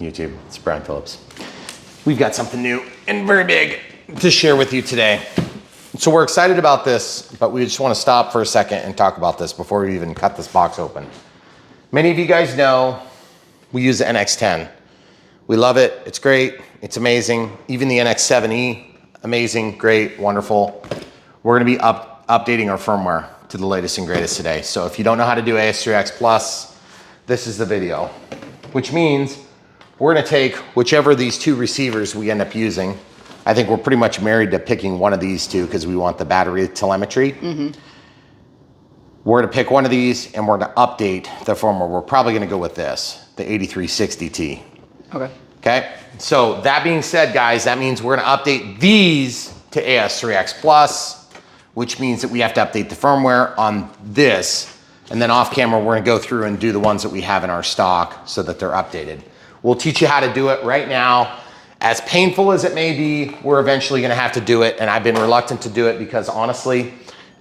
YouTube? It's Brian Phillips. We've got something new and very big to share with you today. So we're excited about this, but we just want to stop for a second and talk about this before we even cut this box open. Many of you guys know we use the NX10. We love it. It's great. It's amazing. Even the NX7E, amazing, great, wonderful. We're going to be updating our firmware to the latest and greatest today. So if you don't know how to do AS3X Plus, this is the video, which means we're going to take whichever of these two receivers we end up using. I think we're pretty much married to picking one of these two because we want the battery telemetry. We're going to pick one of these and we're going to update the firmware. We're probably going to go with this, the 8360T. Okay. So that being said, guys, that means we're going to update these to AS3X Plus, which means that we have to update the firmware on this. And then off camera, we're going to go through and do the ones that we have in our stock so that they're updated. We'll teach you how to do it right now. As painful as it may be, we're eventually going to have to do it. And I've been reluctant to do it because honestly,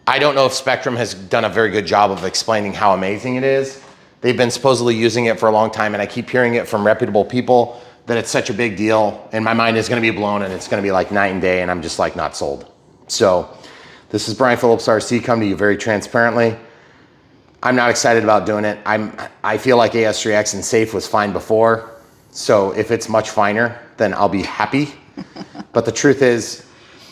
I don't know if Spectrum has done a very good job of explaining how amazing it is. They've been supposedly using it for a long time, and I keep hearing it from reputable people that it's such a big deal, and my mind is going to be blown, and it's going to be like night and day, and I'm just like not sold. So this is Brian Phillips RC, coming to you very transparently. I'm not excited about doing it. I feel like AS3X and Safe was fine before, so if it's much finer, then I'll be happy. But the truth is,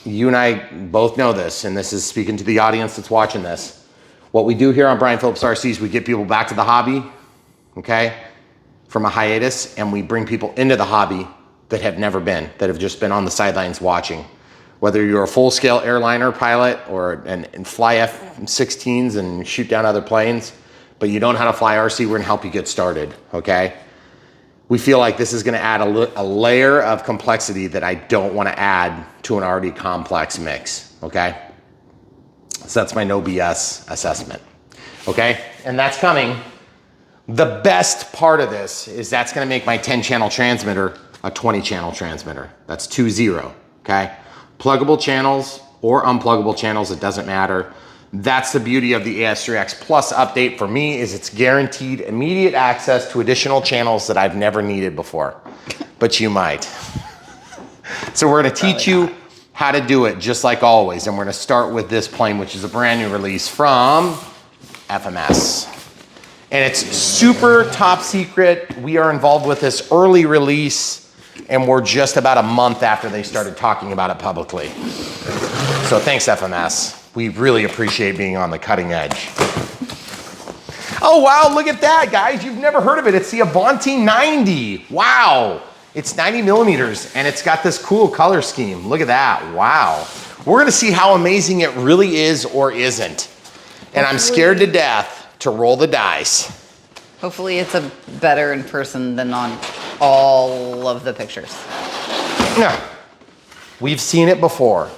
you and I both know this, and this is speaking to the audience that's watching this. What we do here on Brian Phillips RC is we get people back to the hobby, okay, from a hiatus, and we bring people into the hobby that have never been, that have just been on the sidelines watching. Whether you're a full-scale airliner pilot or and fly F-16s and shoot down other planes, but you don't know how to fly RC, we're gonna help you get started, okay? We feel like this is gonna add a layer of complexity that I don't wanna add to an already complex mix, okay? So that's my no BS assessment, okay? And that's coming. The best part of this is that's gonna make my 10-channel transmitter a 20-channel transmitter. That's 2-0, okay? Pluggable channels or unpluggable channels, it doesn't matter. That's the beauty of the AS3X Plus update for me, is it's guaranteed immediate access to additional channels that I've never needed before, but you might. So we're gonna teach you how to do it just like always, and we're gonna start with this plane, which is a brand new release from FMS. And it's super top secret. We are involved with this early release, and we're just about a month after they started talking about it publicly. So thanks, FMS. We really appreciate being on the cutting edge. Oh, wow, look at that, guys. You've never heard of it. It's the Avanti 90. Wow. It's 90 millimeters, and it's got this cool color scheme. Look at that. Wow. We're going to see how amazing it really is or isn't. And I'm scared to death to roll the dice. Hopefully it's a better in person than on all of the pictures. No. We've seen it before,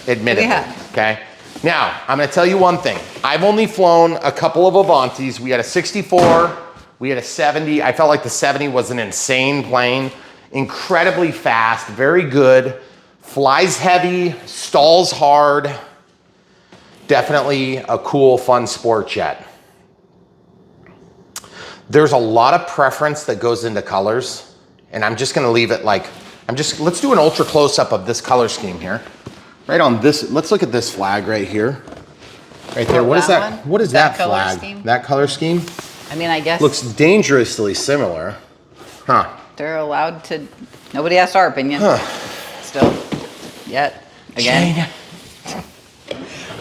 admittedly. We have. Okay. Now, I'm going to tell you one thing. I've only flown a couple of Avantis. We had a 64, we had a 70. I felt like the 70 was an insane plane. Incredibly fast, very good, flies heavy, stalls hard. Definitely a cool, fun sport jet. There's a lot of preference that goes into colors, and I'm just gonna leave it like, let's do an ultra close-up of this color scheme here. Right on this, let's look at this flag right here. Right there, what is that? What is that flag? Scheme? That color scheme? I mean, I guess. Looks dangerously similar. Huh. They're allowed to, nobody asked our opinion. Huh. Still, yet, again. Jane.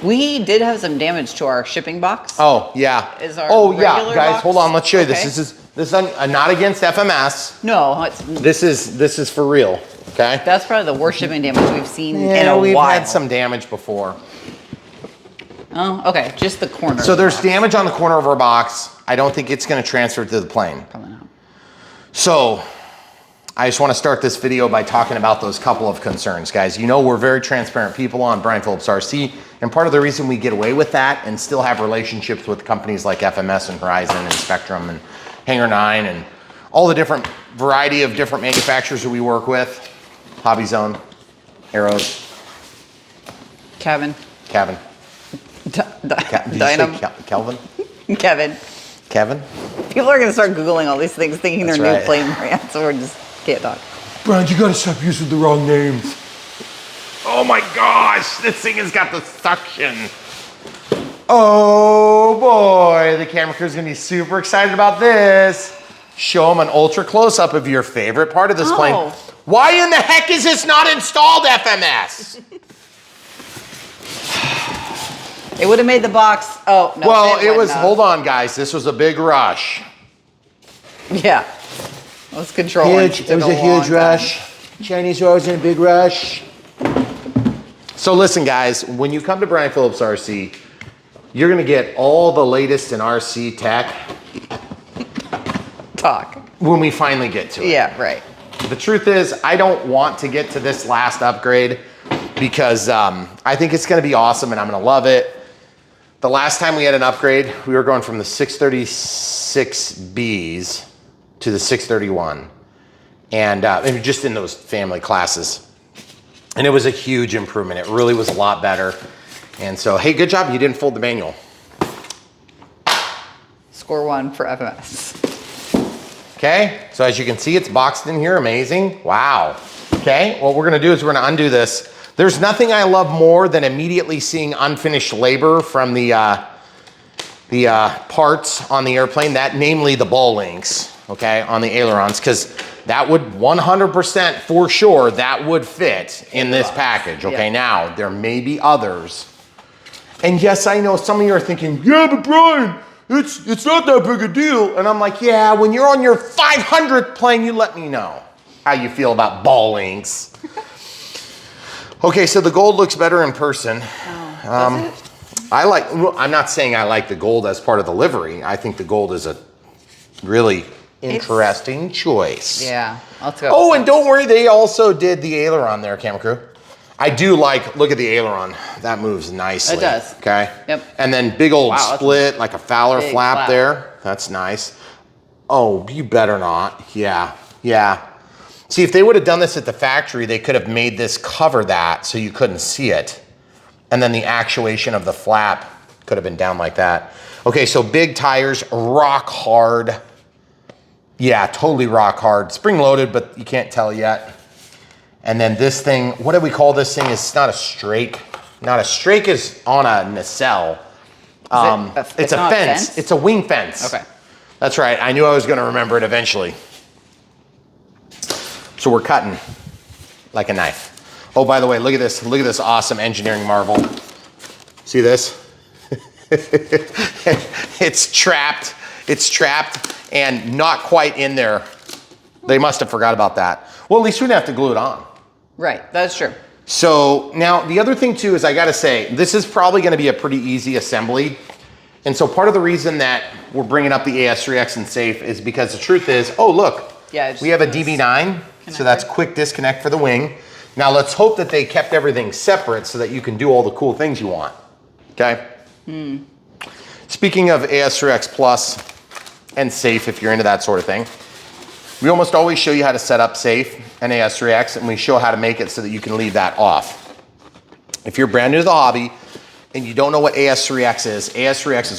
We did have some damage to our shipping box. Oh, yeah. Is our regular guys, box? hold on, let's show you okay. this. This is not against FMS. No, it's. This is for real, okay? That's probably the worst shipping damage we've seen in a while. We've had some damage before. Oh, okay, just the corner. So there's damage on the corner of our box. I don't think it's gonna transfer to the plane. Probably not. So, I just want to start this video by talking about those couple of concerns, guys. You know we're very transparent people on Brian Phillips RC, and part of the reason we get away with that and still have relationships with companies like FMS and Horizon and Spectrum and Hangar 9 and all the different variety of different manufacturers that we work with, Hobby Zone, Arrows, Kevin. Dynam. Kelvin? Kevin. Kevin? People are going to start Googling all these things thinking they're new plane brands, so we're just... Can't talk. Brian, you gotta stop using the wrong names. Oh my gosh, this thing has got the suction. Oh boy, the camera crew's gonna be super excited about this. Show them an ultra close-up of your favorite part of this plane. Why in the heck is this not installed, FMS? It would have made the box. Oh, no. Well, it was, hold on guys, this was a big rush. Yeah. It was controlling. Huge, it was a huge rush. Chinese were always in a big rush. So listen guys, when you come to Brian Phillips RC, you're gonna get all the latest in RC tech. Talk. When we finally get to it. Yeah, right. The truth is, I don't want to get to this last upgrade because I think it's gonna be awesome and I'm gonna love it. The last time we had an upgrade, we were going from the 636Bs to the 631. And just in those family classes. And it was a huge improvement. It really was a lot better. And so, hey, good job. You didn't fold the manual. Score 1 for FMS. Okay, so as you can see, it's boxed in here. Amazing. Wow. Okay, what we're gonna do is we're gonna undo this. There's nothing I love more than immediately seeing unfinished labor from the parts on the airplane, that namely the ball links, okay, on the ailerons, because that would 100% for sure, that would fit in this package, okay? Yeah. Now, there may be others. And yes, I know some of you are thinking, yeah, but Brian, it's not that big a deal. And I'm like, yeah, when you're on your 500th plane, you let me know how you feel about ball links. Okay, so the gold looks better in person. Does it? I'm not saying I like the gold as part of the livery. I think the gold is a really interesting choice. Yeah, let's go. Oh, and don't worry, they also did the aileron there, camera crew. I do like, look at the aileron. That moves nicely. It does. Okay. Yep. And then big old split, like a Fowler flap there. That's nice. Oh, you better not. Yeah, yeah. See, if they would have done this at the factory, they could have made this cover that so you couldn't see it. And then the actuation of the flap could have been down like that. Okay, so big tires, rock hard. Yeah, totally rock hard. Spring loaded, but you can't tell yet. And then this thing, what do we call this thing? It's not a strake. Not a strake is on a nacelle. It's a fence. It's a wing fence. Okay. That's right. I knew I was going to remember it eventually. So we're cutting like a knife. Oh, by the way, look at this. Look at this awesome engineering marvel. See this? It's trapped. It's trapped and not quite in there. They must have forgot about that. Well, at least we didn't have to glue it on. Right, that's true. So now the other thing too is I gotta say, this is probably gonna be a pretty easy assembly. And so part of the reason that we're bringing up the AS3X and safe is because the truth is, oh look, we have a DB9, so that's quick disconnect for the wing. Now let's hope that they kept everything separate so that you can do all the cool things you want, okay? Speaking of AS3X Plus and safe, if you're into that sort of thing, we almost always show you how to set up safe and AS3X, and we show how to make it so that you can leave that off. If you're brand new to the hobby and you don't know what AS3X is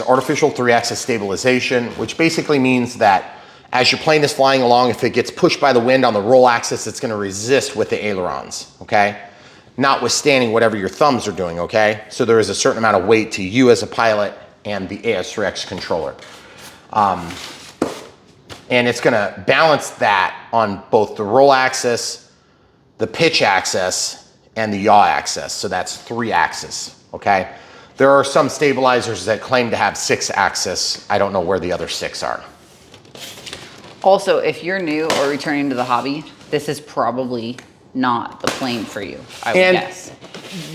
artificial 3-axis stabilization, which basically means that as your plane is flying along, if it gets pushed by the wind on the roll axis, it's gonna resist with the ailerons, okay? Notwithstanding whatever your thumbs are doing, okay? So there is a certain amount of weight to you as a pilot and the AS3X controller. And it's gonna balance that on both the roll axis, the pitch axis, and the yaw axis. So that's 3 axis, okay? There are some stabilizers that claim to have 6 axis. I don't know where the other 6 are. Also, if you're new or returning to the hobby, this is probably not the plane for you, I would guess.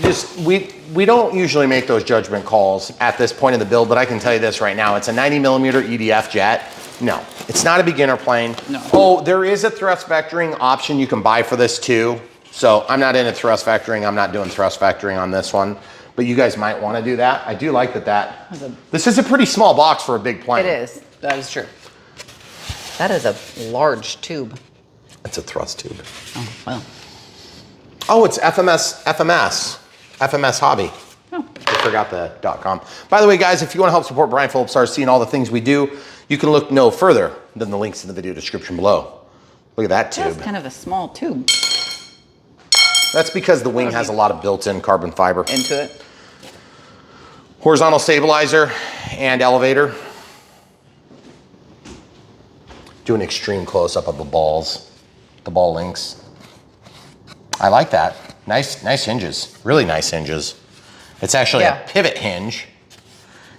Just, we don't usually make those judgment calls at this point in the build, but I can tell you this right now, it's a 90mm EDF jet. No, it's not a beginner plane. No. Oh, there is a thrust vectoring option you can buy for this too. So I'm not into thrust vectoring. I'm not doing thrust vectoring on this one, but you guys might want to do that. I do like that. This is a pretty small box for a big plane. It is, that is true. That is a large tube. It's a thrust tube. Oh, well. Oh, it's FMS Hobby. Oh. I forgot the .com. By the way, guys, if you want to help support Brian Phillips RC and all the things we do, you can look no further than the links in the video description below. Look at that That's tube. kind of a small tube That's because the wing has a lot of built-in carbon fiber. into it. Horizontal stabilizer and elevator. Do an extreme close-up of the balls, the ball links. I like that. Nice hinges, really nice hinges. It's actually a pivot hinge.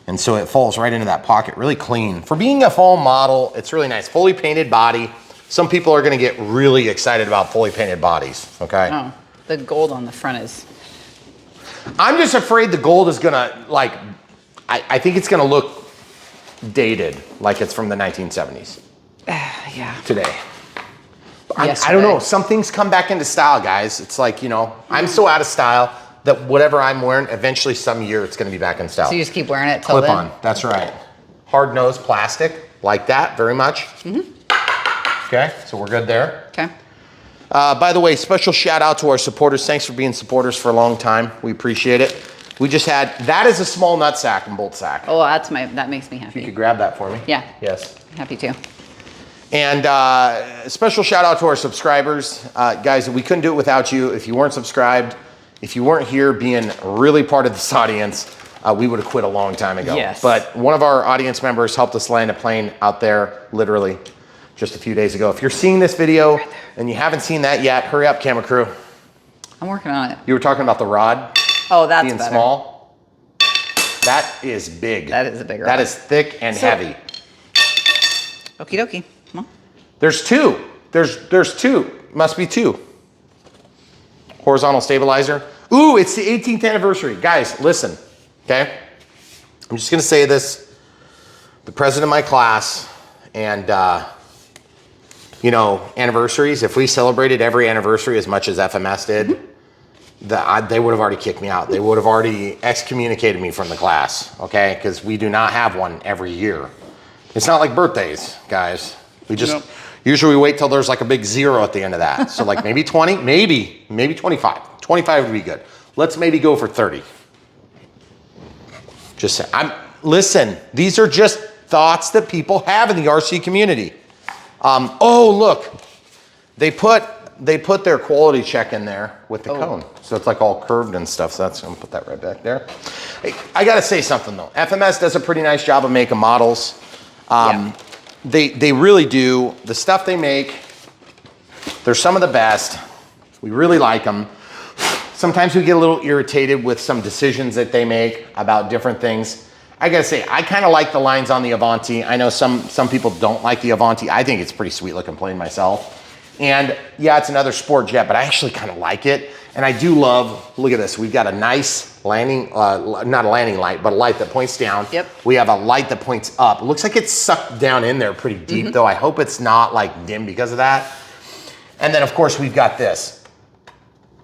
And so it falls right into that pocket, really clean. For being a fall model, it's really nice. Fully painted body. Some people are gonna get really excited about fully painted bodies, okay? Oh, the gold on the front is. I'm just afraid the gold is gonna, like, I think it's gonna look dated, like it's from the 1970s. Yeah. Today. I don't know, some things come back into style, guys. It's like, you know, I'm so out of style that whatever I'm wearing, eventually some year it's gonna be back in style. So you just keep wearing it till Clip then? on, that's right. Hard nose plastic, like that, very much. Okay, so we're good there. Okay. By the way, special shout out to our supporters. Thanks for being supporters for a long time. We appreciate it. We just had, that is a small nut sack and bolt sack. Oh, that makes me You happy. could grab that for me. Yeah. Yes. Happy too. And special shout out to our subscribers. Guys, we couldn't do it without you. If you weren't subscribed, if you weren't here being really part of this audience, we would have quit a long time ago. Yes. But one of our audience members helped us land a plane out there, literally, just a few days ago. If you're seeing this video and you haven't seen that yet, hurry up, camera crew. I'm working on it. You were talking about the rod Oh, that's being better. small. That is big. That is a big rod. That is thick and heavy. Okie dokie. Come on. There's two. There's two. Must be two. Horizontal stabilizer. Ooh, it's the 18th anniversary. Guys, listen, okay? I'm just gonna say this. The president of my class and, you know, anniversaries, if we celebrated every anniversary as much as FMS did, they would have already kicked me out. They would have already excommunicated me from the class, okay? Because we do not have one every year. It's not like birthdays, guys. We just, usually we wait till there's like a big zero at the end of that. So like maybe 20, maybe 25. 25 would be good. Let's maybe go for 30. Just say, listen, these are just thoughts that people have in the RC community. Oh, look, they put their quality check in there with the cone. So it's like all curved and stuff. So I'm gonna put that right back there. Hey, I gotta say something though. FMS does a pretty nice job of making models. They really do. The stuff they make, they're some of the best. We really like them. Sometimes we get a little irritated with some decisions that they make about different things. I gotta say, I kind of like the lines on the Avanti. I know some people don't like the Avanti. I think it's a pretty sweet looking plane myself. And yeah, it's another sport jet, but I actually kind of like it. And I do love, look at this. We've got a nice landing, not a landing light, but a light that points down. Yep. We have a light that points up. It looks like it's sucked down in there pretty deep though. I hope it's not like dim because of that. And then of course we've got this.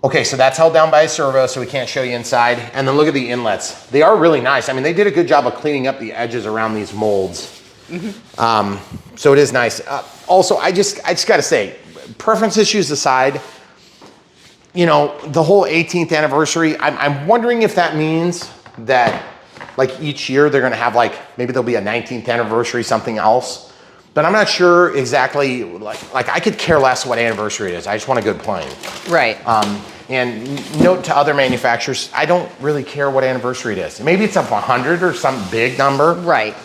Okay, so that's held down by a servo, so we can't show you inside. And then look at the inlets. They are really nice. I mean, they did a good job of cleaning up the edges around these molds. So it is nice. Also, I just gotta say, preference issues aside, you know, the whole 18th anniversary, I'm wondering if that means that like each year they're gonna have like, maybe there'll be a 19th anniversary, something else. But I'm not sure exactly, like I could care less what anniversary it is. I just want a good plane. Right. And note to other manufacturers, I don't really care what anniversary it is. Maybe it's up 100 or some big number. Right.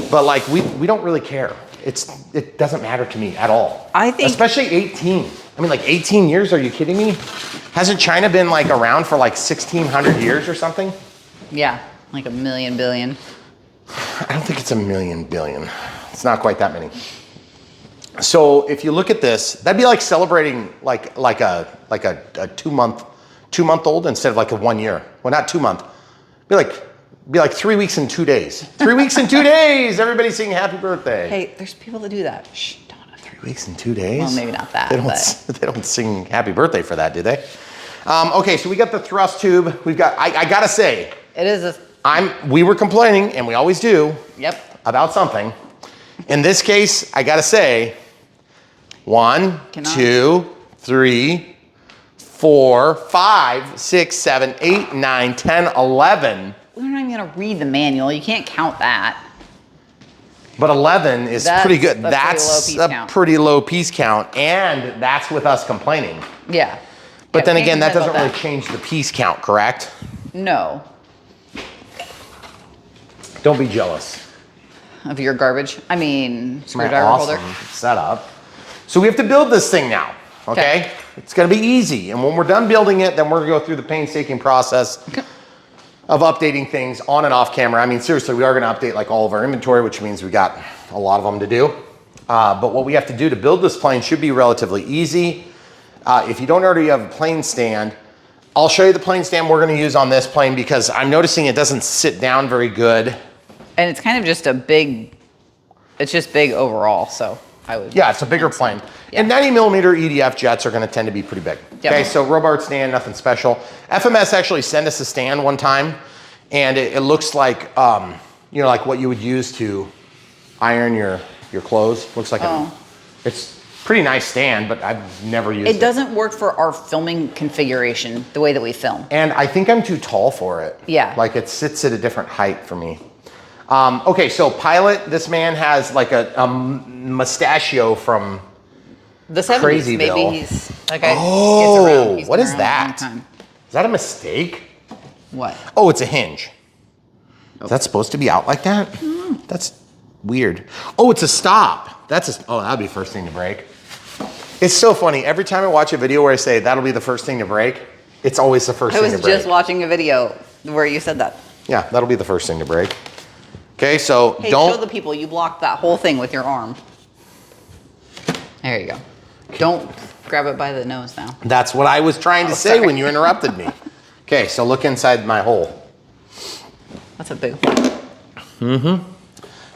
But like we don't really care. It doesn't matter to me at all. I think, especially 18. I mean, like 18 years, are you kidding me? Hasn't China been like around for like 1,600 years or something? yeah, like a million billion. I don't think it's a million billion. It's not quite that many. So if you look at this, that'd be like celebrating like a 2 month old instead of like a 1 year. Well, not 2 month. Be like 3 weeks and 2 days. 3 weeks and 2 days. Everybody singing happy birthday. Hey, there's people that do that. Shh, don't. 3 weeks and 2 days. Well, maybe not that. They don't sing happy birthday for that, do they? Okay, so we got the thrust tube. We've got. I gotta say, it is a. We were complaining, and we always do. Yep. About something. In this case, I gotta say, 1, 2, 3, 4, 5, 6, 7, 8, 9, 10, 11. We're not even gonna read the manual. You can't count that. But 11 is pretty good. That's a pretty low piece count, and that's with us complaining. Yeah. But then again, that doesn't really change the piece count, correct? No. Don't be jealous of your garbage. I mean, screwdriver awesome holder. Setup. So we have to build this thing now, okay? It's gonna be easy. And when we're done building it, then we're gonna go through the painstaking process of updating things on and off camera. I mean, seriously, we are gonna update like all of our inventory, which means we got a lot of them to do. But what we have to do to build this plane should be relatively easy. If you don't already have a plane stand, I'll show you the plane stand we're gonna use on this plane because I'm noticing it doesn't sit down very good. And it's kind of just a big, it's just big overall, so I would. Yeah, it's a bigger plane. Yeah. And 90 millimeter EDF jets are gonna tend to be pretty big. Yep. Okay, so Robart stand, nothing special. FMS actually sent us a stand one time, and it looks like, you know, like what you would use to iron your clothes. Looks like it's pretty nice stand, but I've never used it. It doesn't work for our filming configuration, the way that we film. And I think I'm too tall for it. Yeah. Like it sits at a different height for me. Okay, so pilot, this man has like a mustachio from the 70s. Crazyville. Maybe he's like gets Oh, around. He's what been is around a long that? time. Is that a mistake? What? Oh, it's a hinge. Is that supposed to be out like that? That's weird. Oh, it's a stop. Oh, that'd be first thing to break. It's so funny. Every time I watch a video where I say that'll be the first thing to break, it's always the first thing to break. I was just watching a video where you said that. Yeah, that'll be the first thing to break. Okay, so Hey, don't. show the people you blocked that whole thing with your arm. There you go. Don't grab it by the nose now. That's what I was trying to say when you interrupted me. Okay, so look inside my hole. That's a boo.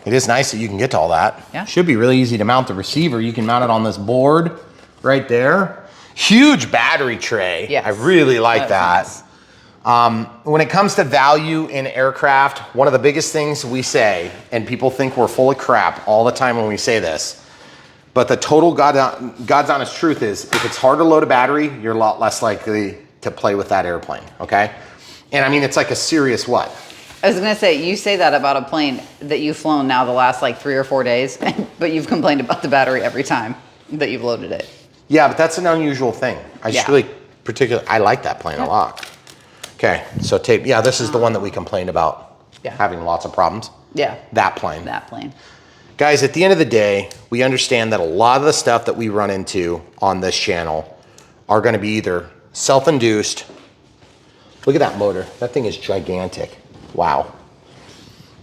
It is nice that you can get to all that. Yeah. Should be really easy to mount the receiver. You can mount it on this board right there. Huge battery tray. Yes. I really like that. Nice. When it comes to value in aircraft, one of the biggest things we say, and people think we're full of crap all the time when we say this, but the total God's honest truth is, if it's hard to load a battery, you're a lot less likely to play with that airplane, okay? And I mean, it's like a serious what? I was gonna say, you say that about a plane that you've flown now the last like 3 or 4 days, but you've complained about the battery every time that you've loaded it. Yeah, but that's an unusual thing. I just really I like that plane a lot. Okay, so tape, yeah, this is the one that we complained about having lots of problems. Yeah. That plane. That plane. Guys, at the end of the day, we understand that a lot of the stuff that we run into on this channel are gonna be either self-induced. Look at that motor. That thing is gigantic. Wow.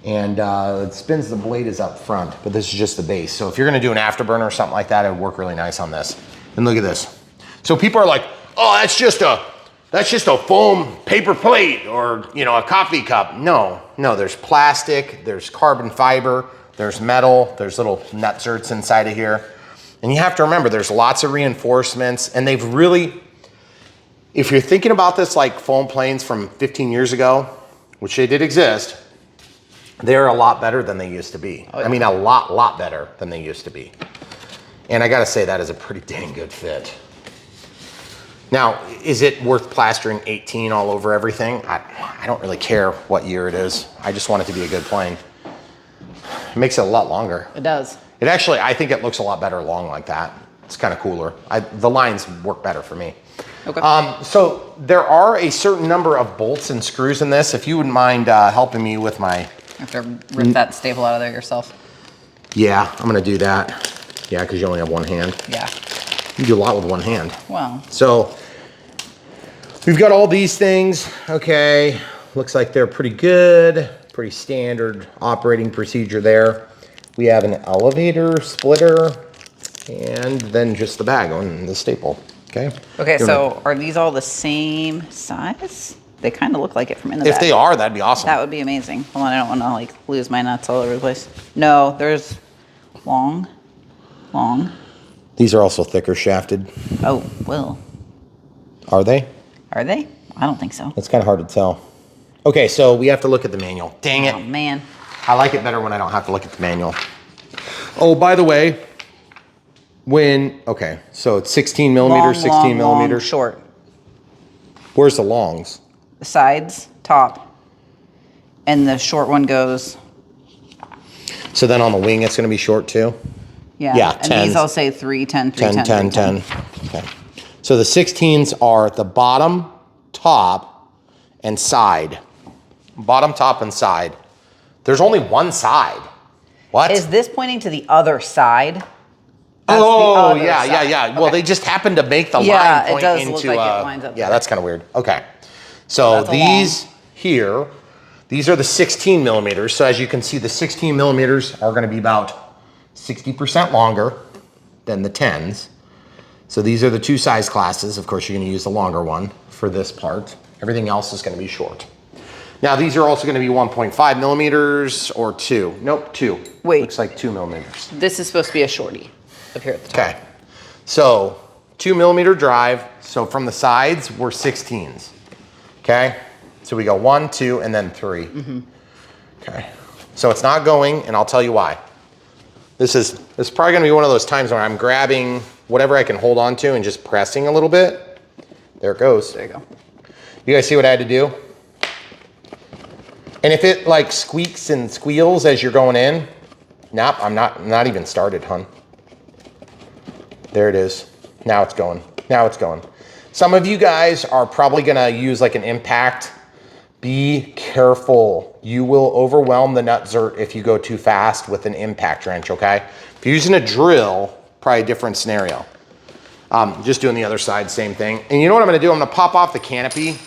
And it spins, the blade is up front, but this is just the base. So if you're gonna do an afterburner or something like that, it would work really nice on this. And look at this. So people are like, oh, that's just a foam paper plate or, you know, a coffee cup. No, there's plastic, there's carbon fiber, there's metal, there's little nutserts inside of here. And you have to remember, there's lots of reinforcements, and they've really, if you're thinking about this like foam planes from 15 years ago, which they did exist, they're a lot better than they used to be. Oh, yeah. I mean, a lot better than they used to be. And I gotta say, that is a pretty dang good fit. Now, is it worth plastering 18 all over everything? I don't really care what year it is. I just want it to be a good plane. It makes it a lot longer. It does. It actually, I think it looks a lot better long like that. It's kind of cooler. The lines work better for me. Okay. So there are a certain number of bolts and screws in this. If you wouldn't mind helping me with my... You have to rip that staple out of there yourself. Yeah, I'm gonna do that. Yeah, because you only have one hand. Yeah. You do a lot with one hand. Well. So we've got all these things. Okay, looks like they're pretty good. Pretty standard operating procedure there. We have an elevator splitter and then just the bag on the staple. Okay. Okay, so are these all the same size? They kind of look like it from in the back. If they are, that'd be awesome. That would be amazing. Hold on, I don't want to like lose my nuts all over the place. No, there's long. These are also thicker shafted. Oh, well. Are they? Are they? I don't think so. It's kind of hard to tell. Okay, so we have to look at the manual. Dang it. Oh, man. I like it better when I don't have to look at the manual. Oh, by the way, okay, so it's 16 millimeters, 16 millimeters. Short. Where's the longs? The sides, top, and the short one goes. So then on the wing, it's going to be short too? Yeah. Yeah, And 10s. these all say 3, 10, 3, 10, 10, 10, 10. Okay. So the 16s are at the bottom, top, and side. Bottom, top, and side. There's only one side. What? Is this pointing to the other side? Oh, the yeah, other yeah, side. yeah. Okay. Well, they just happen to make the Yeah, line it point does into. look like it lines up Yeah, there. that's kind of weird. Okay. So That's a these here, these are the 16 millimeters. So as you can see, the 16 millimeters are going to be about 60% longer than the 10s. So these are the two size classes. Of course, you're going to use the longer one for this part. Everything else is going to be short. Now, these are also going to be 1.5 millimeters or 2. Nope, 2. Wait. Looks like 2 millimeters. This is supposed to be a shorty up here at the top. Okay. So 2 millimeter drive. So from the sides, we're 16s. Okay. So we go 1, 2, and then 3. Okay. So it's not going, and I'll tell you why. This is probably going to be one of those times where I'm grabbing whatever I can hold on to and just pressing a little bit. There it goes. There you go. You guys see what I had to do? And if it like squeaks and squeals as you're going in, nope, I'm not even started, hun. There it is. Now it's going. Now it's going. Some of you guys are probably gonna use like an impact. Be careful. You will overwhelm the nut zert if you go too fast with an impact wrench, okay? If you're using a drill, probably a different scenario. Just doing the other side, same thing. And you know what I'm gonna do? I'm gonna pop off the canopy.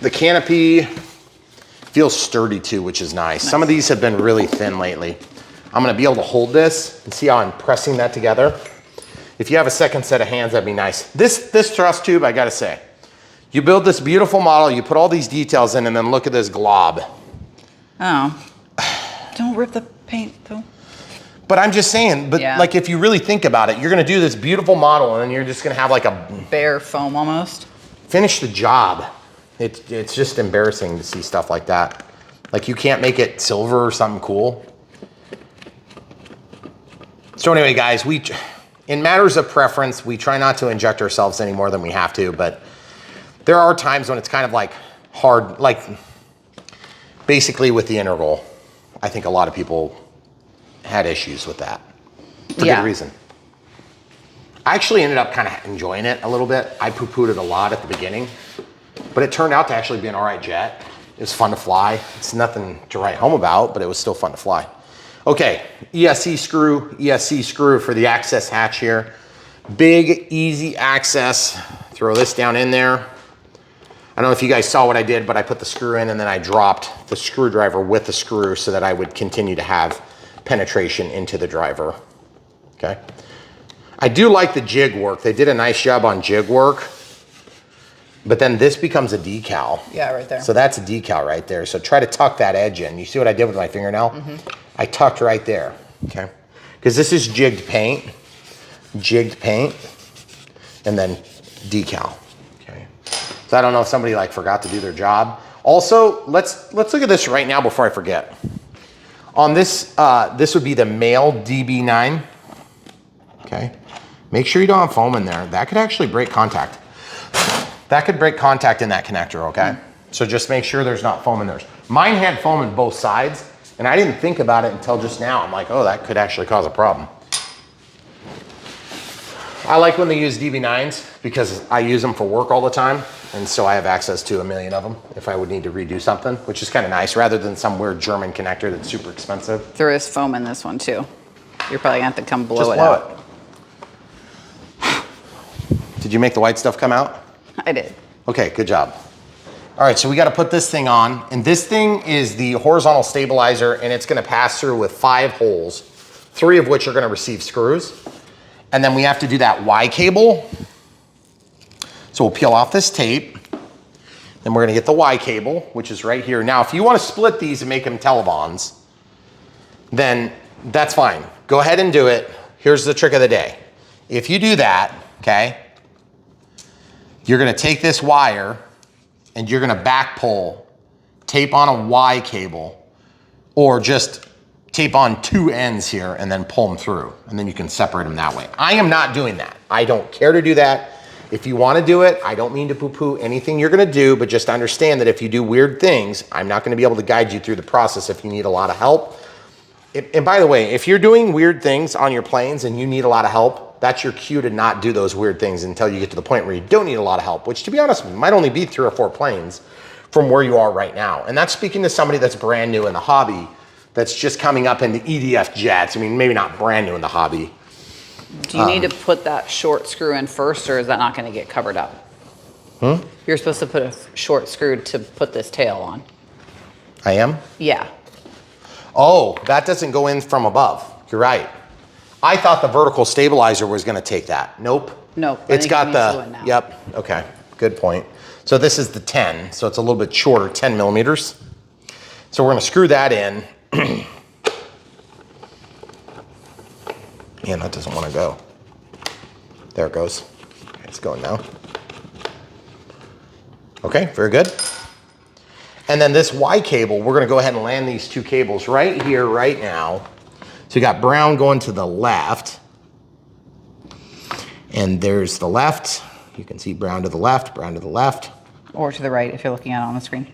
The canopy feels sturdy too, which is nice. Some of these have been really thin lately. I'm gonna be able to hold this and see how I'm pressing that together. If you have a second set of hands, that'd be nice. This thrust tube, I gotta say, you build this beautiful model, you put all these details in, and then look at this glob. Oh. Don't rip the paint though. But I'm just saying, Yeah. like if you really think about it, you're gonna do this beautiful model and then you're just gonna have like a Bare foam almost. finish the job. It's just embarrassing to see stuff like that. Like you can't make it silver or something cool. So anyway, guys, in matters of preference, we try not to inject ourselves any more than we have to, but there are times when it's kind of like hard, like basically with the integral. I think a lot of people had issues with that for good reason. I actually ended up kind of enjoying it a little bit. I poo-pooed it a lot at the beginning, but it turned out to actually be an all right jet. It was fun to fly. It's nothing to write home about, but it was still fun to fly. Okay, ESC screw for the access hatch here. Big, easy access. Throw this down in there. I don't know if you guys saw what I did, but I put the screw in and then I dropped the screwdriver with the screw so that I would continue to have penetration into the driver, okay? I do like the jig work. They did a nice job on jig work, but then this becomes a decal. Yeah, right there. So that's a decal right there. So try to tuck that edge in. You see what I did with my fingernail? I tucked right there, okay? Because this is jigged paint, and then decal, okay? So I don't know if somebody like forgot to do their job. Also, let's look at this right now before I forget. On this, this would be the male DB9, okay? Make sure you don't have foam in there. That could actually break contact. That could break contact in that connector, okay? So just make sure there's not foam in there. Mine had foam in both sides, and I didn't think about it until just now. I'm like, oh, that could actually cause a problem. I like when they use DB9s because I use them for work all the time, and so I have access to 1 million of them if I would need to redo something, which is kind of nice, rather than some weird German connector that's super expensive. There is foam in this one too. You're probably gonna have to come blow Just it blow out. it. Did you make the white stuff come out? I did. Okay, good job. All right, so we got to put this thing on, and this thing is the horizontal stabilizer, and it's going to pass through with 5 holes, 3 of which are going to receive screws. And then we have to do that Y cable. So we'll peel off this tape. Then we're going to get the Y cable, which is right here. Now, if you want to split these and make them telebonds, then that's fine. Go ahead and do it. Here's the trick of the day. If you do that, okay, you're going to take this wire and you're gonna back pull, tape on a Y cable, or just tape on 2 ends here and then pull them through, and then you can separate them that way. I am not doing that. I don't care to do that. If you want to do it, I don't mean to poo-poo anything you're going to do, but just understand that if you do weird things, I'm not going to be able to guide you through the process if you need a lot of help. And by the way, if you're doing weird things on your planes and you need a lot of help, that's your cue to not do those weird things until you get to the point where you don't need a lot of help, which to be honest, might only be 3 or 4 planes from where you are right now. And that's speaking to somebody that's brand new in the hobby, that's just coming up into EDF jets. I mean, maybe not brand new in the hobby. Do you need to put that short screw in first, or is that not going to get covered up? You're supposed to put a short screw to put this tail on. I am? Yeah. Oh, that doesn't go in from above. You're right. I thought the vertical stabilizer was going to take that. Nope. Nope. It's got the, yep. Okay. Good point. So this is the 10. So it's a little bit shorter, 10 millimeters. So we're going to screw that in. Man, that doesn't want to go. There it goes. Okay, it's going now. Okay, very good. And then this Y cable, we're gonna go ahead and land these 2 cables right here, right now. So you got brown going to the left. And there's the left. You can see brown to the left, brown to the left. Or to the right if you're looking at it on the screen.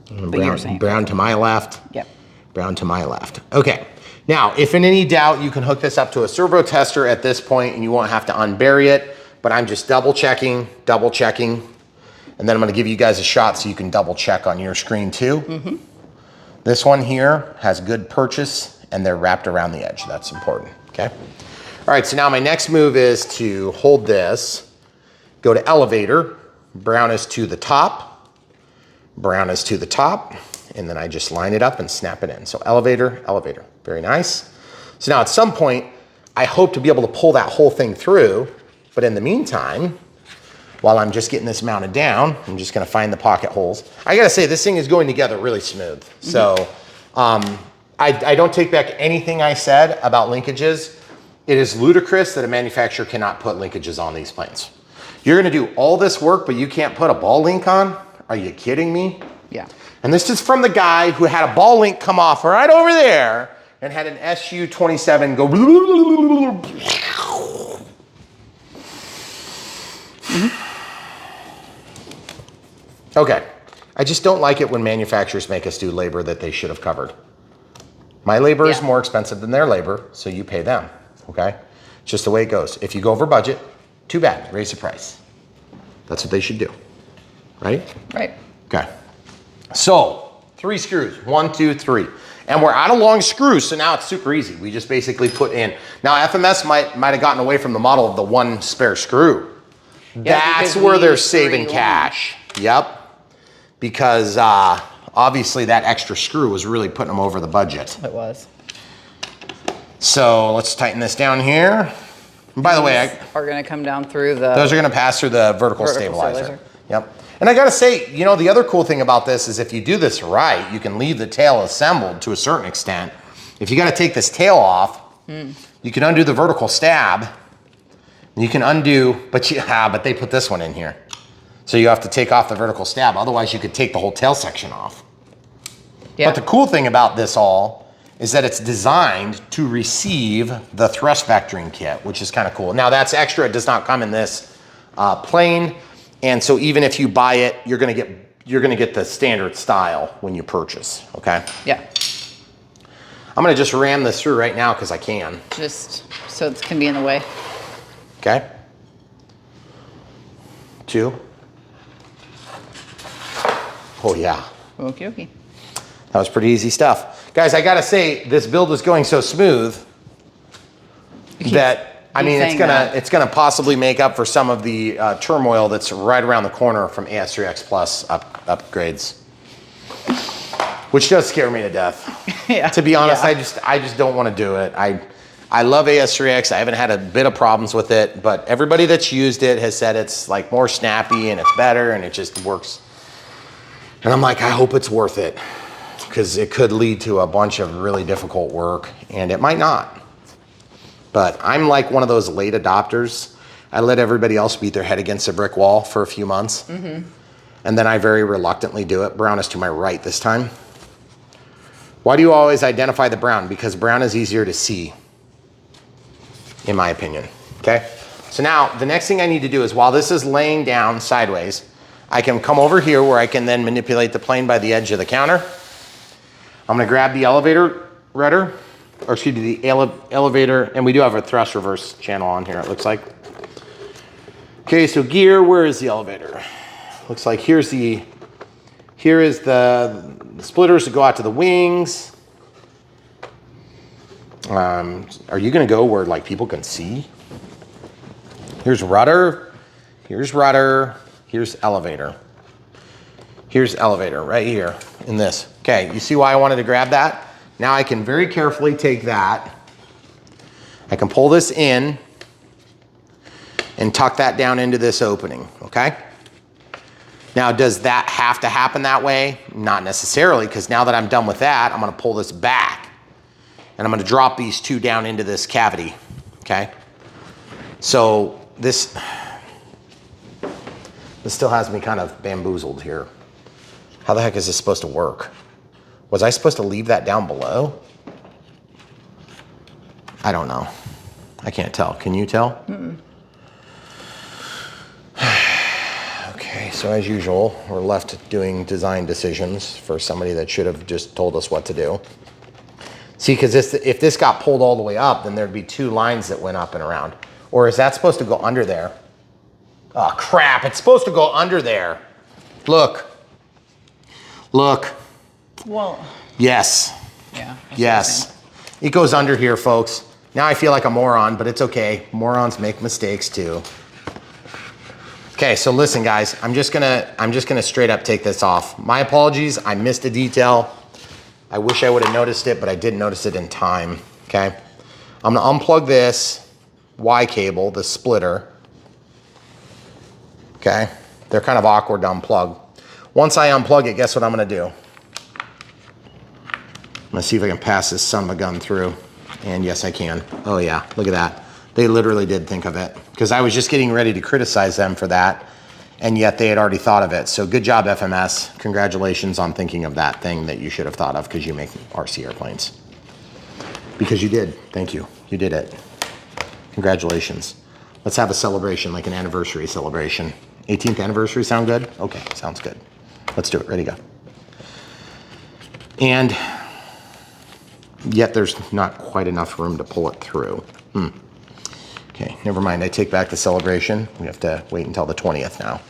Brown to my left. Yep. Brown to my left. Okay. Now, if in any doubt, you can hook this up to a servo tester at this point and you won't have to unbury it, but I'm just double checking, and then I'm gonna give you guys a shot so you can double check on your screen too. This one here has good purchase and they're wrapped around the edge. That's important, okay? All right, so now my next move is to hold this, go to elevator, brown is to the top, brown is to the top, and then I just line it up and snap it in. So elevator, elevator, very nice. So now at some point, I hope to be able to pull that whole thing through, but in the meantime, while I'm just getting this mounted down, I'm just gonna find the pocket holes. I gotta say, this thing is going together really smooth. So I don't take back anything I said about linkages. It is ludicrous that a manufacturer cannot put linkages on these planes. You're gonna do all this work, but you can't put a ball link on? Are you kidding me? Yeah. And this is from the guy who had a ball link come off right over there and had an SU-27 go. Okay, I just don't like it when manufacturers make us do labor that they should have covered. My labor is more expensive than their labor, so you pay them, okay? It's just the way it goes. If you go over budget, too bad, raise the price. That's what they should do, right? Right. Okay. So 3 screws, 1, 2, 3. And we're out of long screws, so now it's super easy. We just basically put in. Now FMS might have gotten away from the model of the 1 spare screw. Yeah, that's where they're saving cash. Yep. Because obviously that extra screw was really putting them over the budget. It was. So let's tighten this down here. And by the way, are gonna come down through the... those are gonna pass through the vertical stabilizer. Yep. And I gotta say, you know, the other cool thing about this is if you do this right, you can leave the tail assembled to a certain extent. If you gotta take this tail off, you can undo the vertical stab. You can undo, but they put this one in here. So you have to take off the vertical stab. Otherwise you could take the whole tail section off. Yeah. But the cool thing about this all is that it's designed to receive the thrust vectoring kit, which is kind of cool. Now that's extra, it does not come in this plane. And so even if you buy it, you're gonna get the standard style when you purchase, okay? Yeah. I'm gonna just ram this through right now because I can. Just so it can be in the way. Okay. 2. Oh yeah. Okay, okay. That was pretty easy stuff. Guys, I gotta say, this build is going so smooth that, I mean, it's gonna possibly make up for some of the turmoil that's right around the corner from AS3X Plus upgrades. Which does scare me to death. Yeah. To be honest, I just don't wanna do it. I love AS3X. I haven't had a bit of problems with it, but everybody that's used it has said it's like more snappy and it's better and it just works. And I'm like, I hope it's worth it because it could lead to a bunch of really difficult work and it might not. But I'm like one of those late adopters. I let everybody else beat their head against a brick wall for a few months. And then I very reluctantly do it. Brown is to my right this time. Why do you always identify the brown? Because brown is easier to see, in my opinion, okay? So now the next thing I need to do is while this is laying down sideways, I can come over here where I can then manipulate the plane by the edge of the counter. I'm gonna grab the elevator rudder, or excuse me, the elevator, and we do have a thrust reverse channel on here, it looks like. Okay, so gear, where is the elevator? Looks like here is the splitters to go out to the wings. Are you gonna go where like people can see? Here's rudder, here's elevator. Here's elevator right here in this. Okay, you see why I wanted to grab that? Now I can very carefully take that. I can pull this in and tuck that down into this opening, okay? Now, does that have to happen that way? Not necessarily, because now that I'm done with that, I'm gonna pull this back and I'm gonna drop these two down into this cavity, okay? So this still has me kind of bamboozled here. How the heck is this supposed to work? Was I supposed to leave that down below? I don't know. I can't tell. Can you tell? Mm-mm. Okay, so as usual, we're left doing design decisions for somebody that should have just told us what to do. See, because if this got pulled all the way up, then there'd be two lines that went up and around. Or is that supposed to go under there? Oh, crap, it's supposed to go under there. Look. Look. Well. Yes. Yeah. Yes. It goes under here, folks. Now I feel like a moron, but it's okay. Morons make mistakes too. Okay, so listen guys, I'm just gonna straight up take this off. My apologies, I missed a detail. I wish I would have noticed it, but I didn't notice it in time, okay? I'm gonna unplug this Y cable, the splitter. Okay, they're kind of awkward to unplug. Once I unplug it, guess what I'm gonna do? I'm gonna see if I can pass this son of a gun through. And yes, I can. Oh yeah, look at that. They literally did think of it, because I was just getting ready to criticize them for that, and yet they had already thought of it. So good job, FMS. Congratulations on thinking of that thing that you should have thought of, because you make RC airplanes. Because you did. Thank you. You did it. Congratulations. Let's have a celebration, like an anniversary celebration. 18th anniversary sound good? Okay, sounds good. Let's do it. Ready, go. And yet there's not quite enough room to pull it through. Okay, never mind. I take back the celebration. We have to wait until the 20th now.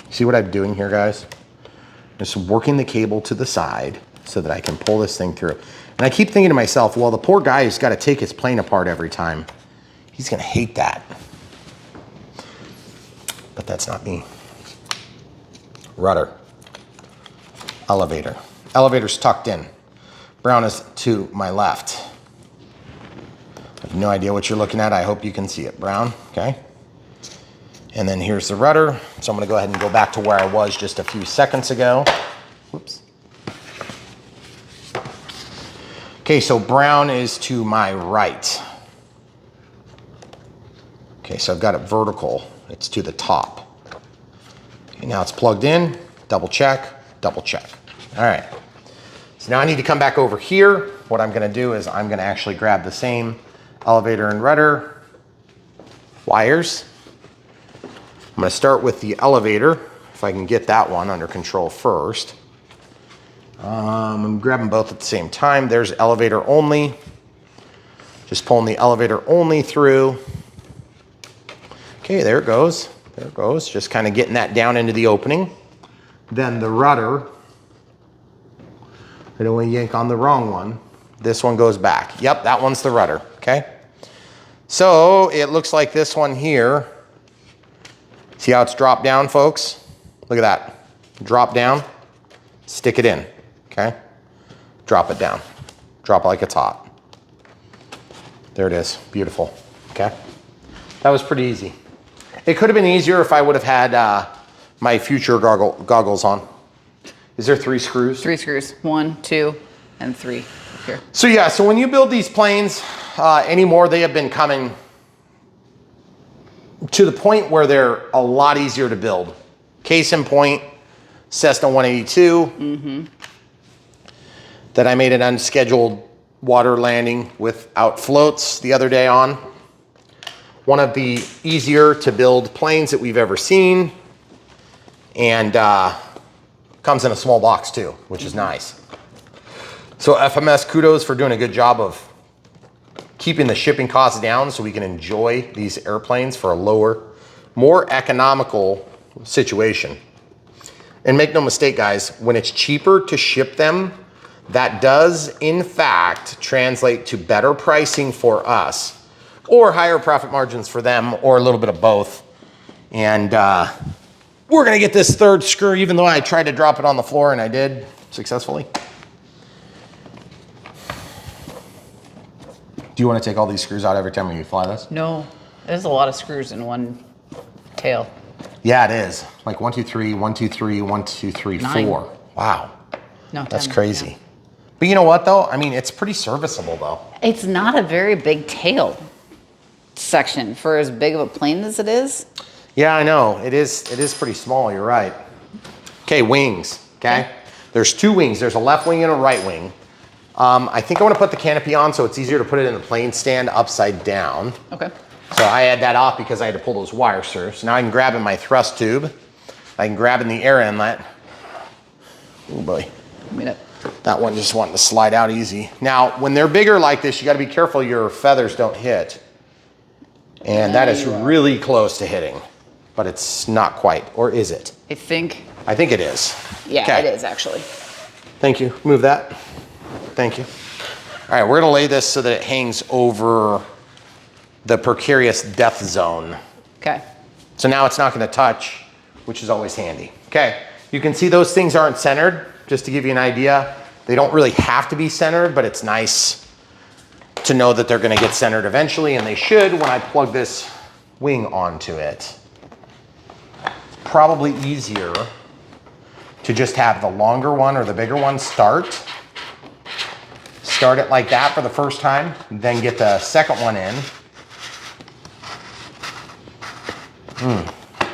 See what I'm doing here, guys? Just working the cable to the side so that I can pull this thing through. And I keep thinking to myself, well, the poor guy who's got to take his plane apart every time, he's going to hate that. But that's not me. Rudder. Elevator. Elevator's tucked in. Brown is to my left. I have no idea what you're looking at. I hope you can see it, Brown, okay? And then here's the rudder. So I'm gonna go ahead and go back to where I was just a few seconds ago. Whoops. Okay, so Brown is to my right. Okay, so I've got it vertical. It's to the top. Okay, now it's plugged in. Double check, double check. All right. So now I need to come back over here. What I'm gonna do is I'm gonna actually grab the same elevator and rudder wires. I'm gonna start with the elevator, if I can get that one under control first. I'm grabbing both at the same time. There's elevator only. Just pulling the elevator only through. Okay, there it goes. There it goes. Just kind of getting that down into the opening. Then the rudder. I don't want to yank on the wrong one. This one goes back. Yep, that one's the rudder, okay? So it looks like this one here. See how it's dropped down, folks? Look at that. Drop down, stick it in, okay? Drop it down. Drop it like it's hot. There it is, beautiful, okay? That was pretty easy. It could have been easier if I would have had my future goggles on. Is there 3 screws? 3 screws. 1, 2, and 3 here. So yeah, so when you build these planes anymore, they have been coming to the point where they're a lot easier to build. Case in point, Cessna 182 that I made an unscheduled water landing without floats the other day on. one of the easier to build planes that we've ever seen. And comes in a small box too, which is nice. So FMS, kudos for doing a good job of keeping the shipping costs down so we can enjoy these airplanes for a lower, more economical situation. And make no mistake, guys, when it's cheaper to ship them, that does in fact translate to better pricing for us or higher profit margins for them or a little bit of both. And we're gonna get this third screw, even though I tried to drop it on the floor and I did successfully. Do you want to take all these screws out every time you fly this? No, there's a lot of screws in one tail. Yeah, it is. Like 1, 2, 3, 1, 2, 3, 1, 2, 3, 9. 4. Wow. No, That's 10, crazy. yeah. But you know what though? I mean, it's pretty serviceable though. It's not a very big tail section for as big of a plane as it is. Yeah, I know. It is pretty small, you're right. Okay, wings, okay? There's 2 wings. There's a left wing and a right wing. I think I want to put the canopy on so it's easier to put it in the plane stand upside down. Okay. So I had that off because I had to pull those wires through. So now I can grab in my thrust tube. I can grab in the air inlet. Oh boy. That one just wanted to slide out easy. Now, when they're bigger like this, you got to be careful your feathers don't hit. And that is really close to hitting, but it's not quite, or is it? I think it is. Yeah, Okay. it is actually. Thank you. Move that. Thank you. All right, we're gonna lay this so that it hangs over the precarious death zone. Okay. So now it's not gonna touch, which is always handy. Okay, you can see those things aren't centered, just to give you an idea. They don't really have to be centered, but it's nice to know that they're gonna get centered eventually, and they should when I plug this wing onto it. Probably easier to just have the longer one or the bigger one start it like that for the first time, then get the second one in.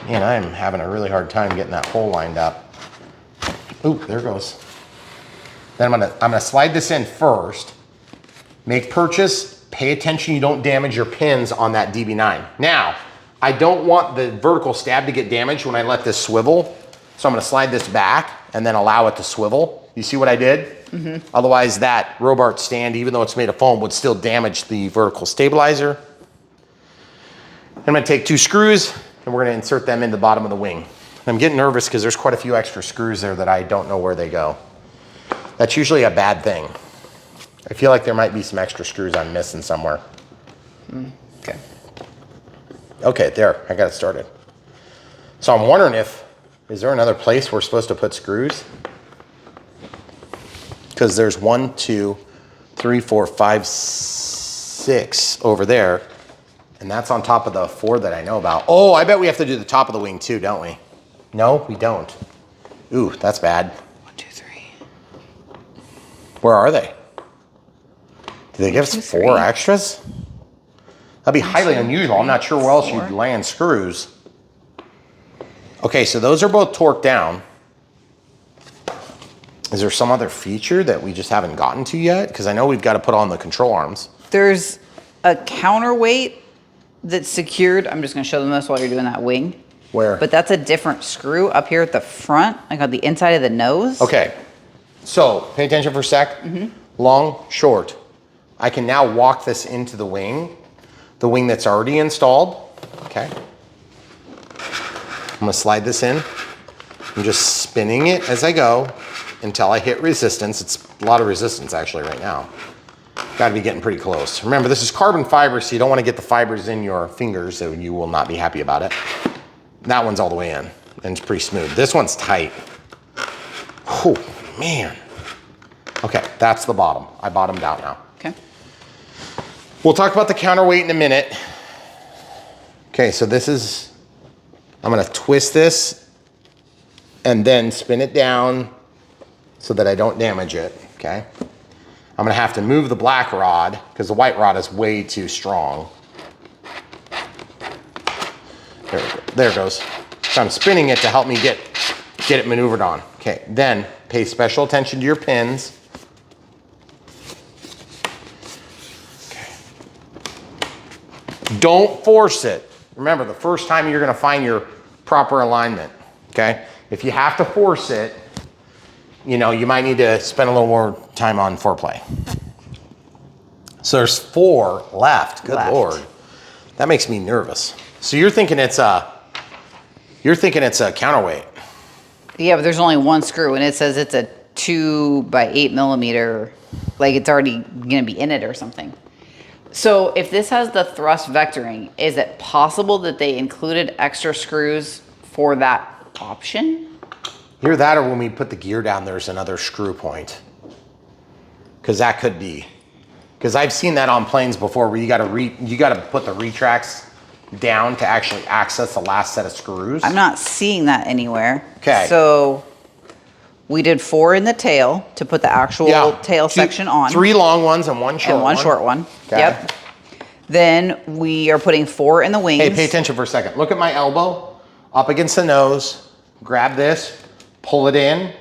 Man, I'm having a really hard time getting that hole lined up. Ooh, there it goes. Then I'm gonna slide this in first. Make purchase, pay attention you don't damage your pins on that DB9. Now, I don't want the vertical stab to get damaged when I let this swivel. So I'm gonna slide this back and then allow it to swivel. You see what I did? Mm-hmm. Otherwise that Robart stand, even though it's made of foam, would still damage the vertical stabilizer. I'm gonna take 2 screws and we're gonna insert them in the bottom of the wing. I'm getting nervous because there's quite a few extra screws there that I don't know where they go. That's usually a bad thing. I feel like there might be some extra screws I'm missing somewhere. Okay. Okay, there, I got it started. So I'm wondering is there another place we're supposed to put screws? Because there's 1, 2, 3, 4, 5, 6 over there. And that's on top of the 4 that I know about. Oh, I bet we have to do the top of the wing too, don't we? No, we don't. Ooh, that's bad. 1, 2, 3. Where are they? Do they give us 4 3. extras? That'd be highly unusual. I'm not sure where else 4. you'd land screws. Okay, so those are both torqued down. Is there some other feature that we just haven't gotten to yet? Because I know we've got to put on the control arms. There's a counterweight that's secured. I'm just going to show them this while you're doing that wing. Where? But that's a different screw up here at the front, like on the inside of the nose. Okay, so pay attention for a sec. Long, short. I can now walk this into the wing that's already installed. Okay. I'm gonna slide this in. I'm just spinning it as I go until I hit resistance. It's a lot of resistance actually right now. Got to be getting pretty close. Remember, this is carbon fiber, so you don't want to get the fibers in your fingers, so you will not be happy about it. That one's all the way in, and it's pretty smooth. This one's tight. Oh, man. Okay, that's the bottom. I bottomed out now. Okay. We'll talk about the counterweight in a minute. Okay, so this is, I'm gonna twist this and then spin it down so that I don't damage it, okay? I'm gonna have to move the black rod because the white rod is way too strong. There it goes. So I'm spinning it to help me get it maneuvered on. Okay, then pay special attention to your pins. Okay. Don't force it. Remember, the first time you're gonna find your proper alignment, okay? If you have to force it, you know, you might need to spend a little more time on foreplay. So there's 4 left, good Lord. That makes me nervous. So you're thinking it's a counterweight. Yeah, but there's only 1 screw and it says it's a 2 by 8 millimeter, like it's already gonna be in it or something. So if this has the thrust vectoring, is it possible that they included extra screws for that option? Either that or when we put the gear down, there's another screw point. Because that could be. Because I've seen that on planes before where you gotta put the retracts down to actually access the last set of screws. I'm not seeing that anywhere. Okay. So we did 4 in the tail to put the actual tail section on. 3 long ones and 1 short one. And 1 short one. Okay. Yep. Then we are putting 4 in the wings. Hey, pay attention for a second. Look at my elbow up against the nose. Grab this, pull it in,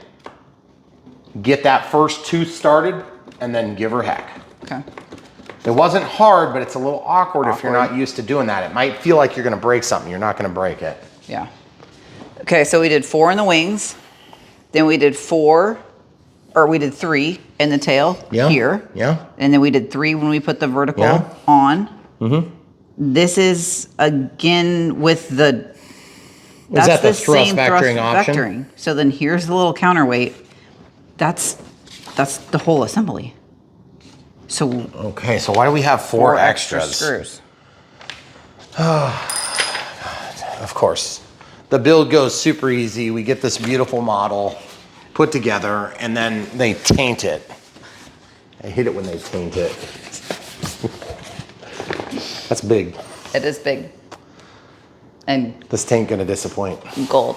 get that first tooth started, and then give her heck. Okay. It wasn't hard, but it's a little awkward if you're not used to doing that. It might feel like you're gonna break something. You're not gonna break it. Yeah. Okay, so we did 4 in the wings. Then we did 3 in the tail here. Yeah. And then we did 3 when we put the vertical on. Mm-hmm. This is again with the, Is that the thrust vectoring option? Vectoring. So then here's the little counterweight. That's the whole assembly. So okay, so why do we have 4 extra extras? screws. Of course. The build goes super easy. We get this beautiful model put together and then they taint it. I hate it when they taint it. That's big. It is big. And this taint gonna disappoint. Gold.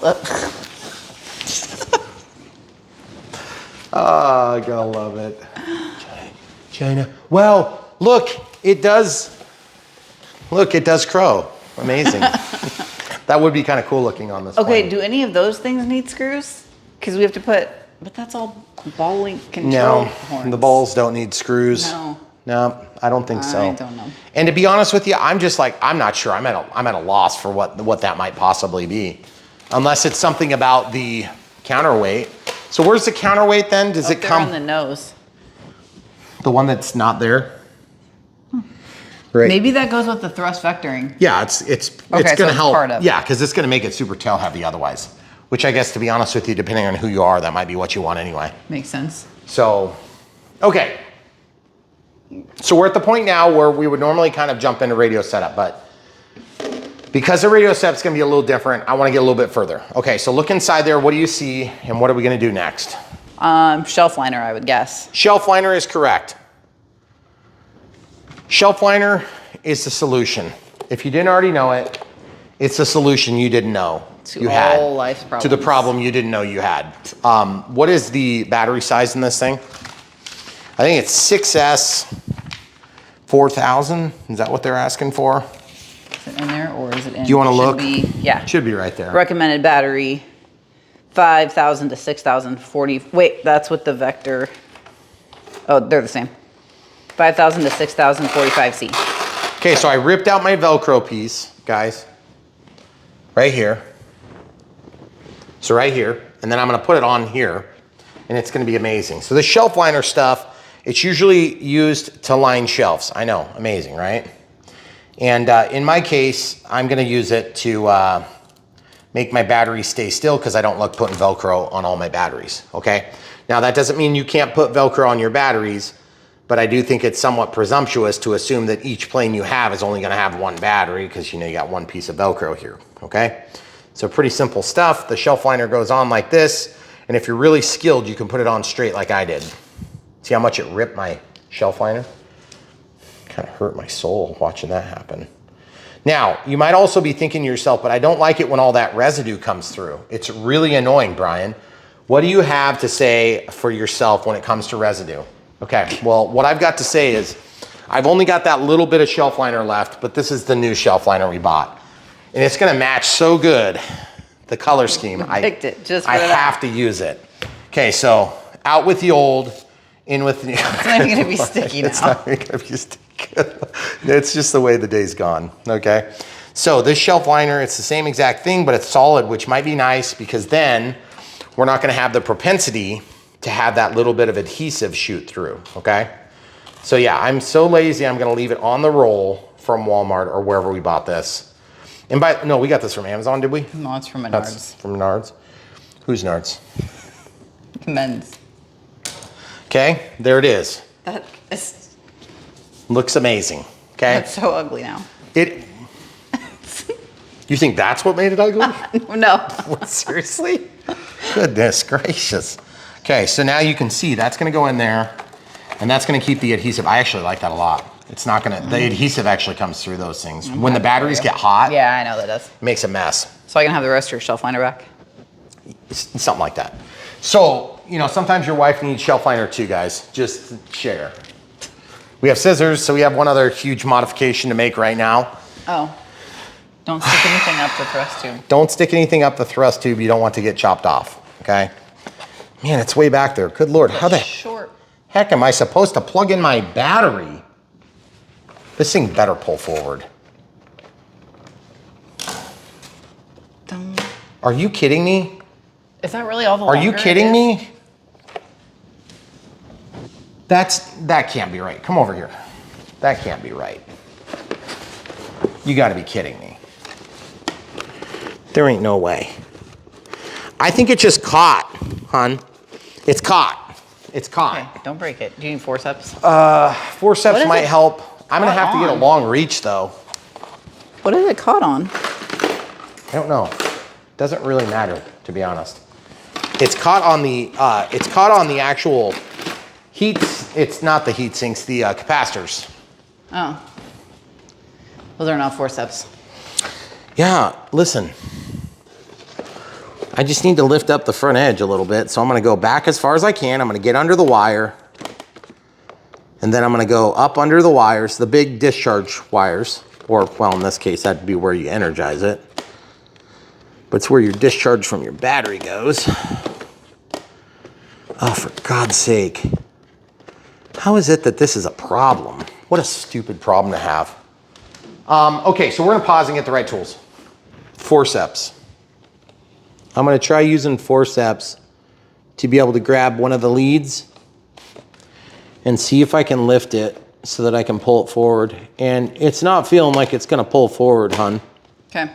Oh, I gotta love it. China. Well, look, it does crow. Amazing. That would be kind of cool looking on this Okay, plane. do any of those things need screws? Because we have to put, but that's all ball link control horns. The balls don't need screws. No, I don't think so. I don't know. And to be honest with you, I'm just like, I'm not sure. I'm at a loss for what that might possibly be. Unless it's something about the counterweight. So where's the counterweight then? Does it come on the nose? The one that's not there? Right. Maybe that goes with the thrust vectoring. Yeah, it's going to help. Part of. Yeah, because it's going to make it super tail heavy otherwise. Which I guess, to be honest with you, depending on who you are, that might be what you want anyway. Makes sense. So, okay. So we're at the point now where we would normally kind of jump into radio setup, but because the radio setup's going to be a little different, I want to get a little bit further. Okay, so look inside there. What do you see, and what are we going to do next? Shelf liner, I would guess. Shelf liner is correct. Shelf liner is the solution. If you didn't already know it, it's the solution you didn't know you had. Life's problems. To the problem you didn't know you had. What is the battery size in this thing? I think it's 6S 4000. Is that what they're asking for? Is it in there or is it in? Do you want to look? Yeah. It should be right there. Recommended battery, 5,000 to 6,040. Wait, that's with the vector. Oh, they're the same. 5,000 to 6,045C. Okay, so I ripped out my Velcro piece, guys. Right here. So right here. And then I'm going to put it on here. And it's going to be amazing. So the shelf liner stuff, it's usually used to line shelves. I know, amazing, right? And in my case, I'm going to use it to make my batteries stay still because I don't like putting Velcro on all my batteries, okay? Now, that doesn't mean you can't put Velcro on your batteries, but I do think it's somewhat presumptuous to assume that each plane you have is only going to have one battery because, you know, you got one piece of Velcro here, okay? So pretty simple stuff. The shelf liner goes on like this, and if you're really skilled, you can put it on straight like I did. See how much it ripped my shelf liner? Kind of hurt my soul watching that happen. Now, you might also be thinking to yourself, but I don't like it when all that residue comes through. It's really annoying, Brian. What do you have to say for yourself when it comes to residue? Okay, well, what I've got to say is I've only got that little bit of shelf liner left, but this is the new shelf liner we bought. And it's gonna match so good, the color scheme. I picked it just for I that. have to use it. Okay, so out with the old, in with the new. It's not even gonna be sticky now. It's not even gonna be sticky. It's just the way the day's gone, okay? So this shelf liner, it's the same exact thing, but it's solid, which might be nice because then we're not gonna have the propensity to have that little bit of adhesive shoot through, okay? So yeah, I'm so lazy, I'm gonna leave it on the roll from Walmart or wherever we bought this. And no, we got this from Amazon, did we? No, it's from Menards. That's from Menards. Who's Menards? Men's. Okay, there it is. That is Looks amazing, okay? that's so ugly now. You think that's what made it ugly? No. Seriously? Goodness gracious. Okay, so now you can see that's gonna go in there and that's gonna keep the adhesive. I actually like that a lot. It's not gonna, the adhesive actually comes through those things. When the batteries get hot, Yeah, I know that does. it makes a mess. So I can have the rest of your shelf liner back? Something like that. So, you know, sometimes your wife needs shelf liner too, guys. Just share. We have scissors, so we have one other huge modification to make right now. Oh. Don't stick anything up the thrust tube. Don't stick anything up the thrust tube you don't want to get chopped off, okay? Man, it's way back there. Good Lord, how the Short. heck am I supposed to plug in my battery? This thing better pull forward. Are you kidding me? Is that really all the Are you longer it kidding is? me? That can't be right. Come over here. That can't be right. You gotta be kidding me. There ain't no way. I think it just caught, hon. It's caught. It's caught. Okay, don't break it. Do you need forceps? Forceps What is might it help. I'm gonna have to get a on? long reach though. What is it caught on? I don't know. Doesn't really matter, to be honest. It's caught on the actual heats. It's not the heat sinks, the capacitors. Oh. Those are not forceps. Yeah, listen. I just need to lift up the front edge a little bit. So I'm gonna go back as far as I can. I'm gonna get under the wire. And then I'm gonna go up under the wires, the big discharge wires. Or, well, in this case, that'd be where you energize it. But it's where your discharge from your battery goes. Oh, for God's sake. How is it that this is a problem? What a stupid problem to have. Okay, so we're gonna pause and get the right tools. Forceps. I'm gonna try using forceps to be able to grab one of the leads and see if I can lift it so that I can pull it forward. And it's not feeling like it's gonna pull forward, hun. Okay.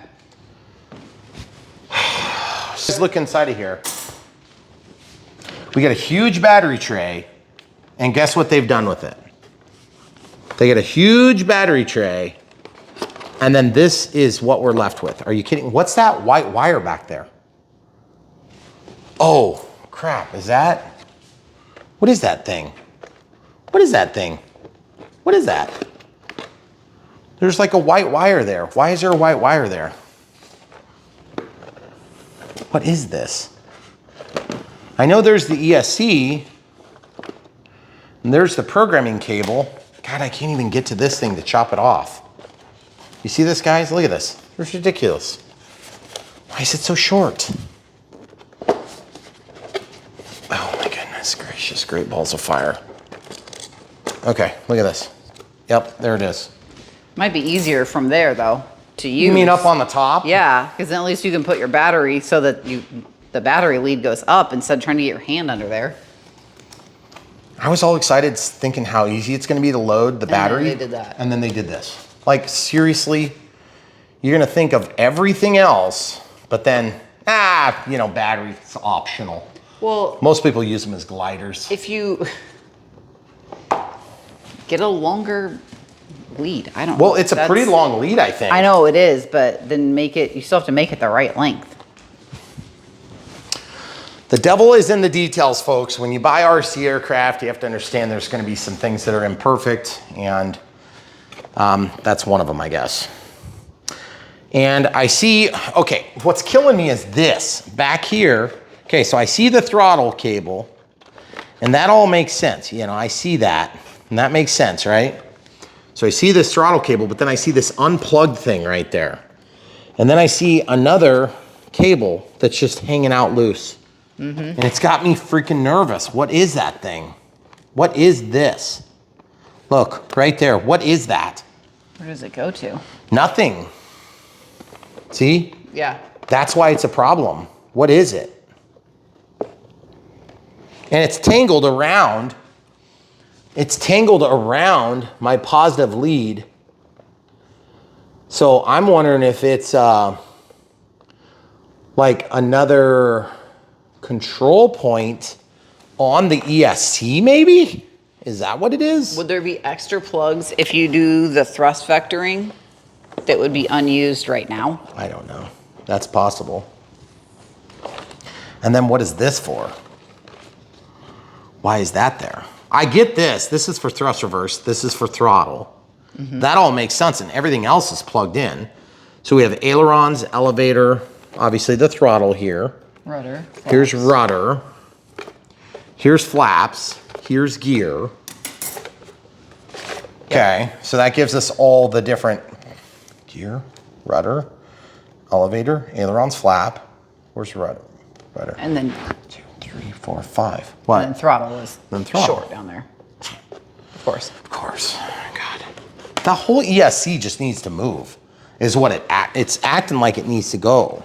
Let's look inside of here. We got a huge battery tray, and guess what they've done with it? They get a huge battery tray, and then this is what we're left with. Are you kidding? What's that white wire back there? Oh, crap, is that? What is that thing? What is that thing? What is that? There's like a white wire there. Why is there a white wire there? What is this? I know there's the ESC, and there's the programming cable. God, I can't even get to this thing to chop it off. You see this, guys? Look at this. It's ridiculous. Why is it so short? Oh my goodness gracious, great balls of fire. Okay, look at this. Yep, there it is. Might be easier from there though to use. You mean up on the top? Yeah, because then at least you can put your battery so that the battery lead goes up instead of trying to get your hand under there. I was all excited thinking how easy it's gonna be to load the battery. they did that. And then they did this. Like, seriously, you're gonna think of everything else, but then, you know, battery's optional. Well, Most people use them as gliders. if you get a longer lead, I don't know. Well, it's a pretty long lead, I think. I know it is, but then you still have to make it the right length. The devil is in the details, folks. When you buy RC aircraft, you have to understand there's gonna be some things that are imperfect, and that's one of them, I guess. And I see, okay, what's killing me is this, back here. Okay, so I see the throttle cable, and that all makes sense. You know, I see that, and that makes sense, right? So I see this throttle cable, but then I see this unplugged thing right there. And then I see another cable that's just hanging out loose. And it's got me freaking nervous. What is that thing? What is this? Look, right there. What is that? Where does it go to? Nothing. See? Yeah. That's why it's a problem. What is it? And it's tangled around. It's tangled around my positive lead. So I'm wondering if it's like another control point on the ESC maybe? Is that what it is? Would there be extra plugs if you do the thrust vectoring that would be unused right now? I don't know. That's possible. And then what is this for? Why is that there? I get this. This is for thrust reverse. This is for throttle. That all makes sense, and everything else is plugged in. So we have ailerons, elevator, obviously the throttle here. Rudder. Flaps. Here's rudder. Here's flaps. Here's gear. Okay, so that gives us all the different gear, rudder, elevator, ailerons, flap. Where's rudder? And then, 2, 3, 4, 5. What? and then throttle is Then throttle. short down there. Of course. Of course. God. The whole ESC just needs to move, is what it's acting like it needs to go.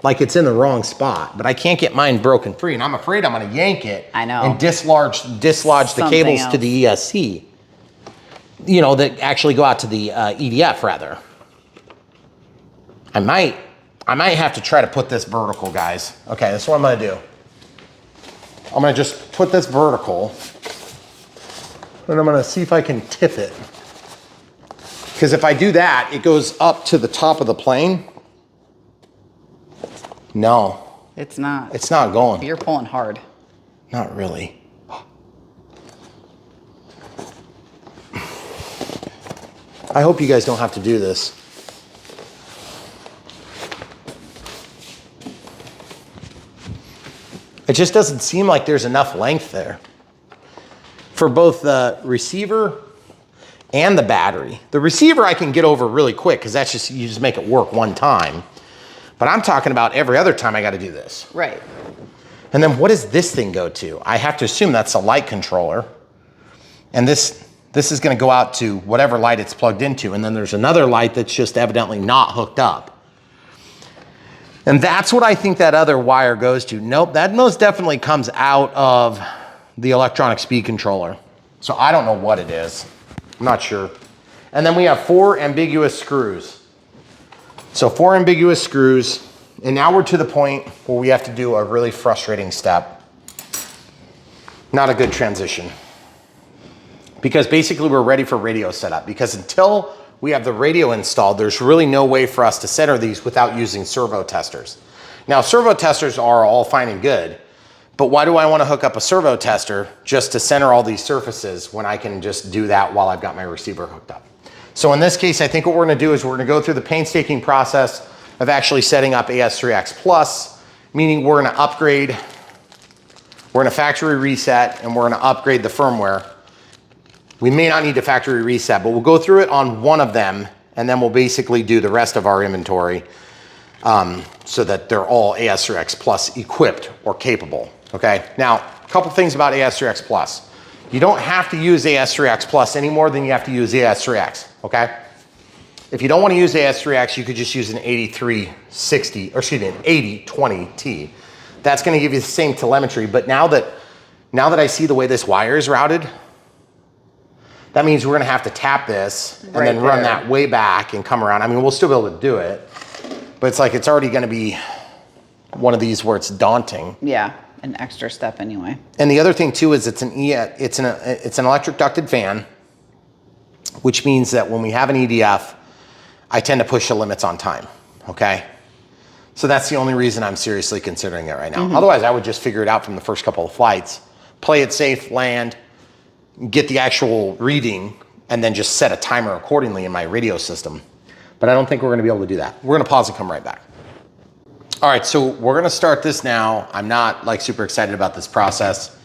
Like it's in the wrong spot, but I can't get mine broken free, and I'm afraid I'm gonna yank it. I know. And dislodge the Something cables else. to the ESC. You know, that actually go out to the EDF rather. I might have to try to put this vertical, guys. Okay, that's what I'm gonna do. I'm gonna just put this vertical, and I'm gonna see if I can tip it. Because if I do that, it goes up to the top of the plane. No, It's not. it's not going. You're pulling hard. Not really. I hope you guys don't have to do this. It just doesn't seem like there's enough length there for both the receiver and the battery. The receiver I can get over really quick because that's just, you just make it work one time. But I'm talking about every other time I got to do this. Right. And then what does this thing go to? I have to assume that's a light controller. And this is going to go out to whatever light it's plugged into. And then there's another light that's just evidently not hooked up. And that's what I think that other wire goes to. Nope, that most definitely comes out of the electronic speed controller. So I don't know what it is. I'm not sure. And then we have 4 ambiguous screws. So 4 ambiguous screws. And now we're to the point where we have to do a really frustrating step. Not a good transition. Because basically we're ready for radio setup. Because until we have the radio installed, there's really no way for us to center these without using servo testers. Now, servo testers are all fine and good, but why do I want to hook up a servo tester just to center all these surfaces when I can just do that while I've got my receiver hooked up? So in this case, I think what we're going to do is we're going to go through the painstaking process of actually setting up AS3X Plus, meaning we're going to upgrade, we're going to factory reset, and we're going to upgrade the firmware. We may not need to factory reset, but we'll go through it on one of them, and then we'll basically do the rest of our inventory so that they're all AS3X Plus equipped or capable, okay? Now, a couple things about AS3X Plus. You don't have to use AS3X Plus any more than you have to use AS3X, okay? If you don't want to use AS3X, you could just use an 8360, or excuse me, an 8020T. That's going to give you the same telemetry, but now that I see the way this wire is routed, that means we're going to have to tap this and then run that way back and come around. I mean, we'll still be able to do it, but it's like it's already going to be one of these where it's daunting. Yeah, an extra step anyway. And the other thing too is it's an electric ducted fan, which means that when we have an EDF, I tend to push the limits on time, okay? So that's the only reason I'm seriously considering it right now. Otherwise, I would just figure it out from the first couple of flights, play it safe, land, get the actual reading, and then just set a timer accordingly in my radio system. But I don't think we're gonna be able to do that. We're gonna pause and come right back. All right, so we're gonna start this now. I'm not like super excited about this process,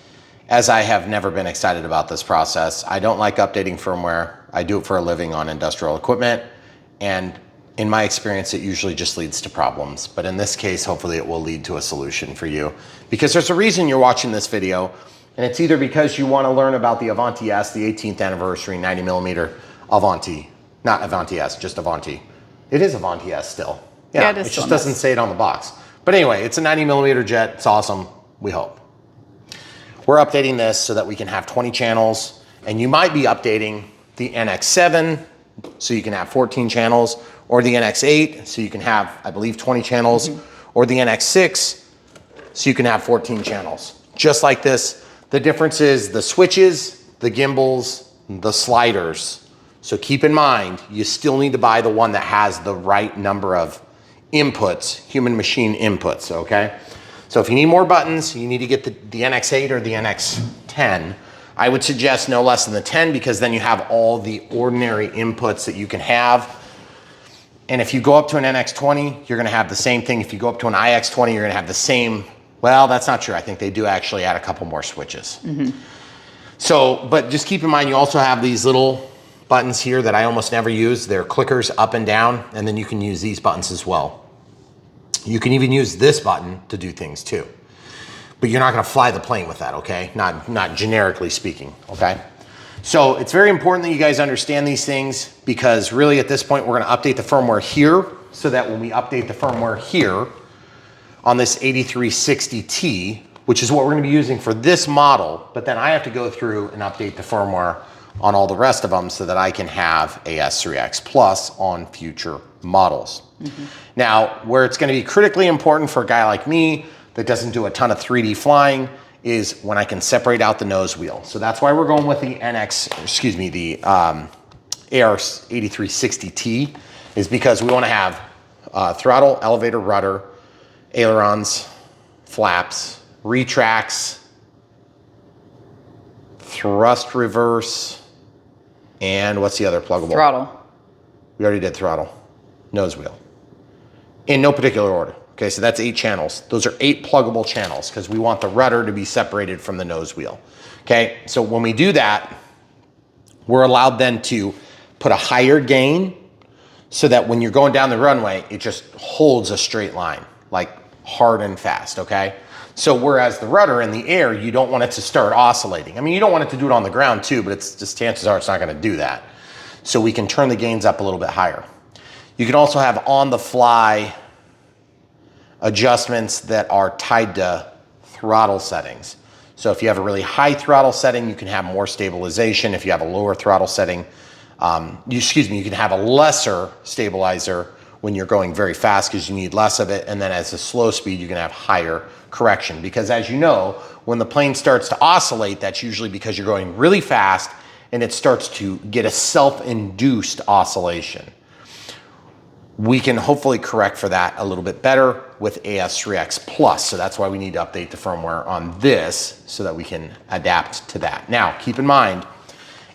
as I have never been excited about this process. I don't like updating firmware. I do it for a living on industrial equipment. And in my experience, it usually just leads to problems. But in this case, hopefully it will lead to a solution for you. Because there's a reason you're watching this video. And it's either because you want to learn about the Avanti S, the 18th anniversary 90mm Avanti. Not Avanti S, just Avanti. It is Avanti S still. Yeah, it is it still just doesn't say it on the box. But anyway, it's a 90mm jet. It's awesome, we hope. We're updating this so that we can have 20 channels, and you might be updating the NX7 so you can have 14 channels, or the NX8 so you can have, I believe, 20 channels, or the NX6 so you can have 14 channels. Just like this. The difference is the switches, the gimbals, the sliders. So keep in mind, you still need to buy the one that has the right number of inputs, human machine inputs, okay? So if you need more buttons, you need to get the NX8 or the NX10. I would suggest no less than the 10 because then you have all the ordinary inputs that you can have. And if you go up to an NX20, you're gonna have the same thing. If you go up to an iX20, you're gonna have the same. Well, that's not true. I think they do actually add a couple more switches. So, but just keep in mind, you also have these little buttons here that I almost never use. They're clickers up and down, and then you can use these buttons as well. You can even use this button to do things too. But you're not gonna fly the plane with that, okay? Not generically speaking, okay? So it's very important that you guys understand these things because really at this point, we're gonna update the firmware here so that when we update the firmware here on this 8360T, which is what we're gonna be using for this model, but then I have to go through and update the firmware on all the rest of them so that I can have AS3X Plus on future models. Now, where it's gonna be critically important for a guy like me that doesn't do a ton of 3D flying is when I can separate out the nose wheel. So that's why we're going with the AR8360T is because we wanna have throttle, elevator, rudder, ailerons, flaps, retracts, thrust reverse, and what's the other pluggable? Throttle. We already did throttle. Nose wheel. In no particular order. Okay, so that's 8 channels. Those are 8 pluggable channels because we want the rudder to be separated from the nose wheel. Okay, so when we do that, we're allowed then to put a higher gain so that when you're going down the runway, it just holds a straight line, like hard and fast, okay? So whereas the rudder in the air, you don't want it to start oscillating. I mean, you don't want it to do it on the ground too, but it's just chances are it's not gonna do that. So we can turn the gains up a little bit higher. You can also have on the fly adjustments that are tied to throttle settings. So if you have a really high throttle setting, you can have more stabilization. If you have a lower throttle setting, you can have a lesser stabilizer when you're going very fast because you need less of it. And then as a slow speed, you can have higher correction. Because as you know, when the plane starts to oscillate, that's usually because you're going really fast and it starts to get a self-induced oscillation. We can hopefully correct for that a little bit better with AS3X Plus. So that's why we need to update the firmware on this so that we can adapt to that. Now, keep in mind,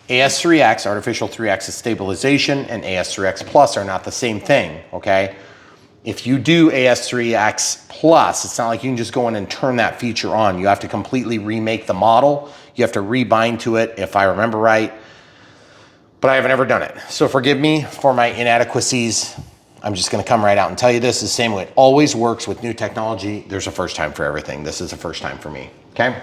AS3X, artificial 3-axis stabilization, and AS3X Plus are not the same thing, okay? If you do AS3X Plus, it's not like you can just go in and turn that feature on. You have to completely remake the model. You have to rebind to it, if I remember right. But I haven't ever done it. So forgive me for my inadequacies. I'm just gonna come right out and tell you this. The same way it always works with new technology. There's a first time for everything. This is a first time for me, okay?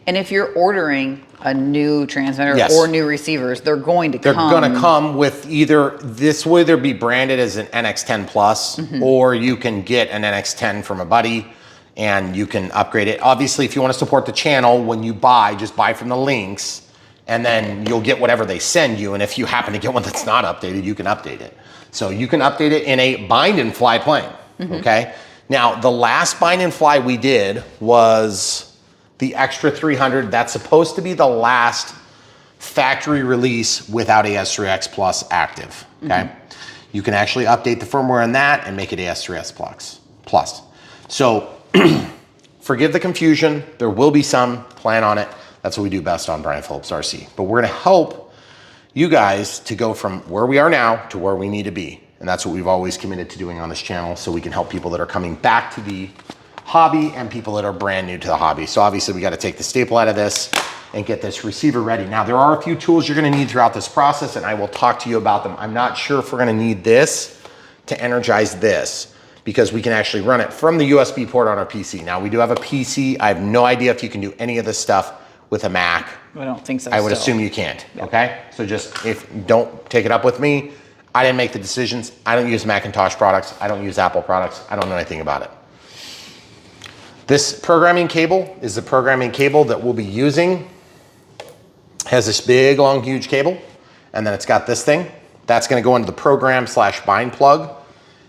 And if you're ordering a new transmitter Yes. or new receivers, they're going to They're come. gonna come with either, this will either be branded as an NX10 Plus, or you can get an NX10 from a buddy and you can upgrade it. Obviously, if you wanna support the channel, when you buy, just buy from the links and then you'll get whatever they send you. And if you happen to get one that's not updated, you can update it. So you can update it in a bind and fly plane, okay? Now, the last bind and fly we did was the Extra 300. That's supposed to be the last factory release without AS3X Plus active, okay? You can actually update the firmware on that and make it AS3X Plus. So forgive the confusion. There will be some, plan on it. That's what we do best on Brian Phillips RC. But we're gonna help you guys to go from where we are now to where we need to be. And that's what we've always committed to doing on this channel, so we can help people that are coming back to the hobby and people that are brand new to the hobby. So obviously we got to take the staple out of this and get this receiver ready. Now there are a few tools you're going to need throughout this process, and I will talk to you about them. I'm not sure if we're going to need this to energize this, because we can actually run it from the USB port on our PC. Now we do have a PC. I have no idea if you can do any of this stuff with a Mac. I don't think so. I would still. assume you can't, okay? So just, if don't take it up with me, I didn't make the decisions. I don't use Macintosh products. I don't use Apple products. I don't know anything about it. This programming cable is the programming cable that we'll be using. Has this big, long, huge cable, and then it's got this thing. That's gonna go into the program/bind plug.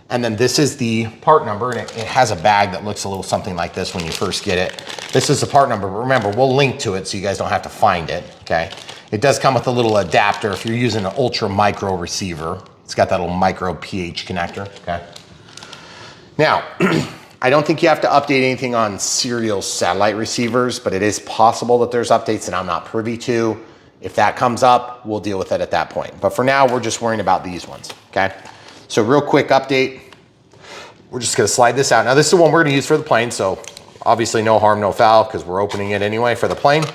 And then this is the part number, and it has a bag that looks a little something like this when you first get it. This is the part number, but remember, we'll link to it so you guys don't have to find it, okay? It does come with a little adapter if you're using an ultra micro receiver. It's got that little micro pH connector, okay? Now, I don't think you have to update anything on serial satellite receivers, but it is possible that there's updates that I'm not privy to. If that comes up, we'll deal with it at that point. But for now, we're just worrying about these ones, okay? So real quick update. We're just gonna slide this out. Now this is the one we're gonna use for the plane, so obviously no harm, no foul, because we're opening it anyway for the plane.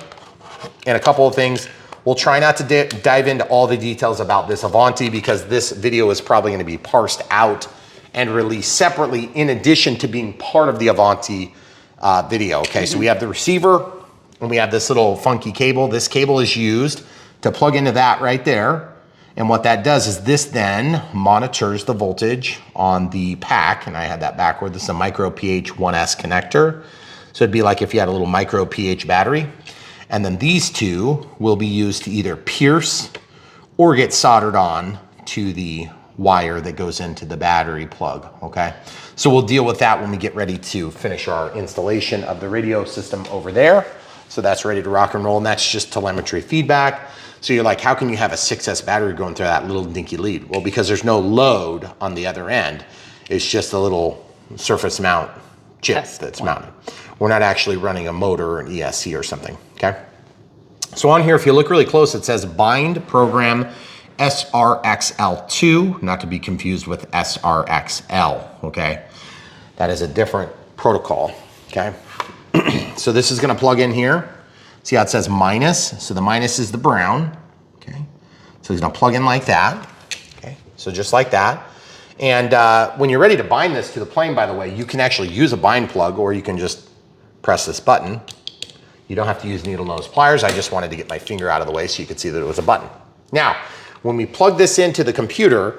And a couple of things. We'll try not to dive into all the details about this Avanti because this video is probably gonna be parsed out and released separately in addition to being part of the Avanti video, okay? So we have the receiver and we have this little funky cable. This cable is used to plug into that right there. And what that does is this then monitors the voltage on the pack, and I had that backward. This is a micro pH 1S connector. So it'd be like if you had a little micro pH battery. And then these two will be used to either pierce or get soldered on to the wire that goes into the battery plug, okay? So we'll deal with that when we get ready to finish our installation of the radio system over there. So that's ready to rock and roll, and that's just telemetry feedback. So you're like, how can you have a 6S battery going through that little dinky lead? Well, because there's no load on the other end. It's just a little surface mount chip that's mounted. We're not actually running a motor or an ESC or something, okay? So on here, if you look really close, it says bind program SRXL2, not to be confused with SRXL, okay? That is a different protocol, okay? So this is gonna plug in here. See how it says minus? So the minus is the brown, okay? So he's gonna plug in like that, okay? So just like that. And when you're ready to bind this to the plane, by the way, you can actually use a bind plug or you can just press this button. You don't have to use needle nose pliers. I just wanted to get my finger out of the way so you could see that it was a button. Now, when we plug this into the computer,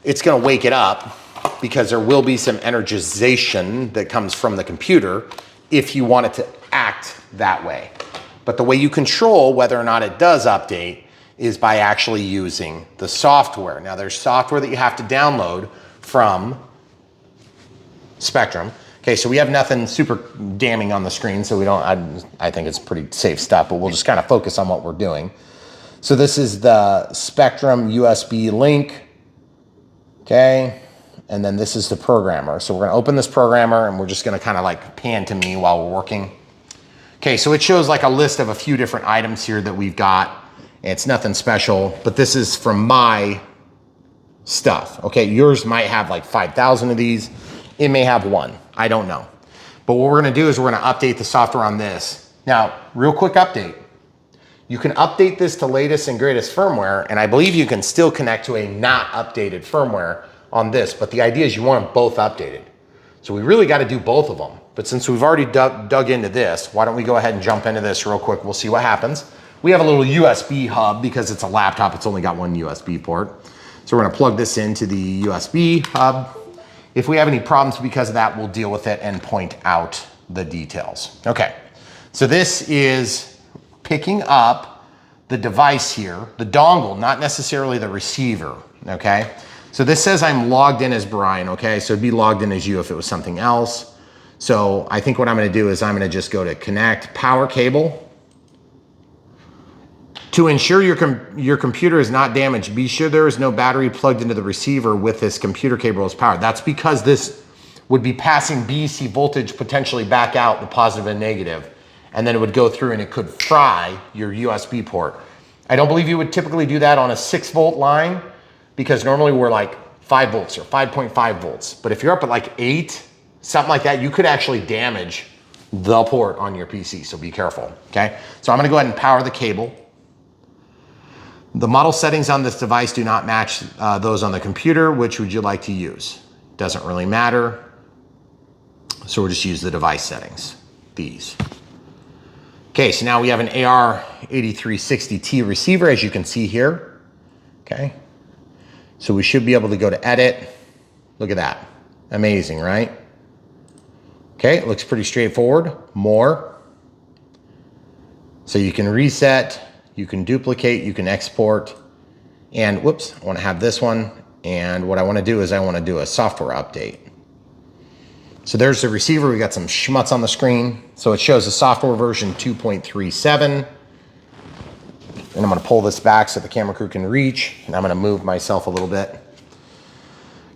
it's gonna wake it up because there will be some energization that comes from the computer if you want it to act that way. But the way you control whether or not it does update is by actually using the software. Now there's software that you have to download from Spectrum. Okay, so we have nothing super damning on the screen, so we don't, I think it's pretty safe stuff, but we'll just kind of focus on what we're doing. So this is the Spectrum USB link, okay? And then this is the programmer. So we're gonna open this programmer and we're just gonna kind of like pan to me while we're working. Okay, so it shows like a list of a few different items here that we've got. It's nothing special, but this is from my stuff. Okay, yours might have like 5,000 of these. It may have one, I don't know. But what we're gonna do is we're gonna update the software on this. Now, real quick update. You can update this to latest and greatest firmware, and I believe you can still connect to a not updated firmware on this, but the idea is you want them both updated. So we really gotta do both of them. But since we've already dug into this, why don't we go ahead and jump into this real quick. We'll see what happens. We have a little USB hub because it's a laptop. It's only got one USB port. So we're gonna plug this into the USB hub. If we have any problems because of that, we'll deal with it and point out the details. Okay, so this is picking up the device here, the dongle, not necessarily the receiver, okay? So this says I'm logged in as Brian, okay? So it'd be logged in as you if it was something else. So I think what I'm gonna do is I'm gonna just go to connect power cable. To ensure your computer is not damaged, be sure there is no battery plugged into the receiver with this computer cable as power. That's because this would be passing BEC voltage potentially back out, the positive and negative, and then it would go through and it could fry your USB port. I don't believe you would typically do that on a 6-volt line because normally we're like 5 volts or 5.5 volts. But if you're up at like 8, something like that, you could actually damage the port on your PC, so be careful, okay? So I'm gonna go ahead and power the cable. The model settings on this device do not match those on the computer. Which would you like to use? Doesn't really matter. So we'll just use the device settings, these. Okay, so now we have an AR8360T receiver, as you can see here. Okay, so we should be able to go to edit. Look at that, amazing, right? Okay, it looks pretty straightforward. More. So you can reset, you can duplicate, you can export, and whoops, I want to have this one. And what I want to do is I want to do a software update. So there's the receiver. We got some schmutz on the screen. So it shows the software version 2.37. And I'm going to pull this back so the camera crew can reach. And I'm going to move myself a little bit.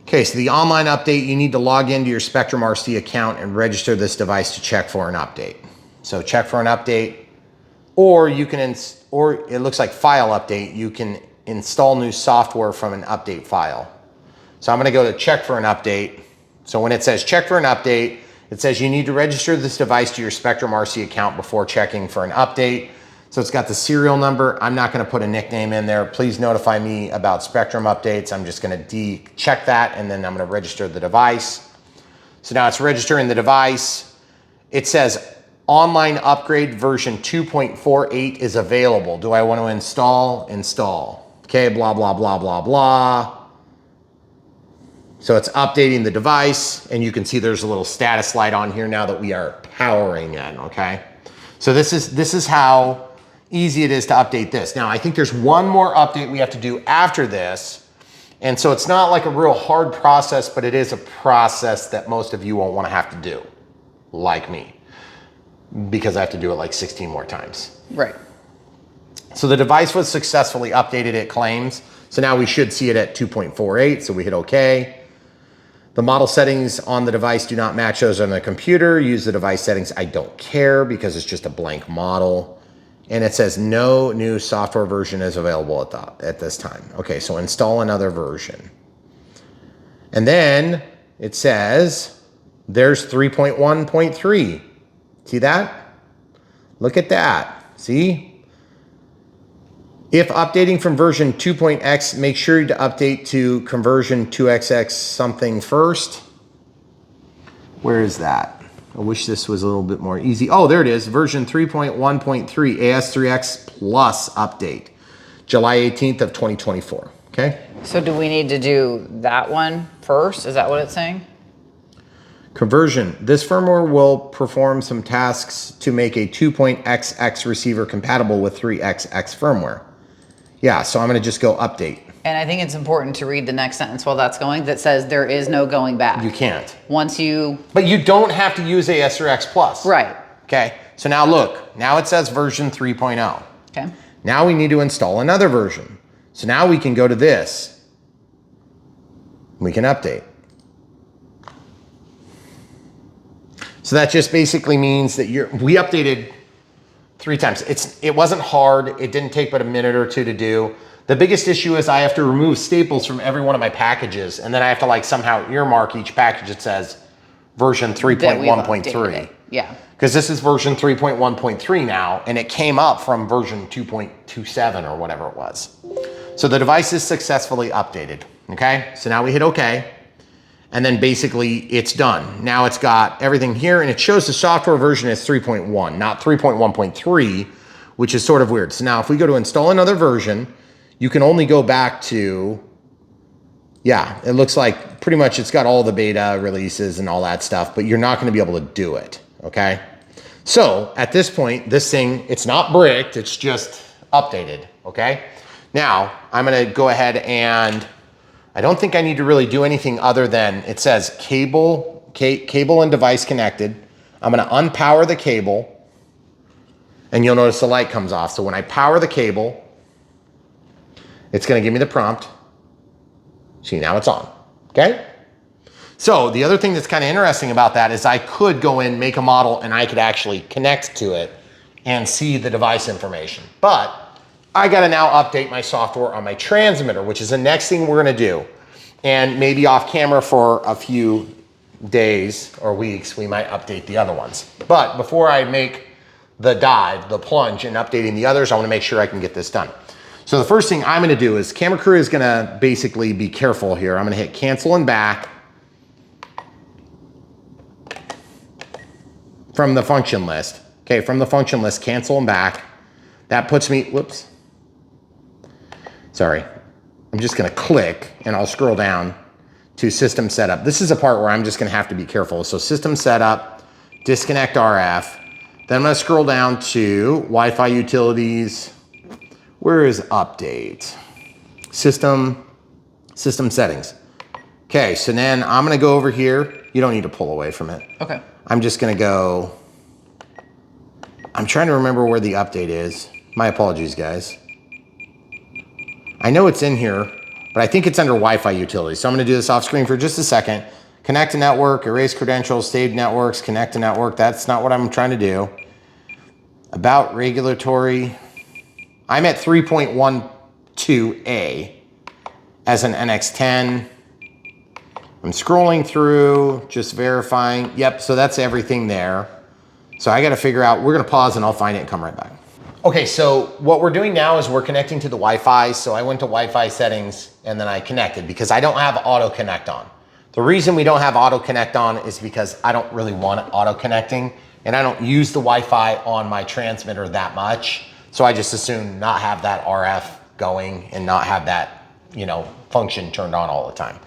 Okay, so the online update, you need to log into your Spectrum RC account and register this device to check for an update. So check for an update, or you can, or it looks like file update. You can install new software from an update file. So I'm going to go to check for an update. So when it says check for an update, it says you need to register this device to your Spectrum RC account before checking for an update. So it's got the serial number. I'm not going to put a nickname in there. Please notify me about Spectrum updates. I'm just going to check that, and then I'm going to register the device. So now it's registering the device. It says online upgrade version 2.48 is available. Do I want to install? Install. Okay, blah, blah, blah, blah, blah. So it's updating the device, and you can see there's a little status light on here now that we are powering it, okay? So this is how easy it is to update this. Now, I think there's one more update we have to do after this, and so it's not like a real hard process, but it is a process that most of you won't want to have to do, like me, because I have to do it like 16 more times. Right. So the device was successfully updated, it claims. So now we should see it at 2.48, so we hit OK. The model settings on the device do not match those on the computer. Use the device settings. I don't care because it's just a blank model. And it says no new software version is available at this time. Okay, so install another version. And then it says there's 3.1.3. See that? Look at that. See? If updating from version 2.x, make sure to update to conversion 2xx something first. Where is that? I wish this was a little bit more easy. Oh, there it is. Version 3.1.3 AS3X plus update. July 18th of 2024. Okay. So do we need to do that one first? Is that what it's saying? Conversion. This firmware will perform some tasks to make a 2.xx receiver compatible with 3xx firmware. Yeah, so I'm going to just go update. And I think it's important to read the next sentence while that's going that says there is no going back. You can't. Once you... But you don't have to use AS3X Plus. Right. Okay, so now look. Now it says version 3.0. Okay. Now we need to install another version. So now we can go to this. We can update. So that just basically means that we updated 3 times. It wasn't hard. It didn't take but a minute or two to do. The biggest issue is I have to remove staples from every one of my packages, and then I have to like somehow earmark each package that says version 3.1.3. Yeah. Because this is version 3.1.3 now, and it came up from version 2.27 or whatever it was. So the device is successfully updated. Okay, so now we hit OK. And then basically it's done. Now it's got everything here, and it shows the software version is 3.1, not 3.1.3, which is sort of weird. So now if we go to install another version, you can only go back to, yeah, it looks like pretty much it's got all the beta releases and all that stuff, but you're not going to be able to do it, okay? So at this point, this thing, it's not bricked, it's just updated, okay? Now I'm going to go ahead and I don't think I need to really do anything other than it says cable and device connected. I'm going to unpower the cable, and you'll notice the light comes off. So when I power the cable, it's going to give me the prompt. See, now it's on. Okay? So the other thing that's kind of interesting about that is I could go in, make a model, and I could actually connect to it and see the device information. But I got to now update my software on my transmitter, which is the next thing we're going to do. And maybe off camera for a few days or weeks, we might update the other ones. But before I make the dive, the plunge, and updating the others, I want to make sure I can get this done. So the first thing I'm going to do is camera crew is going to basically be careful here. I'm going to hit cancel and back from the function list. Okay, from the function list, cancel them back. That puts me, whoops. Sorry. I'm just gonna click and I'll scroll down to system setup. This is a part where I'm just gonna have to be careful. So system setup, disconnect RF. Then I'm gonna scroll down to Wi-Fi utilities. Where is update? System settings. Okay, so then I'm gonna go over here. You don't need to pull away from it. Okay. I'm just gonna go, I'm trying to remember where the update is. My apologies, guys. I know it's in here, but I think it's under Wi-Fi utilities. So I'm gonna do this off screen for just a second. Connect to network, erase credentials, save networks, connect to network. That's not what I'm trying to do. About regulatory. I'm at 3.12a as an NX10. I'm scrolling through, just verifying. Yep, so that's everything there. So I gotta figure out, we're gonna pause and I'll find it and come right back. Okay, so what we're doing now is we're connecting to the Wi-Fi. So I went to Wi-Fi settings and then I connected because I don't have auto connect on. The reason we don't have auto connect on is because I don't really want auto connecting and I don't use the Wi-Fi on my transmitter that much. So I just assume not have that RF going and not have that, function turned on all the time.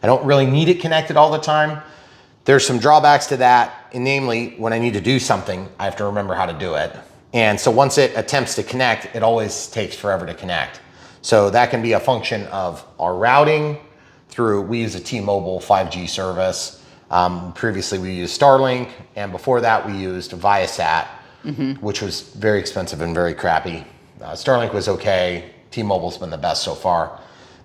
I don't really need it connected all the time. There's some drawbacks to that, and namely, when I need to do something, I have to remember how to do it. And so once it attempts to connect, it always takes forever to connect. So that can be a function of our routing through, we use a T-Mobile 5G service. Previously we used Starlink, and before that we used Viasat, which was very expensive and very crappy. Starlink was okay. T-Mobile's been the best so far.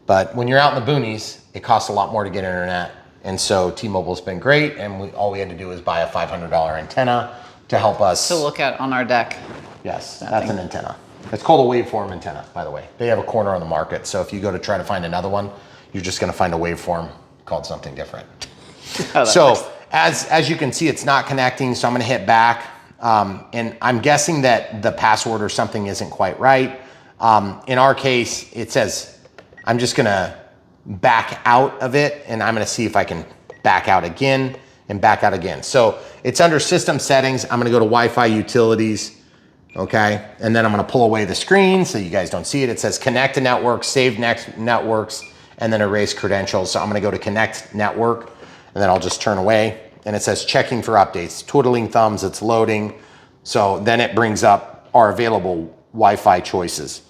But when you're out in the boonies, it costs a lot more to get internet. And so T-Mobile's been great, and all we had to do was buy a $500 antenna to help us. To look at on our deck. Yes, that's an antenna. It's called a waveform antenna, by the way. They have a corner on the market. So if you go to try to find another one, you're just gonna find a waveform called something different. So as you can see, it's not connecting. So I'm gonna hit back. And I'm guessing that the password or something isn't quite right. In our case, it says, I'm just gonna back out of it and I'm gonna see if I can back out again and back out again. So it's under system settings. I'm gonna go to Wi-Fi utilities, okay? And then I'm gonna pull away the screen so you guys don't see it. It says connect to network, save next networks, and then erase credentials. So I'm gonna go to connect network and then I'll just turn away. And it says checking for updates, twiddling thumbs, it's loading. So then it brings up our available Wi-Fi choices.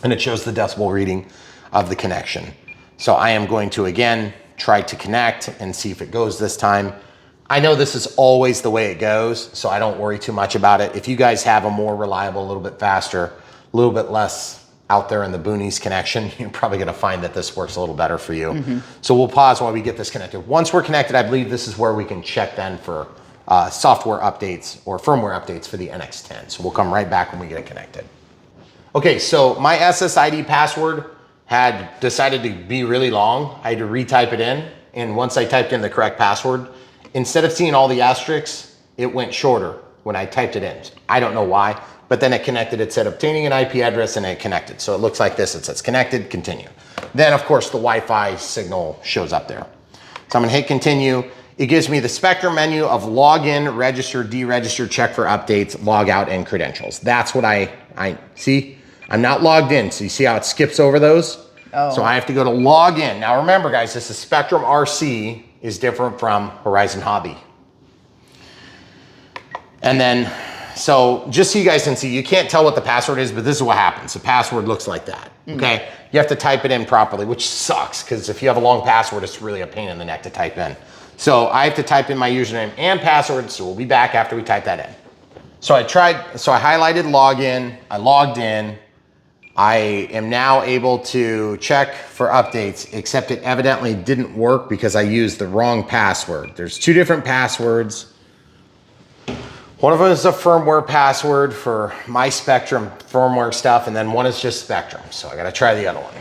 And it shows the decibel reading of the connection. So I am going to, again, try to connect and see if it goes this time. I know this is always the way it goes, so I don't worry too much about it. If you guys have a more reliable, a little bit faster, a little bit less out there in the boonies connection, you're probably gonna find that this works a little better for you. So we'll pause while we get this connected. Once we're connected, I believe this is where we can check then for software updates or firmware updates for the NX10. So we'll come right back when we get it connected. Okay, so my SSID password had decided to be really long. I had to retype it in. And once I typed in the correct password, instead of seeing all the asterisks, it went shorter when I typed it in. I don't know why, but then it connected. It said obtaining an IP address and it connected. So it looks like this. It says connected, continue. Then of course the Wi-Fi signal shows up there. So I'm gonna hit continue. It gives me the spectrum menu of login, register, deregister, check for updates, log out, and credentials. That's what I see. I'm not logged in. So you see how it skips over those? Oh. So I have to go to log in. Now remember guys, this is Spectrum RC is different from Horizon Hobby. And then, so just so you guys can see, you can't tell what the password is, but this is what happens. The password looks like that, okay? You have to type it in properly, which sucks because if you have a long password, it's really a pain in the neck to type in. So I have to type in my username and password, so we'll be back after we type that in. So I highlighted login, I logged in. I am now able to check for updates, except it evidently didn't work because I used the wrong password. There's two different passwords. One of them is a firmware password for my Spectrum firmware stuff, and then one is just Spectrum. So I gotta try the other one.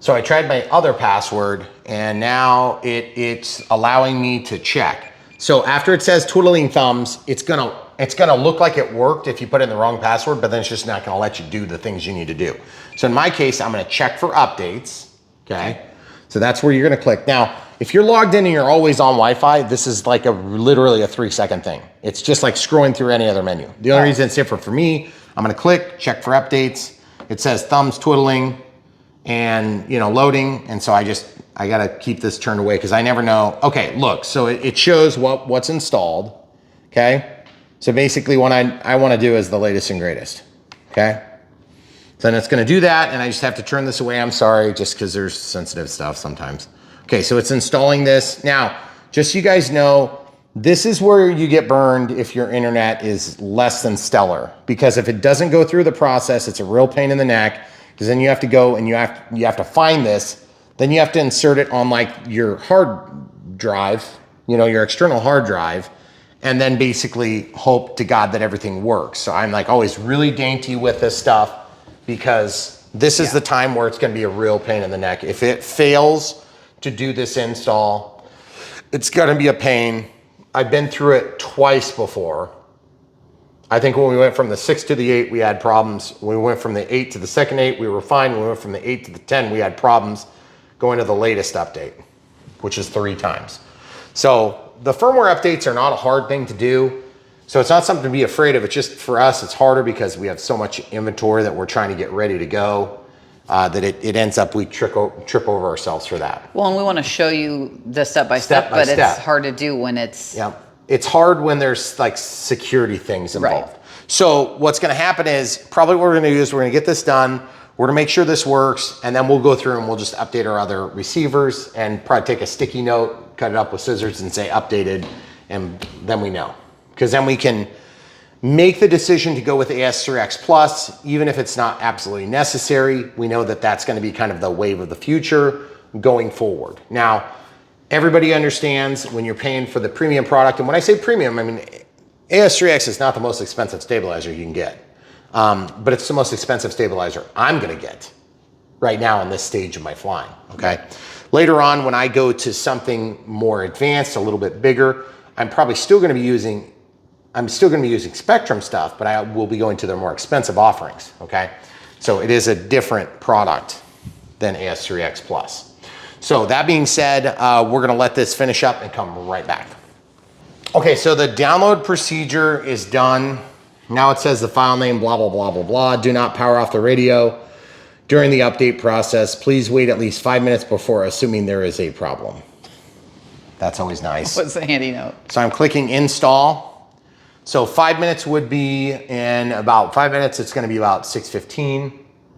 So I tried my other password, and now it's allowing me to check. So after it says twiddling thumbs, it's gonna look like it worked if you put in the wrong password, but then it's just not gonna let you do the things you need to do. So in my case, I'm gonna check for updates, okay? So that's where you're gonna click. Now, if you're logged in and you're always on Wi-Fi, this is like literally a 3-second thing. It's just like scrolling through any other menu. The only reason it's different for me, I'm gonna click, check for updates. It says thumbs twiddling and loading. And so I gotta keep this turned away because I never know. Okay, look, so it shows what's installed, okay? So basically what I wanna do is the latest and greatest, okay? So then it's gonna do that and I just have to turn this away. I'm sorry, just because there's sensitive stuff sometimes. Okay, so it's installing this. Now, just so you guys know, this is where you get burned if your internet is less than stellar. Because if it doesn't go through the process, it's a real pain in the neck, because then you have to go and you have to find this, then you have to insert it on like your hard drive, your external hard drive, and then basically hope to God that everything works. So I'm like always really dainty with this stuff because this is the time where it's gonna be a real pain in the neck. If it fails to do this install, it's gonna be a pain. I've been through it twice before. I think when we went from the 6 to the 8, we had problems. When we went from the 8 to the second 8, we were fine. When we went from the 8 to the 10, we had problems going to the latest update, which is 3 times. So the firmware updates are not a hard thing to do. So it's not something to be afraid of. It's just for us, it's harder because we have so much inventory that we're trying to get ready to go that it ends up we trip over ourselves for that. Well, and we want to show you the step by step, but it's hard to do when it's... Yeah, it's hard when there's like security things involved. Right. So what's gonna happen is probably what we're gonna do is we're gonna get this done. We're gonna make sure this works, and then we'll go through and we'll just update our other receivers and probably take a sticky note, cut it up with scissors and say updated, and then we know. Because then we can make the decision to go with AS3X Plus, even if it's not absolutely necessary. We know that that's gonna be kind of the wave of the future going forward. Now, everybody understands when you're paying for the premium product, and when I say premium, I mean, AS3X is not the most expensive stabilizer you can get, but it's the most expensive stabilizer I'm gonna get right now in this stage of my flying, okay? Later on, when I go to something more advanced, a little bit bigger, I'm still gonna be using Spectrum stuff, but I will be going to their more expensive offerings, okay? So it is a different product than AS3X Plus. So that being said, we're gonna let this finish up and come right back. Okay, so the download procedure is done. Now it says the file name, blah, blah, blah, blah, blah. Do not power off the radio during the update process. Please wait at least 5 minutes before assuming there is a problem. That's always nice. What's the handy note? So I'm clicking install. So 5 minutes would be in about 5 minutes. It's gonna be about 6:15.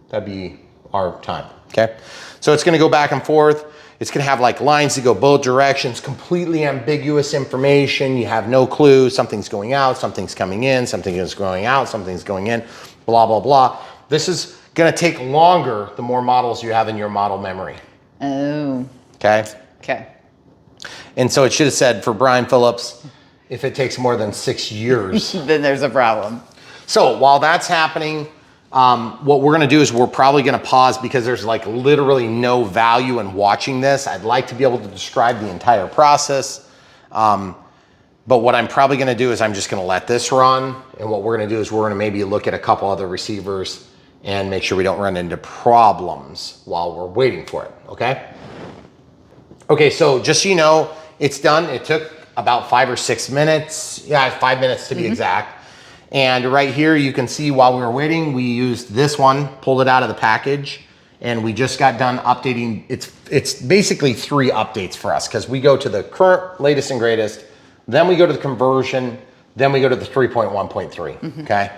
That'd be our time, okay? So it's gonna go back and forth. It's gonna have like lines that go both directions, completely ambiguous information. You have no clue. Something's going out, something's coming in, something is going out, something's going in, blah, blah, blah. This is gonna take longer the more models you have in your model memory. Oh. Okay? Okay. And so it should have said for Brian Phillips, if it takes more than 6 years. Then there's a problem. So while that's happening, what we're gonna do is we're probably gonna pause because there's like literally no value in watching this. I'd like to be able to describe the entire process. But what I'm probably gonna do is I'm just gonna let this run. And what we're gonna do is we're gonna maybe look at a couple other receivers and make sure we don't run into problems while we're waiting for it, okay? Okay, so just so you know, it's done. It took about 5 or 6 minutes. Yeah, 5 minutes to be exact. And right here, you can see while we were waiting, we used this one, pulled it out of the package, and we just got done updating. It's basically 3 updates for us because we go to the current latest and greatest, then we go to the conversion, then we go to the 3.1.3, okay?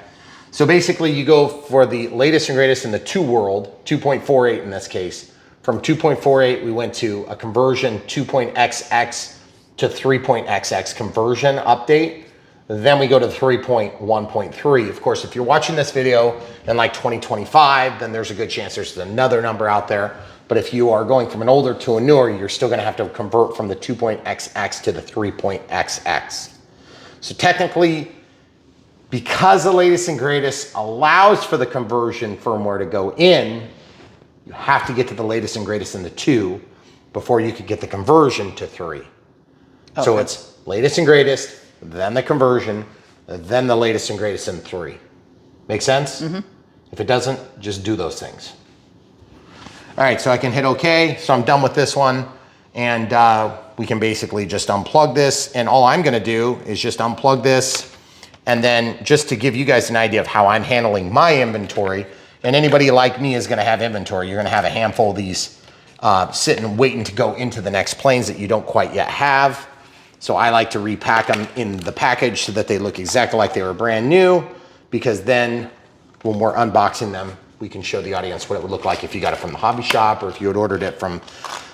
So basically you go for the latest and greatest in the 2 world, 2.48 in this case. From 2.48, we went to a conversion 2.XX to 3.XX conversion update. Then we go to 3.1.3. Of course, if you're watching this video in like 2025, then there's a good chance there's another number out there. But if you are going from an older to a newer, you're still gonna have to convert from the 2.XX to the 3.XX. So technically, because the latest and greatest allows for the conversion firmware to go in, you have to get to the latest and greatest in the 2 before you could get the conversion to 3. Okay. So it's latest and greatest, then the conversion, then the latest and greatest in 3. Make sense? If it doesn't, just do those things. All right, so I can hit OK. So I'm done with this one. And we can basically just unplug this. And all I'm gonna do is just unplug this. And then just to give you guys an idea of how I'm handling my inventory, and anybody like me is gonna have inventory, you're gonna have a handful of these sitting waiting to go into the next planes that you don't quite yet have. So I like to repack them in the package so that they look exactly like they were brand new, because then when we're unboxing them, we can show the audience what it would look like if you got it from the hobby shop or if you had ordered it from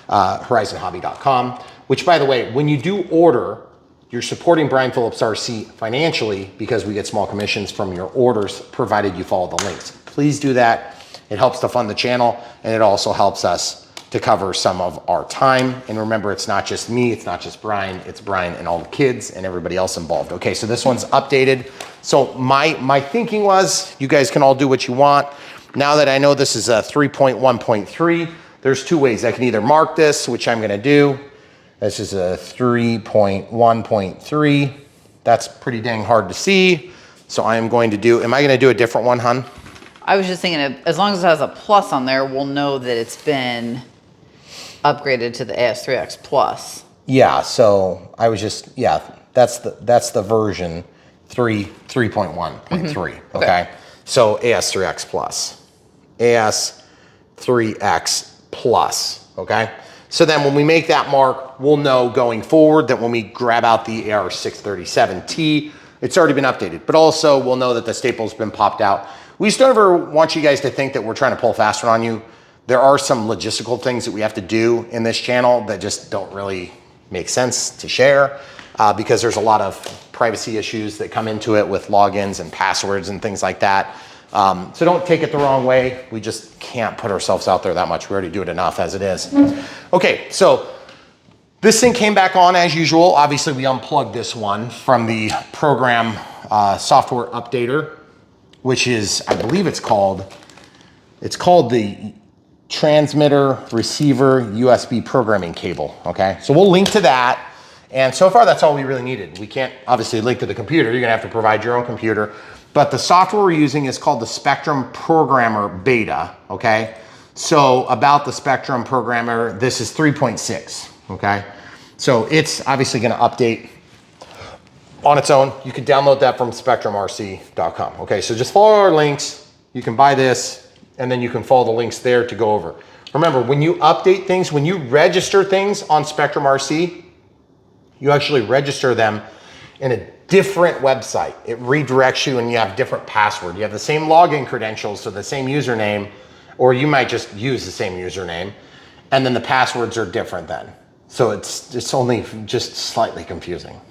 horizonhobby.com, which by the way, when you do order, you're supporting Brian Phillips RC financially because we get small commissions from your orders, provided you follow the links. Please do that. It helps to fund the channel, and it also helps us to cover some of our time. And remember, it's not just me, it's not just Brian, it's Brian and all the kids and everybody else involved. Okay, so this one's updated. So my thinking was, you guys can all do what you want. Now that I know this is a 3.1.3, there's two ways. I can either mark this, which I'm gonna do. This is a 3.1.3. That's pretty dang hard to see. So I am going to do, am I gonna do a different one, hun? I was just thinking, as long as it has a plus on there, we'll know that it's been upgraded to the AS3X plus. Yeah, so I was just, yeah, that's the version 3.1.3, okay? So AS3X plus, AS3X plus, okay? So then when we make that mark, we'll know going forward that when we grab out the AR637T, it's already been updated, but also we'll know that the staple's been popped out. We just don't ever want you guys to think that we're trying to pull faster on you. There are some logistical things that we have to do in this channel that just don't really make sense to share because there's a lot of privacy issues that come into it with logins and passwords and things like that. So don't take it the wrong way. We just can't put ourselves out there that much. We already do it enough as it is. Okay, so this thing came back on as usual. Obviously we unplugged this one from the program software updater, which is, I believe it's called the transmitter receiver USB programming cable, okay? So we'll link to that. And so far that's all we really needed. We can't obviously link to the computer. You're gonna have to provide your own computer. But the software we're using is called the Spectrum Programmer Beta, okay? So about the Spectrum Programmer, this is 3.6, okay? So it's obviously gonna update on its own. You can download that from spectrumrc.com, okay? So just follow our links. You can buy this, and then you can follow the links there to go over. Remember, when you update things, when you register things on Spectrum RC, you actually register them in a different website. It redirects you and you have different password. You have the same login credentials, so the same username, or you might just use the same username, and then the passwords are different then. So it's only just slightly confusing.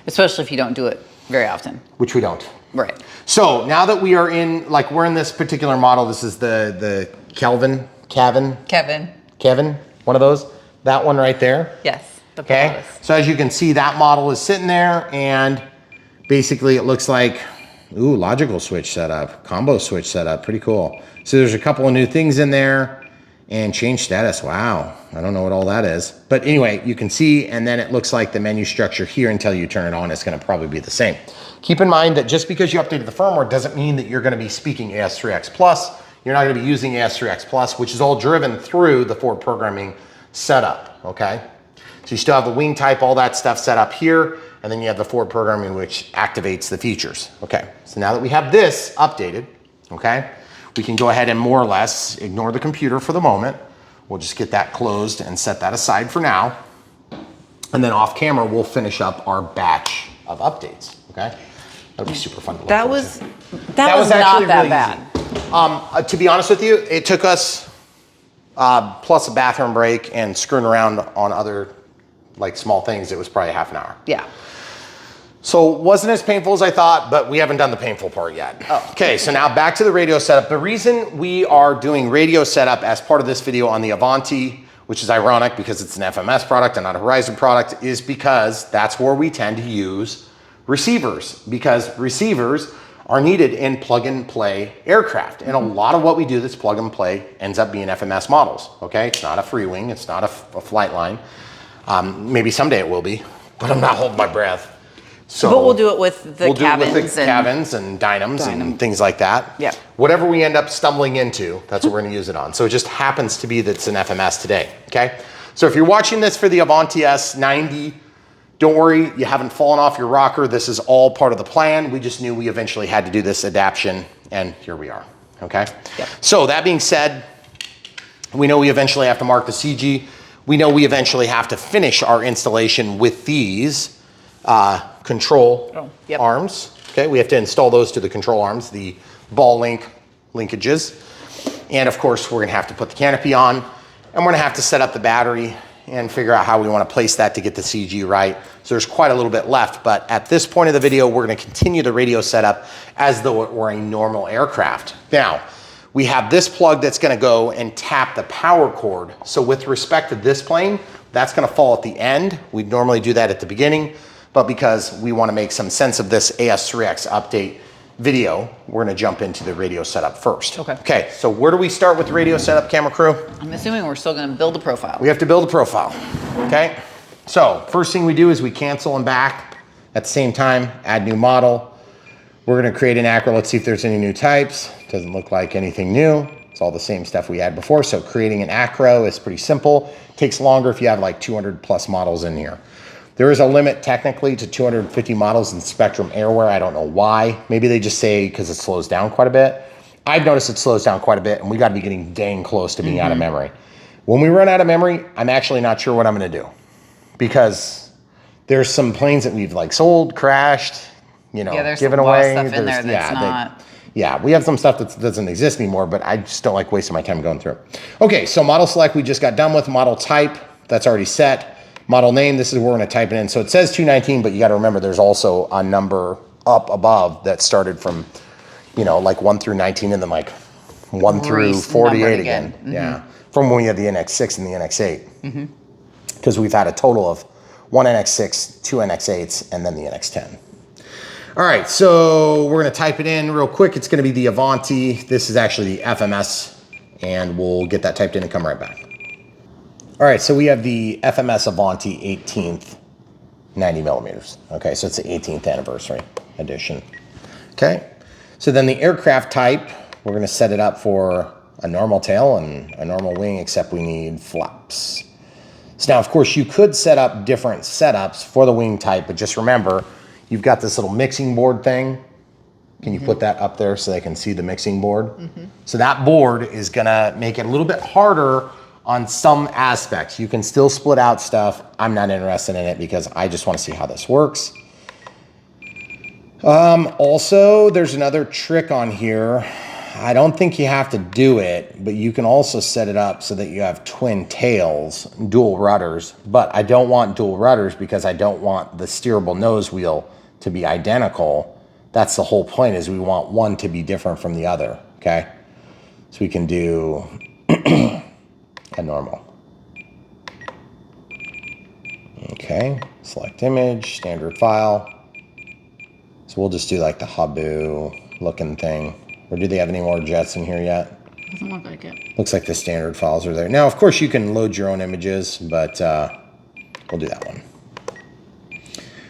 Especially if you don't do it very often. Which we don't. Right. So now that we are in, like we're in this particular model, this is the Kevin, one of those, that one right there. Yes. Okay, so as you can see, that model is sitting there, and basically it looks like, ooh, logical switch setup, combo switch setup, pretty cool. So there's a couple of new things in there, and change status, wow, I don't know what all that is. But anyway, you can see, and then it looks like the menu structure here until you turn it on is gonna probably be the same. Keep in mind that just because you updated the firmware doesn't mean that you're gonna be speaking AS3X Plus. You're not gonna be using AS3X Plus, which is all driven through the Ford programming setup, okay? So you still have the wing type, all that stuff set up here, and then you have the Ford programming which activates the features. Okay, so now that we have this updated, okay, we can go ahead and more or less ignore the computer for the moment. We'll just get that closed and set that aside for now. And then off camera, we'll finish up our batch of updates, okay? That'll be super fun to look forward to. That was actually not that really bad. To be honest with you, it took us, plus a bathroom break and screwing around on other like small things, it was probably half an hour. Yeah. So it wasn't as painful as I thought, but we haven't done the painful part yet. Oh. Okay, so now back to the radio setup. The reason we are doing radio setup as part of this video on the Avanti, which is ironic because it's an FMS product and not a Horizon product, is because that's where we tend to use receivers, because receivers are needed in plug and play aircraft. And a lot of what we do that's plug and play ends up being FMS models, okay? It's not a free wing, it's not a flight line. Maybe someday it will be, but I'm not holding my breath. So but we'll do it with the we'll cabins. Do it with the cabins and dynoms and things like that. Yeah. Whatever we end up stumbling into, that's what we're gonna use it on. So it just happens to be that it's an FMS today, okay? So if you're watching this for the Avanti S90, don't worry, you haven't fallen off your rocker. This is all part of the plan. We just knew we eventually had to do this adaptation, and here we are, okay? Yep. So that being said, we know we eventually have to mark the CG. We know we eventually have to finish our installation with these control arms, okay? We have to install those to the control arms, the ball linkages. And of course, we're gonna have to put the canopy on, and we're gonna have to set up the battery and figure out how we want to place that to get the CG right. So there's quite a little bit left, but at this point of the video, we're going to continue the radio setup as though it were a normal aircraft. Now, we have this plug that's going to go and tap the power cord. So with respect to this plane, that's going to fall at the end. We'd normally do that at the beginning, but because we want to make some sense of this AS3X update video, we're going to jump into the radio setup first. Okay, so where do we start with the radio setup, camera crew? I'm assuming we're still going to build a profile. We have to build a profile, okay? So first thing we do is we cancel and back at the same time, add new model. We're going to create an acro. Let's see if there's any new types. Doesn't look like anything new. It's all the same stuff we had before. So creating an acro is pretty simple. Takes longer if you have like 200 plus models in here. There is a limit technically to 250 models in Spectrum Airware. I don't know why. Maybe they just say because it slows down quite a bit. I've noticed it slows down quite a bit, and we got to be getting dang close to being out of memory. When we run out of memory, I'm actually not sure what I'm going to do, because there's some planes that we've like sold, crashed, you know, there's given some lost away. stuff in there that's not. Yeah, we have some stuff that doesn't exist anymore, but I just don't like wasting my time going through it. Okay, so model select we just got done with. Model type, that's already set. Model name, this is where we're going to type it in. So it says 219, but you got to remember there's also a number up above that started from, you know, like 1 through 19 and then like 1 through 48 again. Yeah, from when we had the NX6 and the NX8. Because we've had a total of 1 NX6, 2 NX8s, and then the NX10. All right, so we're going to type it in real quick. It's going to be the Avanti. This is actually the FMS, and we'll get that typed in and come right back. All right, so we have the FMS Avanti 18th 90 millimeters. Okay, so it's the 18th anniversary edition. Okay, so then the aircraft type, we're gonna set it up for a normal tail and a normal wing, except we need flaps. So now, of course, you could set up different setups for the wing type, but just remember, you've got this little mixing board thing. Can you put that up there so they can see the mixing board? So that board is gonna make it a little bit harder on some aspects. You can still split out stuff. I'm not interested in it because I just want to see how this works. Also, there's another trick on here. I don't think you have to do it, but you can also set it up so that you have twin tails, dual rudders, but I don't want dual rudders because I don't want the steerable nose wheel to be identical. That's the whole point, is we want one to be different from the other, okay? So we can do a normal. Okay, select image, standard file. So we'll just do like the Habu looking thing. Or do they have any more jets in here yet? Doesn't look like it. Looks like the standard files are there. Now, of course, you can load your own images, but we'll do that one.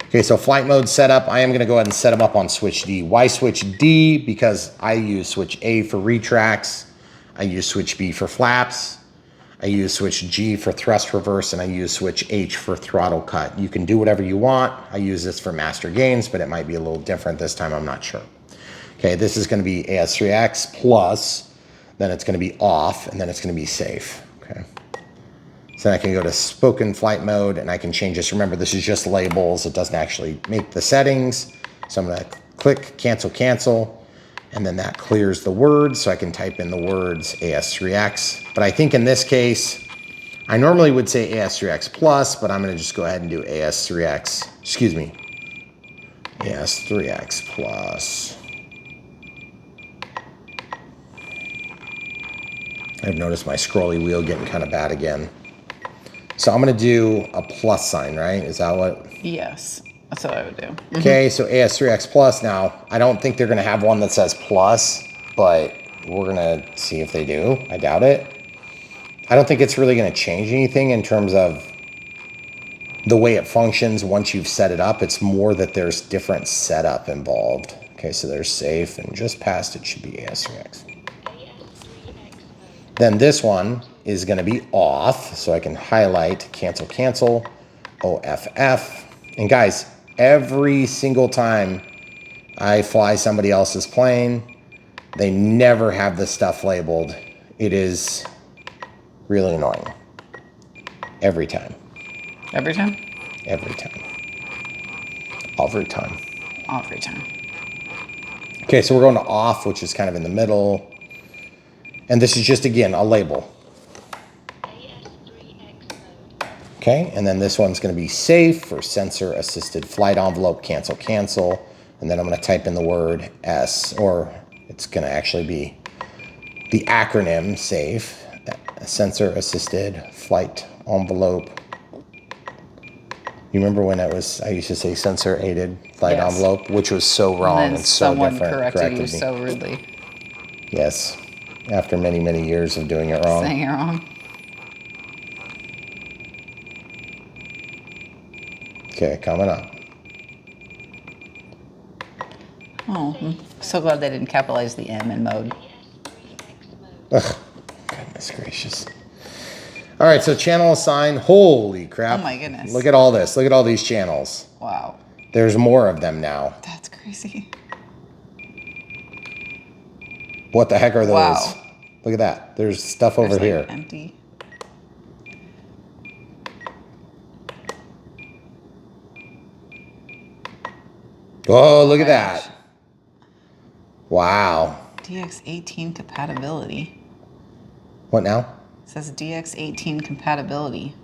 Okay, so flight mode setup. I am going to go ahead and set them up on switch D. Why switch D? Because I use switch A for retracts. I use switch B for flaps. I use switch G for thrust reverse, and I use switch H for throttle cut. You can do whatever you want. I use this for master gains, but it might be a little different this time. I'm not sure. Okay, this is going to be AS3X plus, then it's going to be off, and then it's going to be safe. Okay. So I can go to spoken flight mode, and I can change this. Remember, this is just labels. It doesn't actually make the settings. So I'm going to click cancel, cancel. And then that clears the words, so I can type in the words AS3X. But I think in this case, I normally would say AS3X plus, but I'm gonna just go ahead and do AS3X, excuse me, AS3X plus. I've noticed my scrolly wheel getting kind of bad again. So I'm gonna do a plus sign, right? Is that what? Yes. That's what I would do. Okay, so AS3X plus. Now, I don't think they're going to have one that says plus, but we're going to see if they do. I doubt it. I don't think it's really going to change anything in terms of the way it functions once you've set it up. It's more that there's different setup involved. Okay, so there's safe, and just past it should be AS3X. Then this one is gonna be off. So I can highlight cancel, cancel, OFF. And guys, every single time I fly somebody else's plane, they never have this stuff labeled. It is really annoying. Every time. Every time? Every time. Every time. Every time. Okay, so we're going to off, which is kind of in the middle. And this is just, again, a label. AS3X mode. Okay, and then this one's going to be safe for sensor assisted flight envelope, cancel, cancel. And then I'm going to type in the word S, or it's going to actually be the acronym safe, sensor assisted flight envelope. You remember when I used to say sensor aided flight Yes. envelope, which was so wrong And then and so someone different. corrected you me. so rudely. Yes, after many, many years of doing it wrong. Saying it wrong. Okay, coming up. Oh, I'm so glad they didn't capitalize the M in mode. AS3X mode. Ugh, goodness gracious. All right, so channel assign. Holy crap. Oh my goodness. Look at all this. Look at all these channels. Wow. There's more of them now. That's crazy. What the heck are those? Wow. Look at that. There's stuff over There's, here. like, empty. Oh, look at Gosh. that. Wow. DX18 compatibility. What now? It says DX18 compatibility.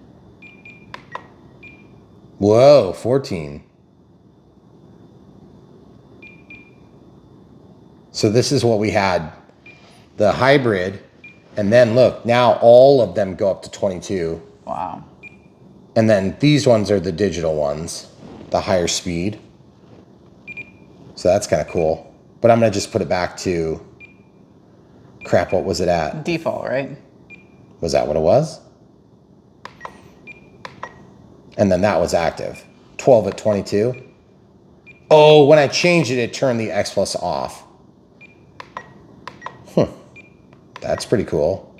Whoa, 14. So this is what we had, the hybrid, and then look, now all of them go up to 22. Wow. And then these ones are the digital ones, the higher speed. So that's kind of cool. But I'm gonna just put it back to, crap, what was it at? Default, right? Was that what it was? And then that was active. 12 at 22. Oh, when I changed it, it turned the X Plus off. That's pretty cool.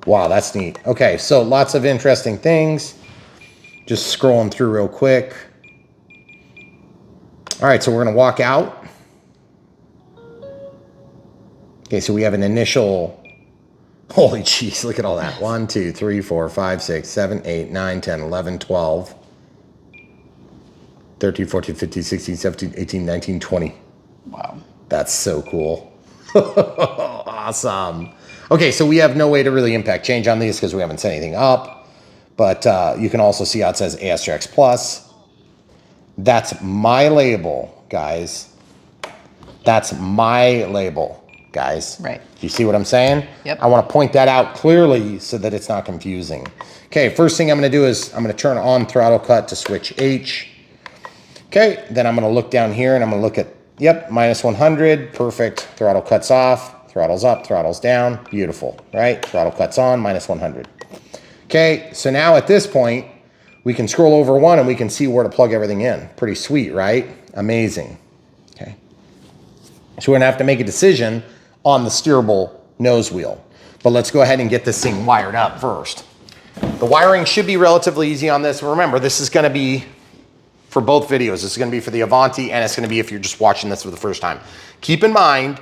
Wow, that's neat. Okay, so lots of interesting things. Just scrolling through real quick. All right, so we're gonna walk out. Okay, so we have an initial, holy jeez, look at all that. 1, 2, 3, 4, 5, 6, 7, 8, 9, 10, 11, 12, 13, 14, 15, 16, 17, 18, 19, 20. Wow. That's so cool. Awesome. Okay, so we have no way to really impact change on these because we haven't set anything up. But you can also see how it says AS3X Plus. That's my label, guys. That's my label, guys. Right. Do you see what I'm saying? Yep. I want to point that out clearly so that it's not confusing. Okay, first thing I'm going to do is I'm going to turn on throttle cut to switch H. Okay, then I'm going to look down here and I'm going to look at, yep, minus 100, perfect. Throttle cuts off, throttle's up, throttle's down, beautiful, right? Throttle cuts on, minus 100. Okay, so now at this point, we can scroll over one and we can see where to plug everything in. Pretty sweet, right? Amazing. Okay. So we're gonna have to make a decision on the steerable nose wheel. But let's go ahead and get this thing wired up first. The wiring should be relatively easy on this. Remember, this is gonna be for both videos. This is gonna be for the Avanti and it's gonna be if you're just watching this for the first time. Keep in mind,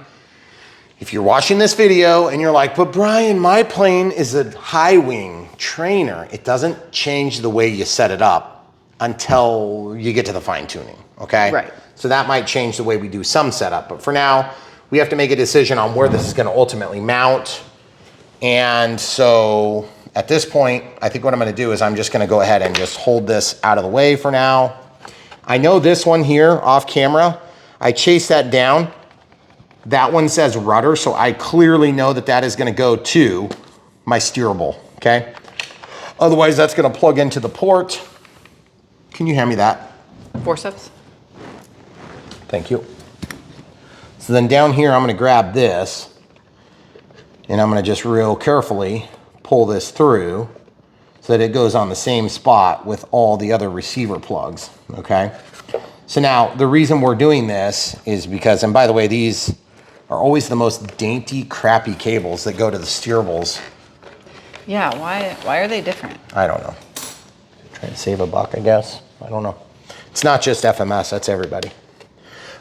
if you're watching this video and you're like, but Brian, my plane is a high wing trainer, it doesn't change the way you set it up until you get to the fine tuning, okay? Right. So that might change the way we do some setup, but for now, we have to make a decision on where this is gonna ultimately mount. And so at this point, I think what I'm gonna do is I'm just gonna go ahead and just hold this out of the way for now. I know this one here off camera, I chased that down. That one says rudder, so I clearly know that that is gonna go to my steerable, okay? Otherwise, that's gonna plug into the port. Can you hand me that? Forceps? Thank you. So then down here, I'm gonna grab this and I'm gonna just real carefully pull this through so that it goes on the same spot with all the other receiver plugs, okay? So now the reason we're doing this is because, and by the way, these are always the most dainty, crappy cables that go to the steerables. Yeah, why are they different? I don't know. Trying to save a buck, I guess. I don't know. It's not just FMS, that's everybody.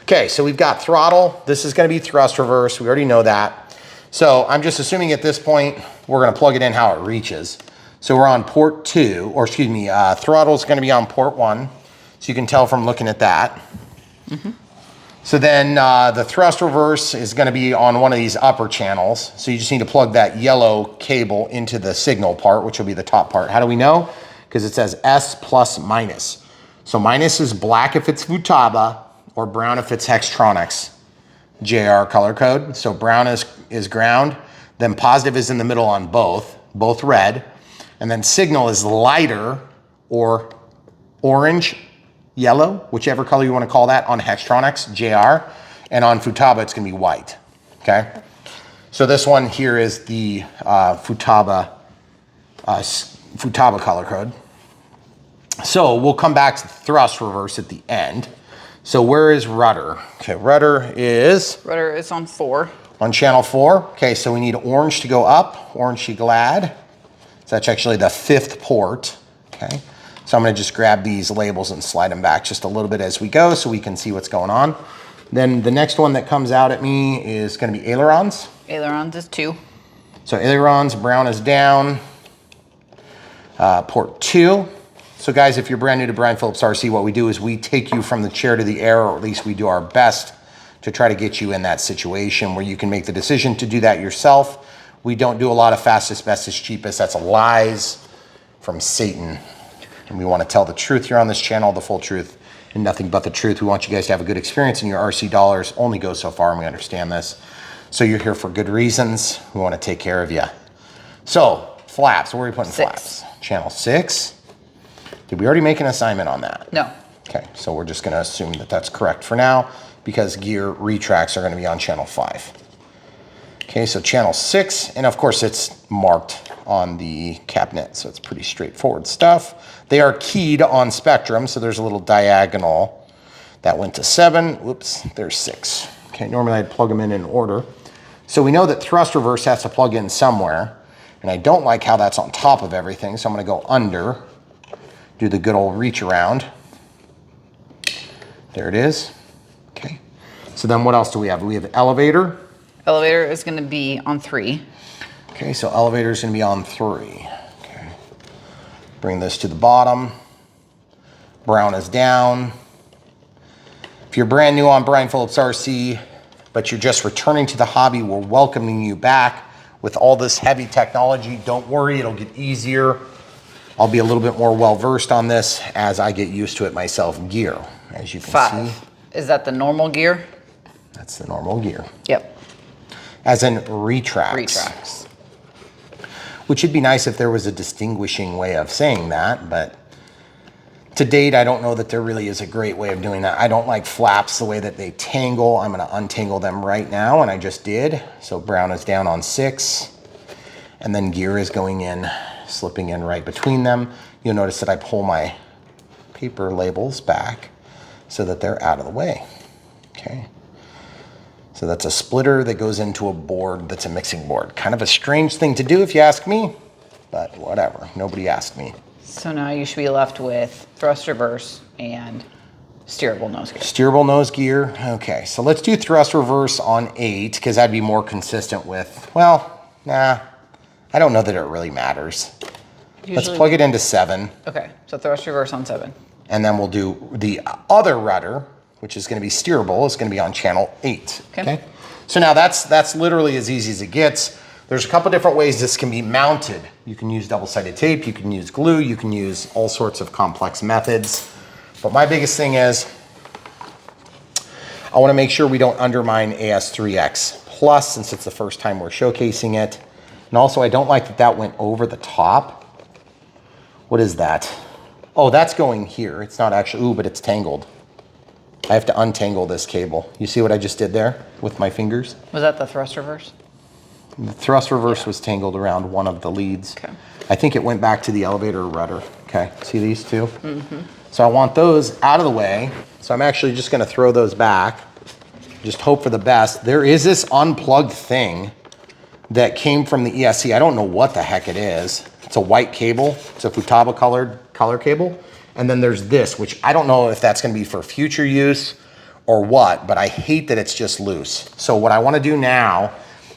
Okay, so we've got throttle. This is gonna be thrust reverse. We already know that. So I'm just assuming at this point, we're gonna plug it in how it reaches. So we're on port 2, or excuse me, throttle's gonna be on port 1. So you can tell from looking at that. So then the thrust reverse is gonna be on one of these upper channels. So you just need to plug that yellow cable into the signal part, which will be the top part. How do we know? Because it says S plus minus. So minus is black if it's Futaba, or brown if it's Hextronics, JR color code. So brown is ground, then positive is in the middle on both red. And then signal is lighter or orange, yellow, whichever color you want to call that on Hextronics, JR. And on Futaba, it's going to be white, okay? So this one here is the Futaba color code. So we'll come back to thrust reverse at the end. So where is rudder? Okay, rudder is on 4. on channel 4. Okay, so we need orange to go up. Orange, you glad? So that's actually the 5th port. Okay, so I'm gonna just grab these labels and slide them back just a little bit as we go so we can see what's going on. Then the next one that comes out at me is gonna be ailerons. Ailerons is 2. So ailerons, brown is down. Port 2. So guys, if you're brand new to Brian Phillips RC, what we do is we take you from the chair to the air, or at least we do our best to try to get you in that situation where you can make the decision to do that yourself. We don't do a lot of fastest, bestest, cheapest. That's lies from Satan. And we want to tell the truth here on this channel, the full truth, and nothing but the truth. We want you guys to have a good experience, and your RC dollars only go so far, and we understand this. So you're here for good reasons. We want to take care of you. So flaps, where are we putting 6. flaps? Channel 6. Did we already make an assignment on that? No. Okay, so we're just gonna assume that that's correct for now because gear retracts are gonna be on channel 5. Okay, so channel 6, and of course it's marked on the cabinet, so it's pretty straightforward stuff. They are keyed on Spectrum, so there's a little diagonal that went to 7. Whoops, there's 6. Okay, normally I'd plug them in order. So we know that thrust reverse has to plug in somewhere, and I don't like how that's on top of everything, so I'm gonna go under. Do the good old reach around. There it is. Okay. So then what else do we have? We have elevator. Elevator is going to be on 3. Okay, so elevator is going to be on 3. Okay. Bring this to the bottom. Brown is down. If you're brand new on Brian Phillips RC, but you're just returning to the hobby, we're welcoming you back with all this heavy technology. Don't worry, it'll get easier. I'll be a little bit more well-versed on this as I get used to it myself. Gear, as you can 5. see. Is that the normal gear? That's the normal gear. Yep. As in retracts. Retracts. Which would be nice if there was a distinguishing way of saying that, but to date, I don't know that there really is a great way of doing that. I don't like flaps the way that they tangle. I'm gonna untangle them right now, and I just did. So brown is down on 6, and then gear is going in, slipping in right between them. You'll notice that I pull my paper labels back so that they're out of the way. Okay. So that's a splitter that goes into a board that's a mixing board. Kind of a strange thing to do if you ask me, but whatever. Nobody asked me. So now you should be left with thrust reverse and steerable nose gear. Steerable nose gear. Okay, so let's do thrust reverse on 8 because that'd be more consistent with, well, nah. I don't know that it really matters. Let's plug it into 7. Okay, so thrust reverse on 7. And then we'll do the other rudder, which is going to be steerable. It's going to be on channel 8. Okay. So now that's literally as easy as it gets. There's a couple different ways this can be mounted. You can use double-sided tape. You can use glue. You can use all sorts of complex methods. But my biggest thing is I want to make sure we don't undermine AS3X Plus since it's the first time we're showcasing it. And also, I don't like that that went over the top. What is that? Oh, that's going here. It's not actually, ooh, but it's tangled. I have to untangle this cable. You see what I just did there with my fingers? Was that the thrust reverse? The thrust reverse was tangled around one of the leads. Okay. I think it went back to the elevator rudder. Okay, see these two? Mm-hmm. So I want those out of the way. So I'm actually just gonna throw those back. just hope for the best. There is this unplugged thing that came from the ESC. I don't know what the heck it is. It's a white cable. It's a Futaba color cable. And then there's this, which I don't know if that's gonna be for future use or what, but I hate that it's just loose. So what I wanna do now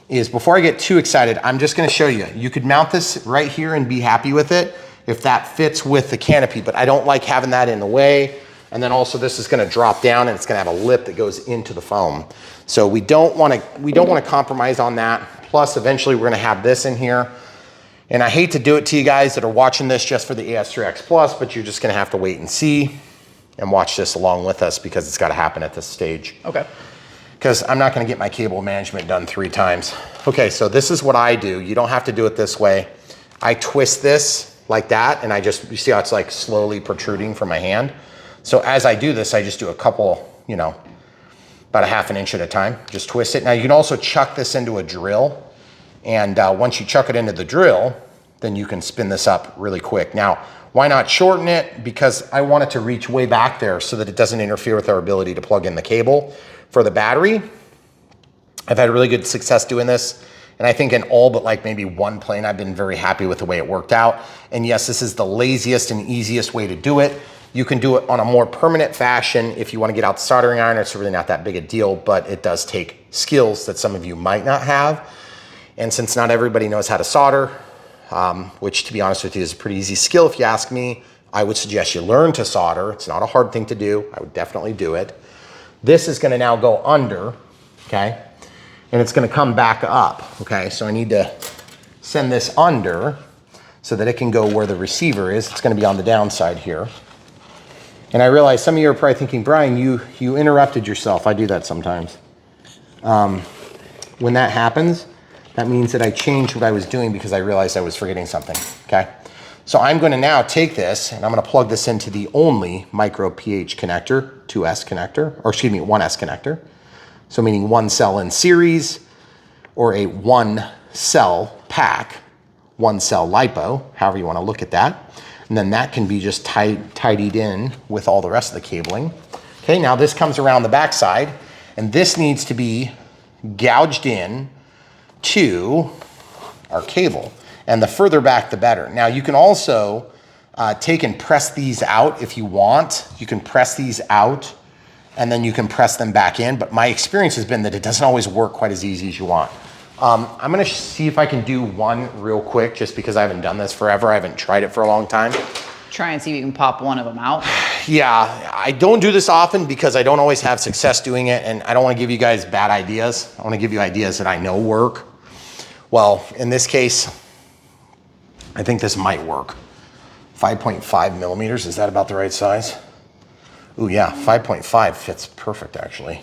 is, before I get too excited, I'm just gonna show you. You could mount this right here and be happy with it if that fits with the canopy, but I don't like having that in the way. And then also this is gonna drop down and it's gonna have a lip that goes into the foam. So we don't wanna compromise on that. Plus eventually we're gonna have this in here. And I hate to do it to you guys that are watching this just for the AS3X Plus, but you're just gonna have to wait and see and watch this along with us, because it's gotta happen at this stage. Okay. Because I'm not gonna get my cable management done 3 times. Okay, so this is what I do. You don't have to do it this way. I twist this like that, and you see how it's like slowly protruding from my hand? So as I do this, I just do a couple, you know, about a ½ an inch at a time, just twist it. Now you can also chuck this into a drill, and once you chuck it into the drill, then you can spin this up really quick. Now, why not shorten it? Because I want it to reach way back there so that it doesn't interfere with our ability to plug in the cable for the battery. I've had really good success doing this. And I think in all but like maybe one plane, I've been very happy with the way it worked out. And yes, this is the laziest and easiest way to do it. You can do it on a more permanent fashion if you want to get out the soldering iron. It's really not that big a deal, but it does take skills that some of you might not have. And since not everybody knows how to solder, which to be honest with you is a pretty easy skill if you ask me, I would suggest you learn to solder. It's not a hard thing to do. I would definitely do it. This is going to now go under, okay? And it's going to come back up, okay? So I need to send this under so that it can go where the receiver is. It's going to be on the downside here. And I realize some of you are probably thinking, Brian, you interrupted yourself. I do that sometimes. When that happens, that means that I changed what I was doing because I realized I was forgetting something, okay? So I'm going to now take this and I'm going to plug this into the only micro pH connector, 2S connector, or excuse me, 1S connector. So meaning 1 cell in series, or a 1 cell pack, 1 cell LiPo, however you want to look at that. And then that can be just tidied in with all the rest of the cabling. Okay, now this comes around the backside, and this needs to be gouged in to our cable. And the further back, the better. Now you can also take and press these out if you want. You can press these out and then you can press them back in. But my experience has been that it doesn't always work quite as easy as you want. I'm gonna see if I can do one real quick, just because I haven't done this forever. I haven't tried it for a long time. Try and see if you can pop one of them out. Yeah, I don't do this often because I don't always have success doing it, and I don't wanna give you guys bad ideas. I wanna give you ideas that I know work. Well, in this case, I think this might work. 5.5 millimeters, is that about the right size? Ooh yeah, 5.5 fits perfect actually.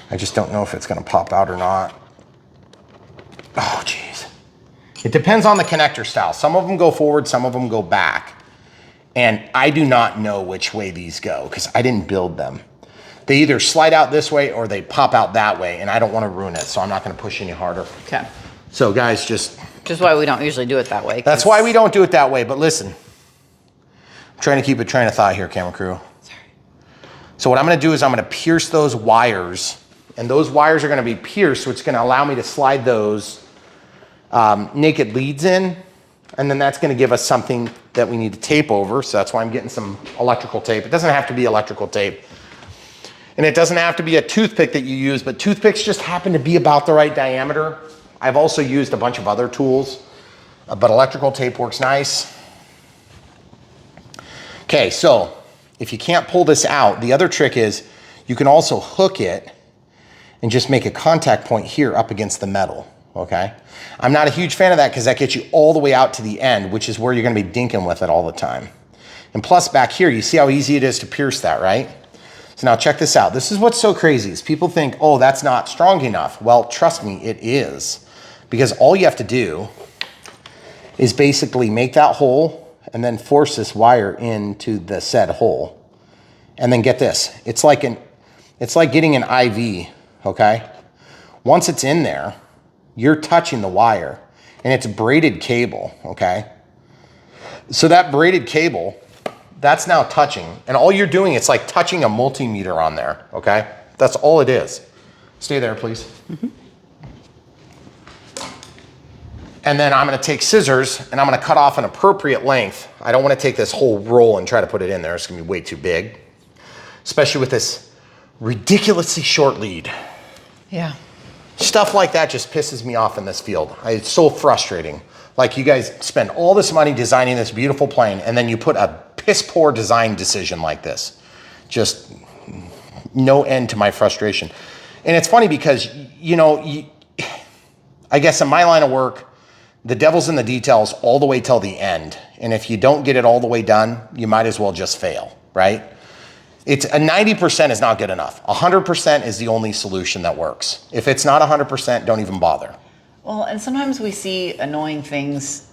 I just don't know if it's gonna pop out or not. Oh geez. It depends on the connector style. Some of them go forward, some of them go back. And I do not know which way these go because I didn't build them. They either slide out this way or they pop out that way, and I don't wanna ruin it, so I'm not gonna push any harder. Okay. So guys, just why we don't usually do it that way. That's why we don't do it that way, but listen. I'm trying to keep a train of thought here, camera crew. Sorry. So what I'm gonna do is I'm gonna pierce those wires, and those wires are gonna be pierced, which is gonna allow me to slide those naked leads in, and then that's gonna give us something that we need to tape over, so that's why I'm getting some electrical tape. It doesn't have to be electrical tape. And it doesn't have to be a toothpick that you use, but toothpicks just happen to be about the right diameter. I've also used a bunch of other tools, but electrical tape works nice. Okay, so if you can't pull this out, the other trick is you can also hook it and just make a contact point here up against the metal, okay? I'm not a huge fan of that because that gets you all the way out to the end, which is where you're gonna be dinking with it all the time. And plus back here, you see how easy it is to pierce that, right? So now check this out. This is what's so crazy is people think, oh, that's not strong enough. Well, trust me, it is. Because all you have to do is basically make that hole and then force this wire into the said hole. And then get this, it's like getting an IV, okay? Once it's in there, you're touching the wire and it's braided cable, okay? So that braided cable that's now touching. And all you're doing, it's like touching a multimeter on there, okay? That's all it is. Stay there, please. And then I'm gonna take scissors and I'm gonna cut off an appropriate length. I don't wanna take this whole roll and try to put it in there. It's gonna be way too big, especially with this ridiculously short lead. Yeah. Stuff like that just pisses me off in this field. It's so frustrating. Like you guys spend all this money designing this beautiful plane and then you put a piss poor design decision like this. Just no end to my frustration. And it's funny because, you know, I guess in my line of work, the devil's in the details all the way till the end. And if you don't get it all the way done, you might as well just fail, right? It's a 90% is not good enough. 100% is the only solution that works. If it's not 100%, don't even bother. Well, and sometimes we see annoying things,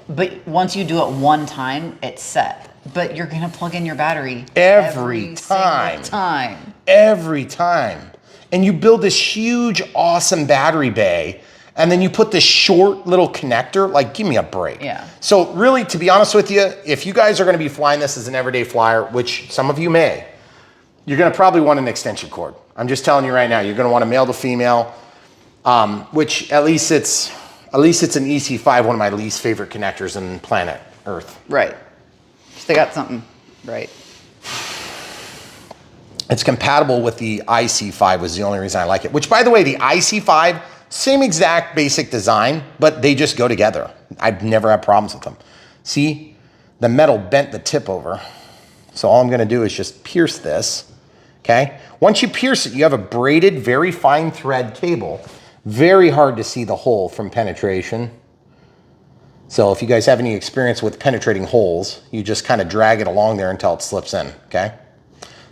but once you do it one time, it's set. But you're gonna plug in your battery Every time. single time. Every time. And you build this huge, awesome battery bay, and then you put this short little connector, like give me a break. Yeah. So really, to be honest with you, if you guys are gonna be flying this as an everyday flyer, which some of you may, you're gonna probably want an extension cord. I'm just telling you right now, you're gonna want a male to female, which at least it's an EC5, one of my least favorite connectors in planet Earth. Right. They got something right. It's compatible with the IC5 was the only reason I like it. Which, by the way, the IC5, same exact basic design, but they just go together. I've never had problems with them. See, the metal bent the tip over. So all I'm gonna do is just pierce this, okay? Once you pierce it, you have a braided, very fine thread cable. Very hard to see the hole from penetration. So if you guys have any experience with penetrating holes, you just kind of drag it along there until it slips in, okay?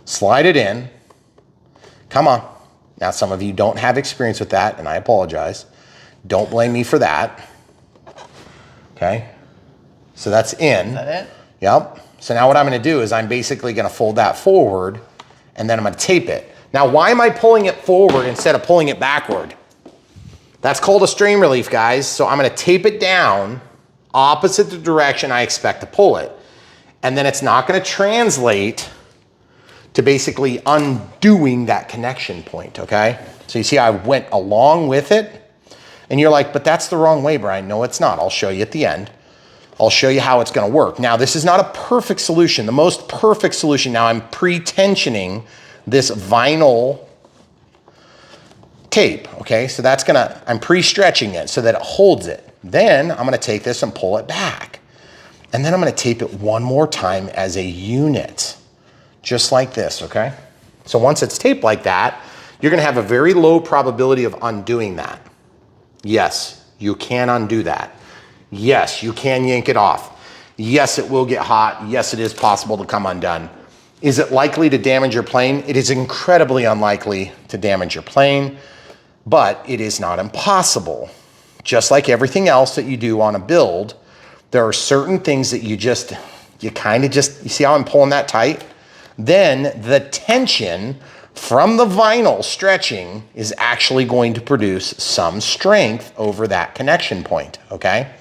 Slide it in. Come on. Now, some of you don't have experience with that, and I apologize. Don't blame me for that. Okay? So that's in. Is that it? Yep. So now what I'm gonna do is I'm basically gonna fold that forward, and then I'm gonna tape it. Now, why am I pulling it forward instead of pulling it backward? That's called a strain relief, guys. So I'm gonna tape it down opposite the direction I expect to pull it. And then it's not gonna translate to basically undoing that connection point, okay? So you see I went along with it, and you're like, but that's the wrong way, Brian. No, it's not. I'll show you at the end. I'll show you how it's gonna work. Now, this is not a perfect solution. The most perfect solution, now I'm pre-tensioning this vinyl tape, okay? So that's gonna, I'm pre-stretching it so that it holds it. Then I'm gonna take this and pull it back. And then I'm gonna tape it one more time as a unit, just like this, okay? So once it's taped like that, you're gonna have a very low probability of undoing that. Yes, you can undo that. Yes, you can yank it off. Yes, it will get hot. Yes, it is possible to come undone. Is it likely to damage your plane? It is incredibly unlikely to damage your plane, but it is not impossible. Just like everything else that you do on a build, there are certain things that you see how I'm pulling that tight? Then the tension from the vinyl stretching is actually going to produce some strength over that connection point, okay?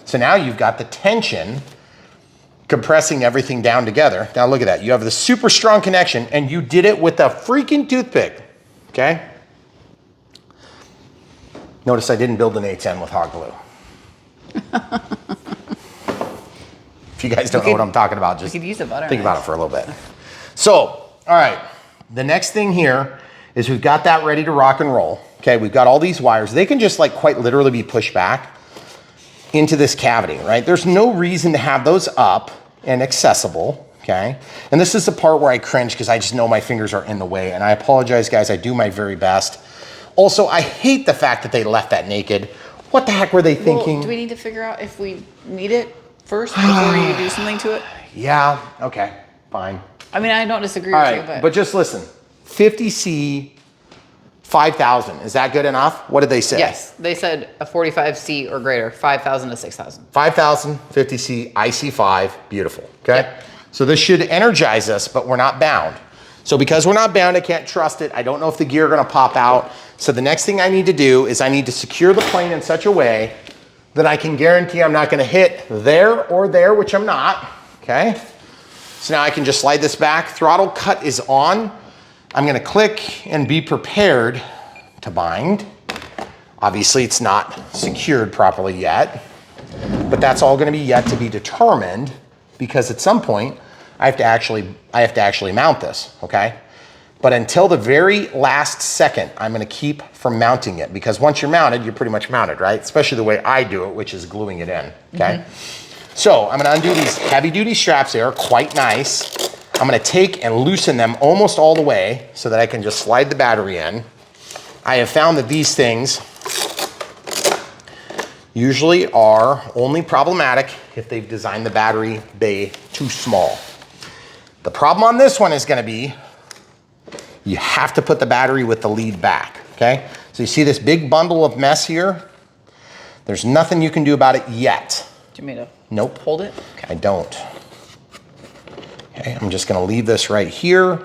So now you've got the tension compressing everything down together. Now look at that. You have the super strong connection and you did it with a freaking toothpick, okay? Notice I didn't build an A10 with hot glue. If you guys don't know what I'm talking about, just could use a butter think knife. about it for a little bit. So, all right, the next thing here is we've got that ready to rock and roll. Okay, we've got all these wires. They can just like quite literally be pushed back into this cavity, right? There's no reason to have those up and accessible, okay? And this is the part where I cringe because I just know my fingers are in the way, and I apologize, guys. I do my very best. Also, I hate the fact that they left that naked. What the heck were they thinking? Well, do we need to figure out if we need it first before you do something to it? Yeah, okay, fine. I mean, I don't disagree All with right, you, but just listen. 50C, 5,000, is that good enough? What did they say? yes, they said a 45C or greater, 5,000 to 6,000. 5,000, 50C, IC5, beautiful, okay? Yep. So this should energize us, but we're not bound. So because we're not bound, I can't trust it. I don't know if the gear are gonna pop out. So the next thing I need to do is I need to secure the plane in such a way that I can guarantee I'm not gonna hit there or there, which I'm not, okay? So now I can just slide this back. Throttle cut is on. I'm gonna click and be prepared to bind. Obviously it's not secured properly yet, but that's all gonna be yet to be determined because at some point I have to actually mount this, okay? But until the very last second, I'm gonna keep from mounting it because once you're mounted, you're pretty much mounted, right? Especially the way I do it, which is gluing it in, okay? So I'm gonna undo these heavy duty straps there, quite nice. I'm gonna take and loosen them almost all the way so that I can just slide the battery in. I have found that these things usually are only problematic if they've designed the battery bay too small. The problem on this one is gonna be, you have to put the battery with the lead back, okay? So you see this big bundle of mess here? There's nothing you can do about it yet. Do you want me to Nope. hold it? I don't. Okay, I'm just gonna leave this right here.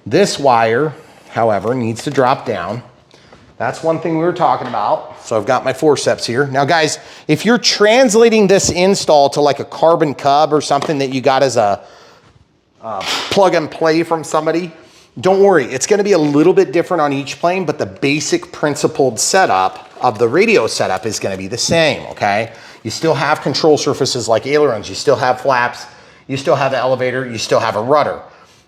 This wire, however, needs to drop down. That's one thing we were talking about. So I've got my forceps here. Now guys, if you're translating this install to like a carbon cub or something that you got as a plug and play from somebody, don't worry, it's gonna be a little bit different on each plane, but the basic principled setup of the radio setup is gonna be the same, okay? You still have control surfaces like ailerons, you still have flaps, you still have the elevator, you still have a rudder.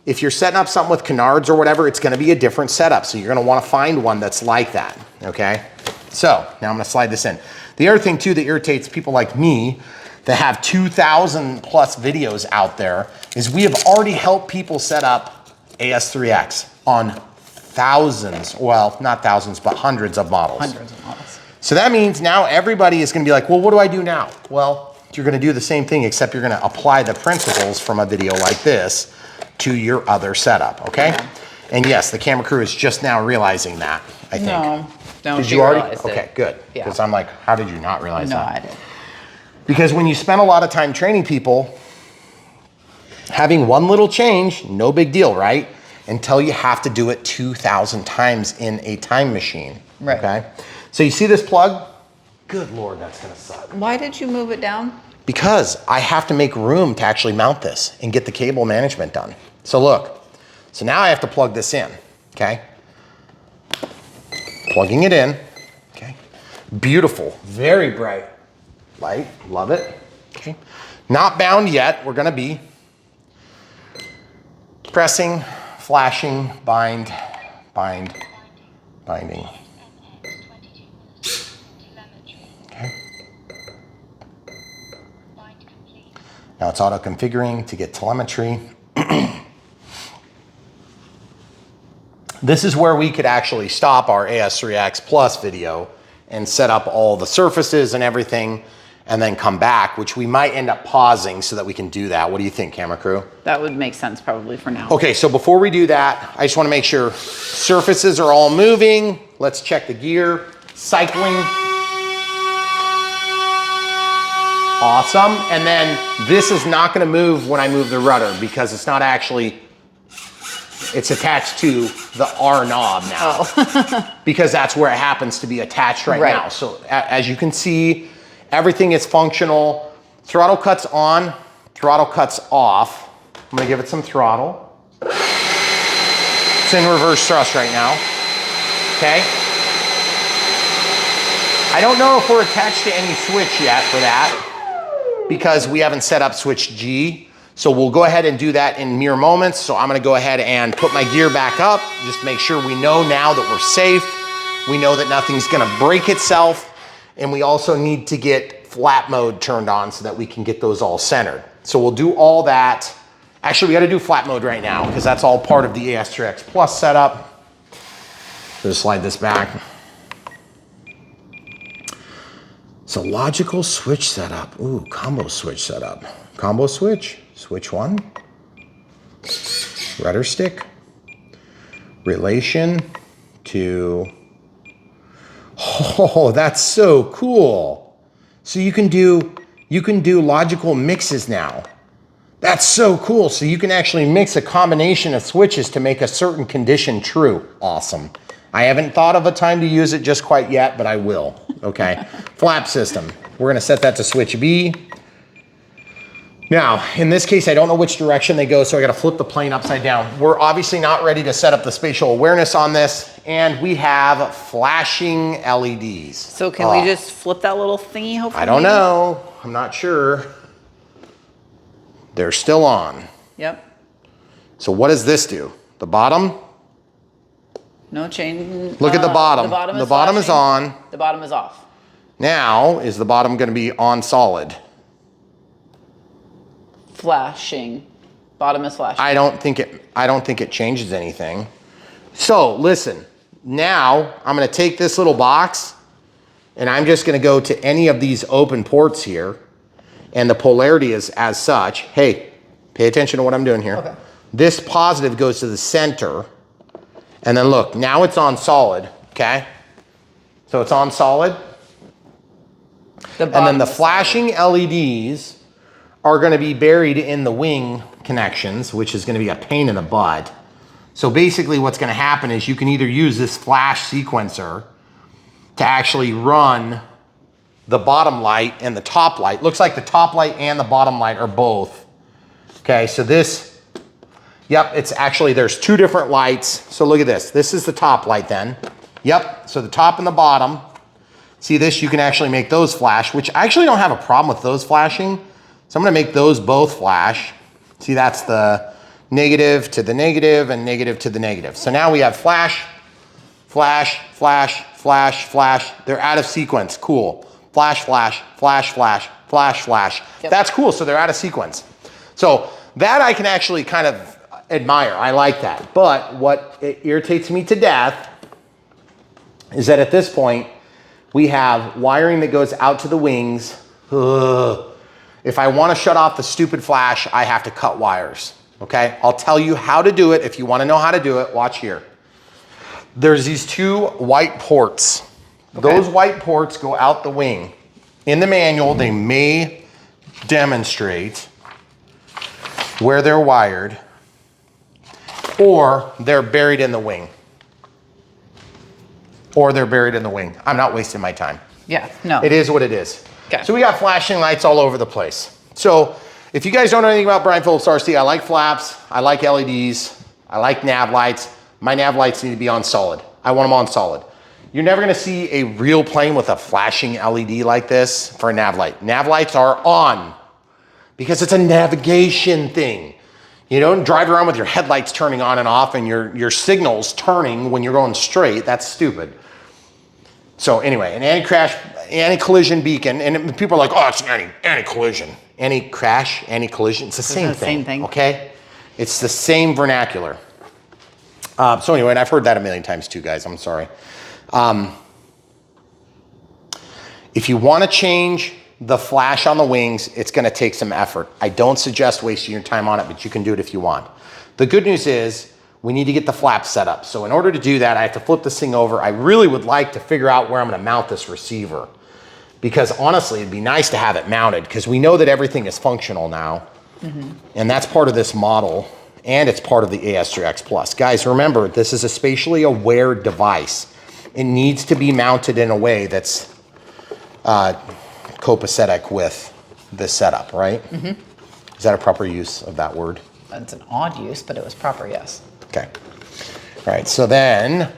If you're setting up something with canards or whatever, it's gonna be a different setup. So you're gonna wanna find one that's like that, okay? So now I'm gonna slide this in. The other thing too that irritates people like me that have 2,000 plus videos out there is we have already helped people set up AS3X on thousands, well, not thousands, but hundreds of models. Hundreds of models. So that means now everybody is gonna be like, well, what do I do now? Well, you're gonna do the same thing, except you're gonna apply the principles from a video like this to your other setup, okay? Yeah. And yes, the camera crew is just now realizing that, I think. No, Did she you already? realized it. Okay, good. Yeah. Because I'm like, how did you not realize No, that? I didn't. Because when you spend a lot of time training people, having one little change, no big deal, right? Until you have to do it 2,000 times in a time machine, Right. okay? So you see this plug? Good Lord, that's gonna suck. Why did you move it down? Because I have to make room to actually mount this and get the cable management done. So look, so now I have to plug this in, okay? Plugging it in, okay? Beautiful, very bright light, love it, okay? Not bound yet, we're gonna be pressing, flashing, bind, bind, binding. Okay. Now it's auto configuring to get telemetry. This is where we could actually stop our AS3X Plus video and set up all the surfaces and everything and then come back, which we might end up pausing so that we can do that. What do you think, camera crew? That would make sense probably for now. Okay, so before we do that, I just wanna make sure surfaces are all moving. Let's check the gear, cycling. Awesome, and then this is not gonna move when I move the rudder because it's not actually, it's attached to the R knob now. Oh. Because that's where it happens to be attached right Right. now. So as you can see, everything is functional. Throttle cuts on, throttle cuts off. I'm gonna give it some throttle. It's in reverse thrust right now, okay? I don't know if we're attached to any switch yet for that because we haven't set up switch G. So we'll go ahead and do that in mere moments. So I'm gonna go ahead and put my gear back up, just make sure we know now that we're safe. We know that nothing's gonna break itself. And we also need to get flap mode turned on so that we can get those all centered. So we'll do all that. Actually, we gotta do flap mode right now because that's all part of the AS3X Plus setup. Just slide this back. So logical switch setup. Ooh, combo switch setup. Combo switch, switch one. Rudder stick. Relation to, oh, that's so cool. So you can do logical mixes now. That's so cool. So you can actually mix a combination of switches to make a certain condition true. Awesome. I haven't thought of a time to use it just quite yet, but I will. Okay. Flap system. We're gonna set that to switch B. Now, in this case, I don't know which direction they go, so I gotta flip the plane upside down. We're obviously not ready to set up the spatial awareness on this, and we have flashing LEDs. So can we just flip that little thingy, hopefully? I don't know, I'm not sure. They're still on. Yep. So what does this do? The bottom? No change. Look at the bottom. The bottom is on. The bottom is off. Now, is the bottom gonna be on solid? Flashing. Bottom is flashing. I don't think it changes anything. So listen, now I'm gonna take this little box and I'm just gonna go to any of these open ports here, and the polarity is as such. Hey, pay attention to what I'm doing here. Okay. This positive goes to the center, and then look, now it's on solid, okay? So it's on solid. And then the flashing LEDs are gonna be buried in the wing connections, which is gonna be a pain in the butt. So basically what's gonna happen is you can either use this flash sequencer to actually run the bottom light and the top light. Looks like the top light and the bottom light are both. Okay, so this, yep, it's actually, there's two different lights. So look at this, this is the top light then. Yep, so the top and the bottom. See this, you can actually make those flash, which I actually don't have a problem with those flashing. So I'm gonna make those both flash. See, that's the negative to the negative and negative to the negative. So now we have flash, flash, flash, flash, flash. They're out of sequence, cool. Flash, flash, flash, flash, flash, flash. Yep. That's cool, so they're out of sequence. So that I can actually kind of admire, I like that. But what it irritates me to death is that at this point, we have wiring that goes out to the wings. Ugh. If I want to shut off the stupid flash, I have to cut wires, okay? I'll tell you how to do it. If you want to know how to do it, watch here. There's these two white ports. Okay. Those white ports go out the wing. In the manual, they may demonstrate where they're wired, or they're buried in the wing. Or they're buried in the wing. I'm not wasting my time. Yeah, no. It is what it is. Okay. So we got flashing lights all over the place. So if you guys don't know anything about Brian Phillips RC, I like flaps, I like LEDs, I like nav lights. My nav lights need to be on solid. I want them on solid. You're never gonna see a real plane with a flashing LED like this for a nav light. Nav lights are on because it's a navigation thing. You don't drive around with your headlights turning on and off and your signals turning when you're going straight. That's stupid. So anyway, an anti-crash, anti-collision beacon, and people are like, oh, it's anti-collision. Anti-crash, anti-collision, it's the same thing, okay? It's the same vernacular. So anyway, and I've heard that a million times too, guys, I'm sorry. If you wanna change the flash on the wings, it's gonna take some effort. I don't suggest wasting your time on it, but you can do it if you want. The good news is, we need to get the flaps set up. So in order to do that, I have to flip this thing over. I really would like to figure out where I'm gonna mount this receiver, because honestly, it'd be nice to have it mounted, because we know that everything is functional now. And that's part of this model, and it's part of the AS3X Plus. Guys, remember, this is a spatially aware device. It needs to be mounted in a way that's copacetic with this setup, right? Is that a proper use of that word? That's an odd use, but it was proper, yes. Okay. All right, so then,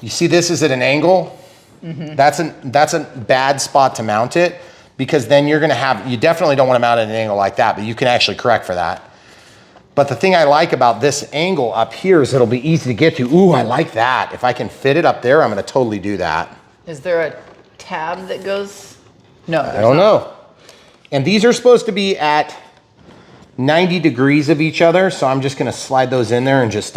you see this is at an angle? That's a bad spot to mount it, because then you're gonna have, you definitely don't wanna mount it at an angle like that, but you can actually correct for that. But the thing I like about this angle up here is it'll be easy to get to. Ooh, I like that. If I can fit it up there, I'm gonna totally do that. Is there a tab that goes? No, I don't know. And these are supposed to be at 90 degrees of each other, so I'm just gonna slide those in there and just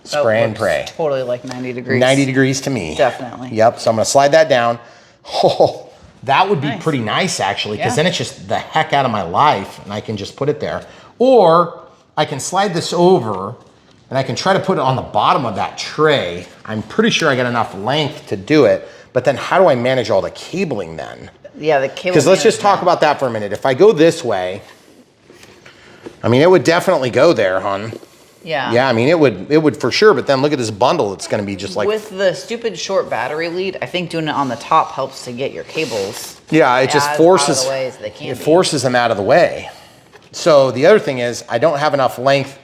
spray and pray. Totally like 90 degrees. 90 degrees to me. Definitely. Yep, so I'm gonna slide that down. Oh, that would be pretty nice actually, because then it's just the heck out of my life and I can just put it there. Or I can slide this over and I can try to put it on the bottom of that tray. I'm pretty sure I got enough length to do it, but then how do I manage all the cabling then? Yeah, the cable. Because let's just talk about that for a minute. If I go this way, I mean, it would definitely go there, hon. Yeah. Yeah, I mean, it would for sure, but then look at this bundle. It's gonna be just like... With the stupid short battery lead, I think doing it on the top helps to get your cables Yeah, it just as forces... out of the way as they can it be. forces them out of the way. So the other thing is I don't have enough length.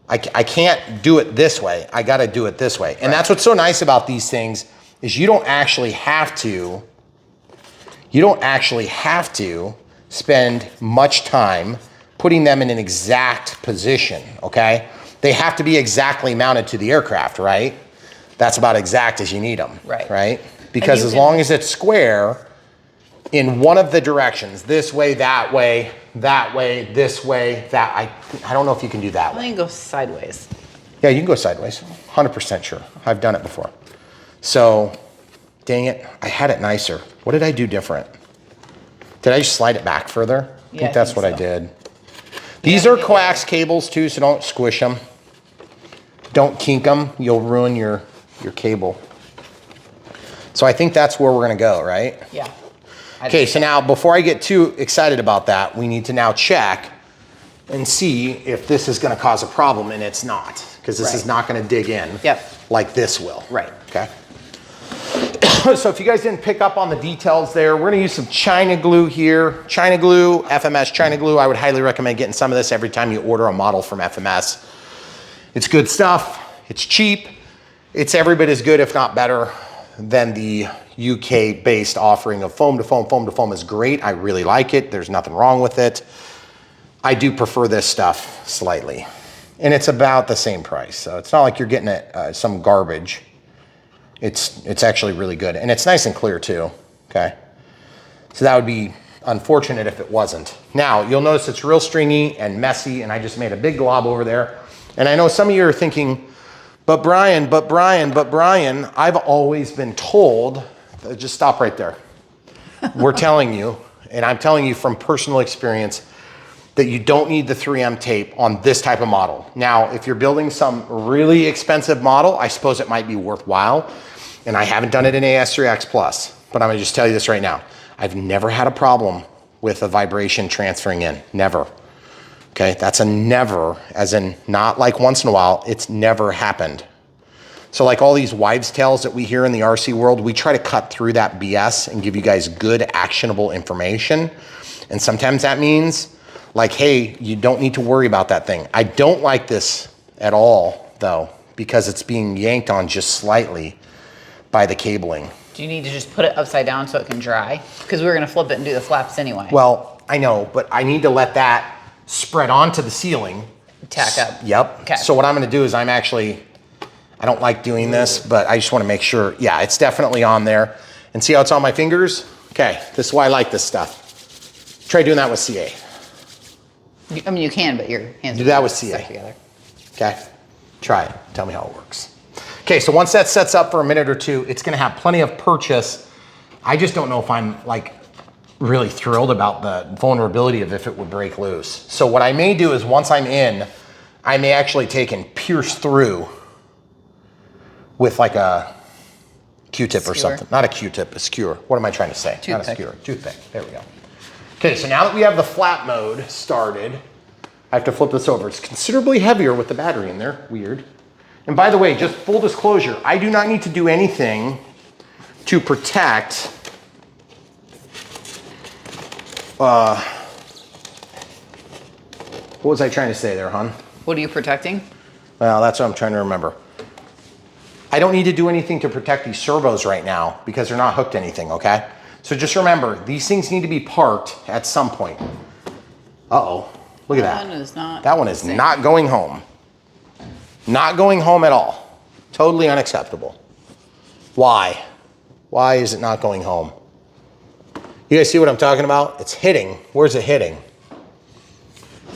I can't do it this way. I got to do it this way. And that's what's so nice about these things is you don't actually have to spend much time putting them in an exact position, okay? They have to be exactly mounted to the aircraft, right? That's about exact as you need them, right? Because as long as it's square in one of the directions, this way, this way, that, I don't know if you can do that way. You can go sideways. Yeah, you can go sideways, 100% sure. I've done it before. So, dang it, I had it nicer. What did I do different? Did I just slide it back further? I think that's what I did. These are coax cables too, so don't squish them. Don't kink them, you'll ruin your cable. So I think that's where we're gonna go, right? Yeah. Okay, so now before I get too excited about that, we need to now check and see if this is gonna cause a problem, and it's not, because this is not gonna dig in like this will. Right. Okay. So if you guys didn't pick up on the details there, we're gonna use some China glue here. China glue, FMS China glue. I would highly recommend getting some of this every time you order a model from FMS. It's good stuff, it's cheap. It's every bit as good, if not better, than the UK-based offering of foam to foam. Foam to foam is great, I really like it. There's nothing wrong with it. I do prefer this stuff slightly. And it's about the same price. So it's not like you're getting some garbage. It's actually really good. And it's nice and clear too, okay? So that would be unfortunate if it wasn't. Now, you'll notice it's real stringy and messy, and I just made a big glob over there. And I know some of you are thinking, but Brian, I've always been told, just stop right there. We're telling you, and I'm telling you from personal experience, that you don't need the 3M tape on this type of model. Now, if you're building some really expensive model, I suppose it might be worthwhile. And I haven't done it in AS3X Plus, but I'm gonna just tell you this right now. I've never had a problem with a vibration transferring in, never. Okay, that's a never, as in not like once in a while, it's never happened. So like all these wives' tales that we hear in the RC world, we try to cut through that BS and give you guys good, actionable information. And sometimes that means like, hey, you don't need to worry about that thing. I don't like this at all though, because it's being yanked on just slightly by the cabling. Do you need to just put it upside down so it can dry? Because we were gonna flip it and do the flaps anyway. Well, I know, but I need to let that spread onto the ceiling. Tack up. Yep. Okay. So what I'm gonna do is I don't like doing this, but I just wanna make sure, yeah, it's definitely on there. And see how it's on my fingers? Okay, this is why I like this stuff. Try doing that with CA. I mean, you can, but your hands Do that with CA. stuck together. Okay, try it, tell me how it works. Okay, so once that sets up for a minute or two, it's gonna have plenty of purchase. I just don't know if I'm like really thrilled about the vulnerability of if it would break loose. So what I may do is once I'm in, I may actually take and pierce through with like a Q-tip or something. Not a Q-tip, a skewer. What am I trying to say? Toothpick. Not a skewer, toothpick, there we go. Okay, so now that we have the flat mode started, I have to flip this over. It's considerably heavier with the battery in there, weird. And by the way, just full disclosure, I do not need to do anything to protect what was I trying to say there, hon? What are you protecting? Well, that's what I'm trying to remember. I don't need to do anything to protect these servos right now because they're not hooked to anything, okay? So just remember, these things need to be parked at some point. Uh-oh, look at that. That one is not going home. Not going home at all. Totally unacceptable. Why? Why is it not going home? You guys see what I'm talking about? It's hitting. Where's it hitting?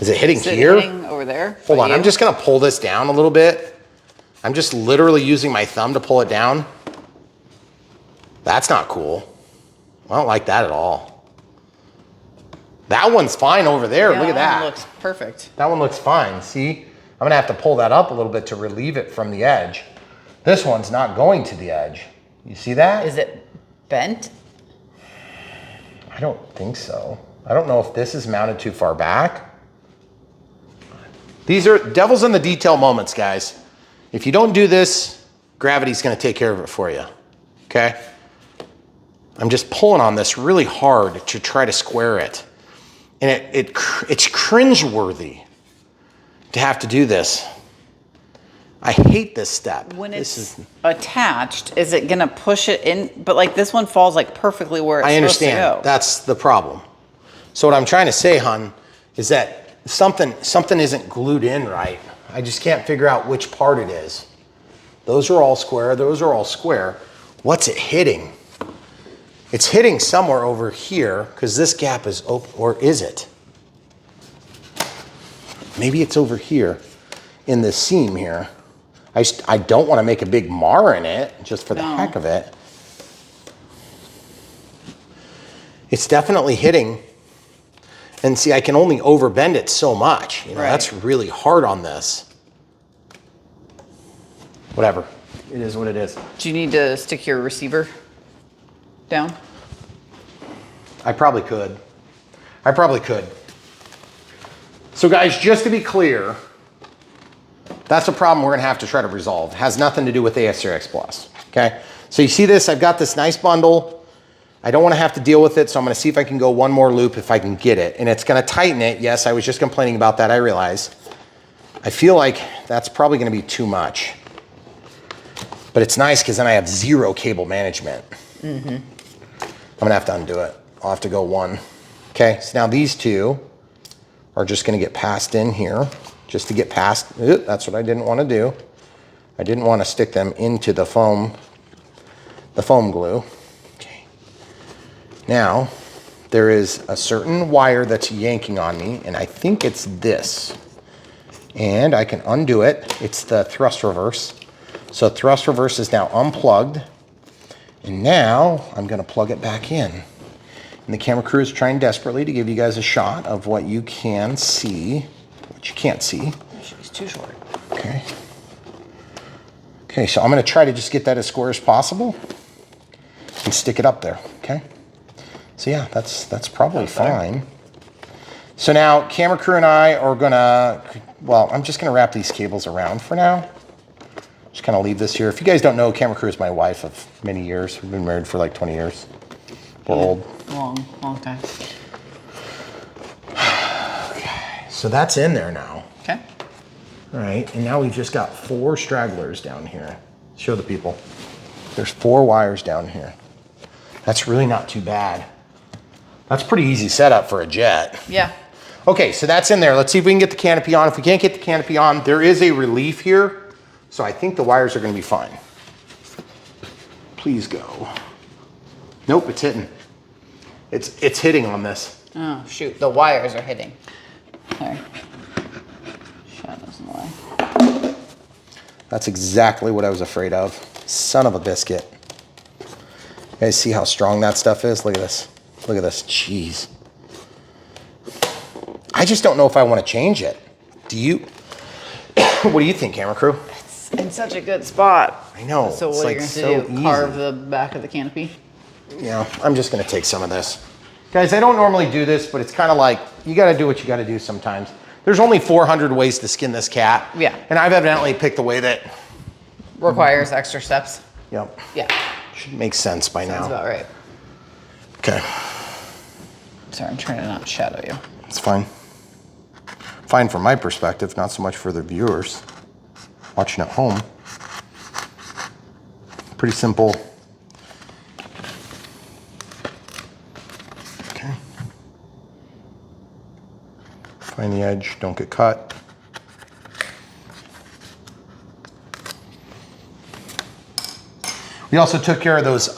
Is it hitting here? Hitting over there? Hold on, I'm just gonna pull this down a little bit. I'm just literally using my thumb to pull it down. That's not cool. I don't like that at all. That one's fine over there. Yeah, look at that. That one looks perfect. That one looks fine. See? I'm gonna have to pull that up a little bit to relieve it from the edge. This one's not going to the edge. You see that? Is it bent? I don't think so. I don't know if this is mounted too far back. These are devils in the detail moments, guys. If you don't do this, gravity's gonna take care of it for you, okay? I'm just pulling on this really hard to try to square it. And it's cringeworthy to have to do this. I hate this step. When it's attached, is it gonna push it in? But like this one falls like perfectly where it's I understand. supposed to go. That's the problem. So what I'm trying to say, hun, is that something isn't glued in right. I just can't figure out which part it is. Those are all square. Those are all square. What's it hitting? It's hitting somewhere over here because this gap is open, or is it? Maybe it's over here in this seam here. I don't want to make a big mar in it just for the heck of it. It's definitely hitting. And see, I can only overbend it so much. You know, that's really hard on this. Whatever. It is what it is. Do you need to stick your receiver down? I probably could. I probably could. So guys, just to be clear, that's a problem we're gonna have to try to resolve. It has nothing to do with AS3X Plus, okay? So you see this, I've got this nice bundle. I don't wanna have to deal with it, so I'm gonna see if I can go one more loop if I can get it. And it's gonna tighten it. Yes, I was just complaining about that, I realize. I feel like that's probably gonna be too much. But it's nice because then I have zero cable management. I'm gonna have to undo it. I'll have to go one. Okay, so now these two are just gonna get passed in here, just to get past. That's what I didn't wanna do. I didn't wanna stick them into the foam glue. Okay. Now, there is a certain wire that's yanking on me, and I think it's this. And I can undo it. It's the thrust reverse. So thrust reverse is now unplugged. And now I'm gonna plug it back in. And the camera crew is trying desperately to give you guys a shot of what you can see, what you can't see. She's too short. Okay. Okay, so I'm gonna try to just get that as square as possible and stick it up there, okay? So yeah, that's probably fine. So now camera crew and I are gonna, well, I'm just gonna wrap these cables around for now. Just kind of leave this here. If you guys don't know, camera crew is my wife of many years. We've been married for like 20 years. We're old. Long time. Okay, so that's in there now. Okay. All right, and now we've just got 4 stragglers down here. Show the people. There's 4 wires down here. That's really not too bad. That's pretty easy setup for a jet. Yeah. Okay, so that's in there. Let's see if we can get the canopy on. If we can't get the canopy on, there is a relief here. So I think the wires are gonna be fine. Please go. Nope, it's hitting. It's hitting on this. Oh, shoot. The wires are hitting. Sorry. Shadows in the way. That's exactly what I was afraid of. Son of a biscuit. You guys see how strong that stuff is? Look at this. Look at this. Jeez. I just don't know if I want to change it. Do you? What do you think, camera crew? It's in such a good spot. I know. So what are you going to do? Carve the back of the canopy? Yeah, I'm just going to take some of this. Guys, I don't normally do this, but it's kind of like, you got to do what you got to do sometimes. There's only 400 ways to skin this cat. Yeah. And I've evidently picked the way that requires extra steps. Yep. Yeah. Should make sense by now. Sounds about right. Okay. Sorry, I'm trying to not shadow you. It's fine. Fine from my perspective, not so much for the viewers watching at home. Pretty simple. Okay. Find the edge, don't get cut. We also took care of those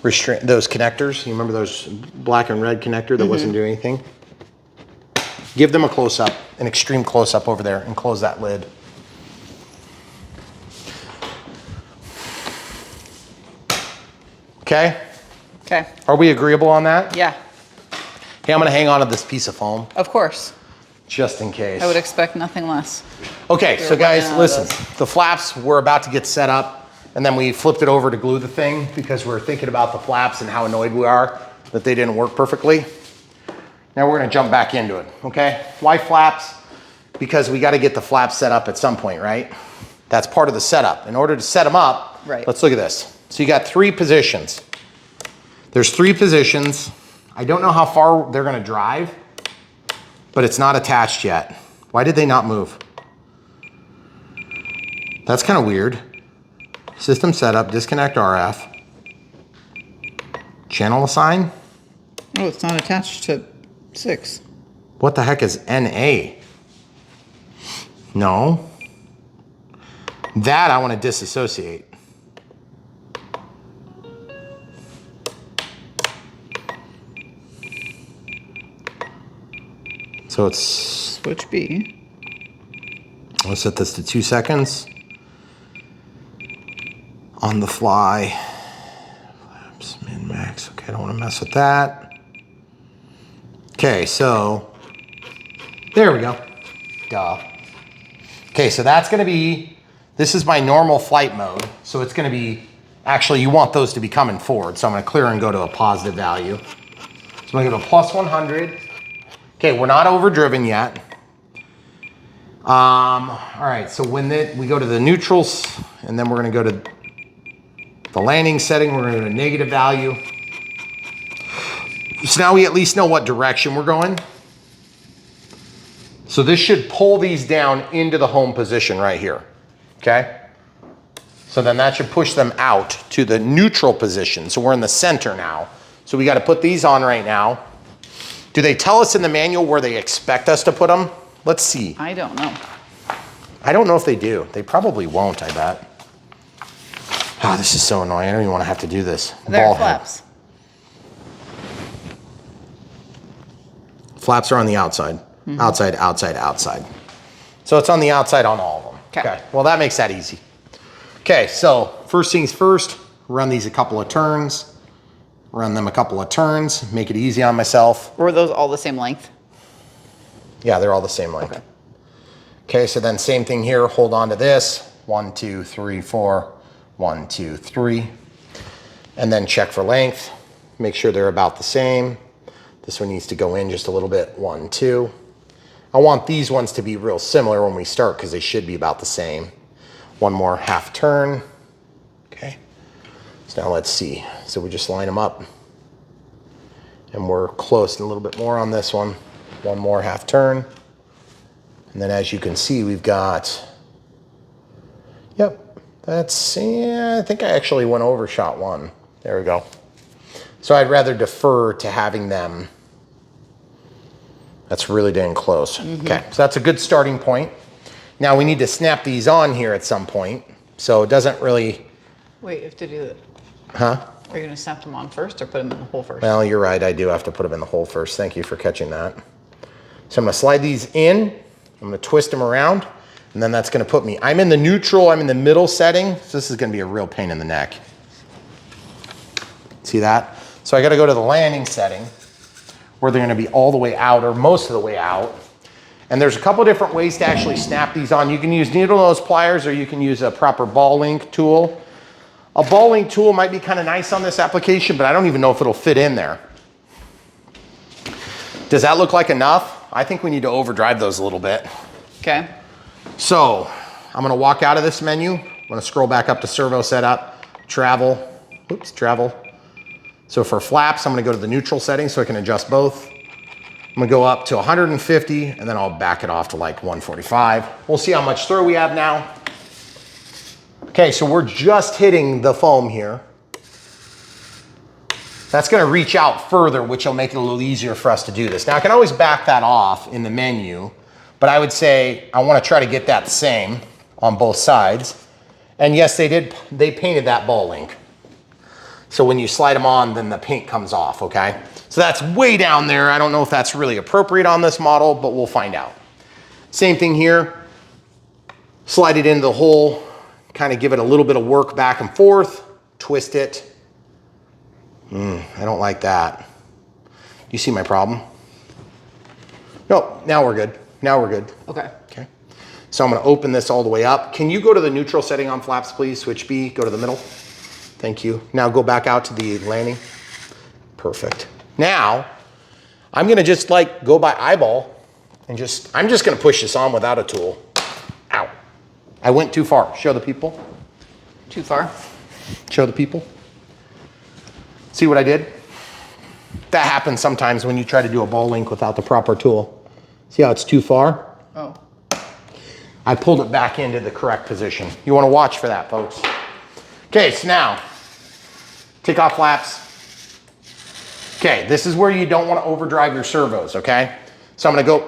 those connectors. You remember those black and red connector that wasn't doing anything? Give them a close-up, an extreme close-up over there, and close that lid. Okay? Okay. Are we agreeable on that? Yeah. Hey, I'm gonna hang on to this piece of foam, Of course. just in case. I would expect nothing less. Okay, so guys, running out of listen. those. The flaps were about to get set up, and then we flipped it over to glue the thing because we're thinking about the flaps and how annoyed we are that they didn't work perfectly. Now we're gonna jump back into it, okay? Why flaps? Because we gotta get the flaps set up at some point, right? That's part of the setup. In order to set them up, Right. let's look at this. So you got 3 positions. There's 3 positions I don't know how far they're gonna drive, but it's not attached yet. Why did they not move? That's kind of weird. System setup, disconnect RF. Channel assign? Oh, it's not attached to 6. What the heck is NA? No. That I want to disassociate. So it's, Switch B. let's set this to 2 seconds. On the fly. Flaps, min, max. Okay, I don't want to mess with that. Okay, so there we go. Duh. Okay, so that's going to be, this is my normal flight mode. So it's going to be, actually you want those to be coming forward. So I'm going to clear and go to a positive value. So I'm going to go to plus 100. Okay, we're not overdriven yet. All right, so when we go to the neutrals, and then we're going to go to the landing setting, we're going to go to negative value. So now we at least know what direction we're going. So this should pull these down into the home position right here, okay? So then that should push them out to the neutral position. So we're in the center now. So we got to put these on right now. Do they tell us in the manual where they expect us to put them? Let's see. I don't know. I don't know if they do. They probably won't, I bet. Oh, this is so annoying. I don't even want to have to do this. There Ball are head. flaps. Flaps are on the outside. Outside, outside, outside. So it's on the outside on all of them. Okay. Well, that makes that easy. Okay, so first things first, run these a couple of turns. Run them a couple of turns. Make it easy on myself. Were those all the same length? Yeah, they're all the same length. Okay. Okay, so then same thing here. Hold on to this. 1, 2, 3, 4. 1, 2, 3. And then check for length. Make sure they're about the same. This one needs to go in just a little bit. 1, 2. I want these ones to be real similar when we start because they should be about the same. One more half turn. Okay. So now let's see. So we just line them up. And we're close and a little bit more on this one. One more half turn. And then as you can see, we've got, yep, that's, yeah, I think I actually went over shot 1. There we go. So I'd rather defer to having them. That's really dang close. Okay, so that's a good starting point. Now we need to snap these on here at some point. So it doesn't really. Wait, you have to do that. Huh? Are you going to snap them on first or put them in the hole first? Well, you're right. I do have to put them in the hole first. Thank you for catching that. So I'm going to slide these in. I'm going to twist them around. And then that's going to put me, I'm in the neutral, I'm in the middle setting. So this is going to be a real pain in the neck. See that? So I got to go to the landing setting where they're going to be all the way out or most of the way out. And there's a couple different ways to actually snap these on. You can use needle nose pliers or you can use a proper ball link tool. A ball link tool might be kind of nice on this application, but I don't even know if it'll fit in there. Does that look like enough? I think we need to overdrive those a little bit. Okay. So I'm gonna walk out of this menu. I'm gonna scroll back up to servo setup, travel, oops, travel. So for flaps, I'm gonna go to the neutral setting so I can adjust both. I'm gonna go up to 150 and then I'll back it off to like 145. We'll see how much throw we have now. Okay, so we're just hitting the foam here. That's gonna reach out further, which will make it a little easier for us to do this. Now I can always back that off in the menu, but I would say I wanna try to get that same on both sides. And yes, they painted that ball link. So when you slide them on, then the paint comes off, okay? So that's way down there. I don't know if that's really appropriate on this model, but we'll find out. Same thing here. Slide it into the hole, kind of give it a little bit of work back and forth, twist it. I don't like that. You see my problem? No, now we're good. Now we're good. Okay. Okay. So I'm gonna open this all the way up. Can you go to the neutral setting on flaps, please? Switch B, go to the middle. Thank you. Now go back out to the landing. Perfect. Now, I'm gonna just like go by eyeball and I'm just gonna push this on without a tool. Ow. I went too far. Show the people. Too far? Show the people. See what I did? That happens sometimes when you try to do a ball link without the proper tool. See how it's too far? Oh. I pulled it back into the correct position. You want to watch for that, folks. Okay, so now, take off flaps. Okay, this is where you don't want to overdrive your servos, okay? So I'm gonna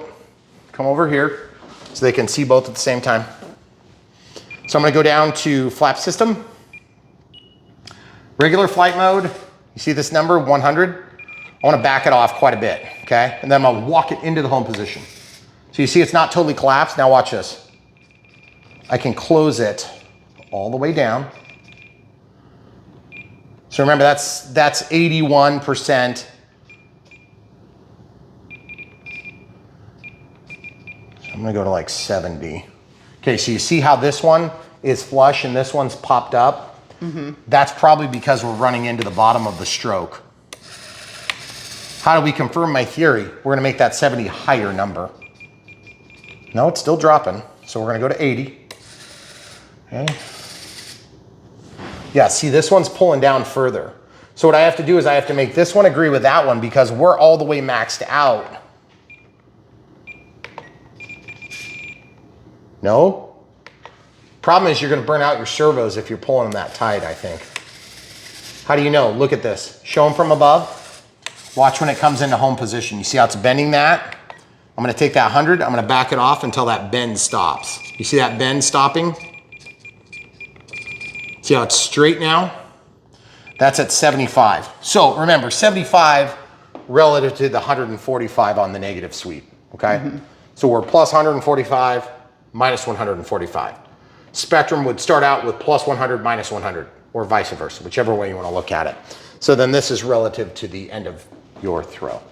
come over here so they can see both at the same time. So I'm gonna go down to flap system. Regular flight mode, you see this number, 100? I wanna back it off quite a bit, okay? And then I'm gonna walk it into the home position. So you see it's not totally collapsed. Now watch this. I can close it all the way down. So remember, that's 81%. So I'm gonna go to like 70. Okay, so you see how this one is flush and this one's popped up? That's probably because we're running into the bottom of the stroke. How do we confirm my theory? We're gonna make that 70 higher number. No, it's still dropping. So we're gonna go to 80. Okay. Yeah, see, this one's pulling down further. So what I have to do is I have to make this one agree with that one because we're all the way maxed out. No? Problem is you're gonna burn out your servos if you're pulling them that tight, I think. How do you know? Look at this. Show them from above. Watch when it comes into home position. You see how it's bending that? I'm gonna take that 100, I'm gonna back it off until that bend stops. You see that bend stopping? See how it's straight now? That's at 75. So remember, 75 relative to the 145 on the negative sweep, okay? So we're plus 145, minus 145. Spectrum would start out with plus 100, minus 100, or vice versa, whichever way you wanna look at it. So then this is relative to the end of your throw.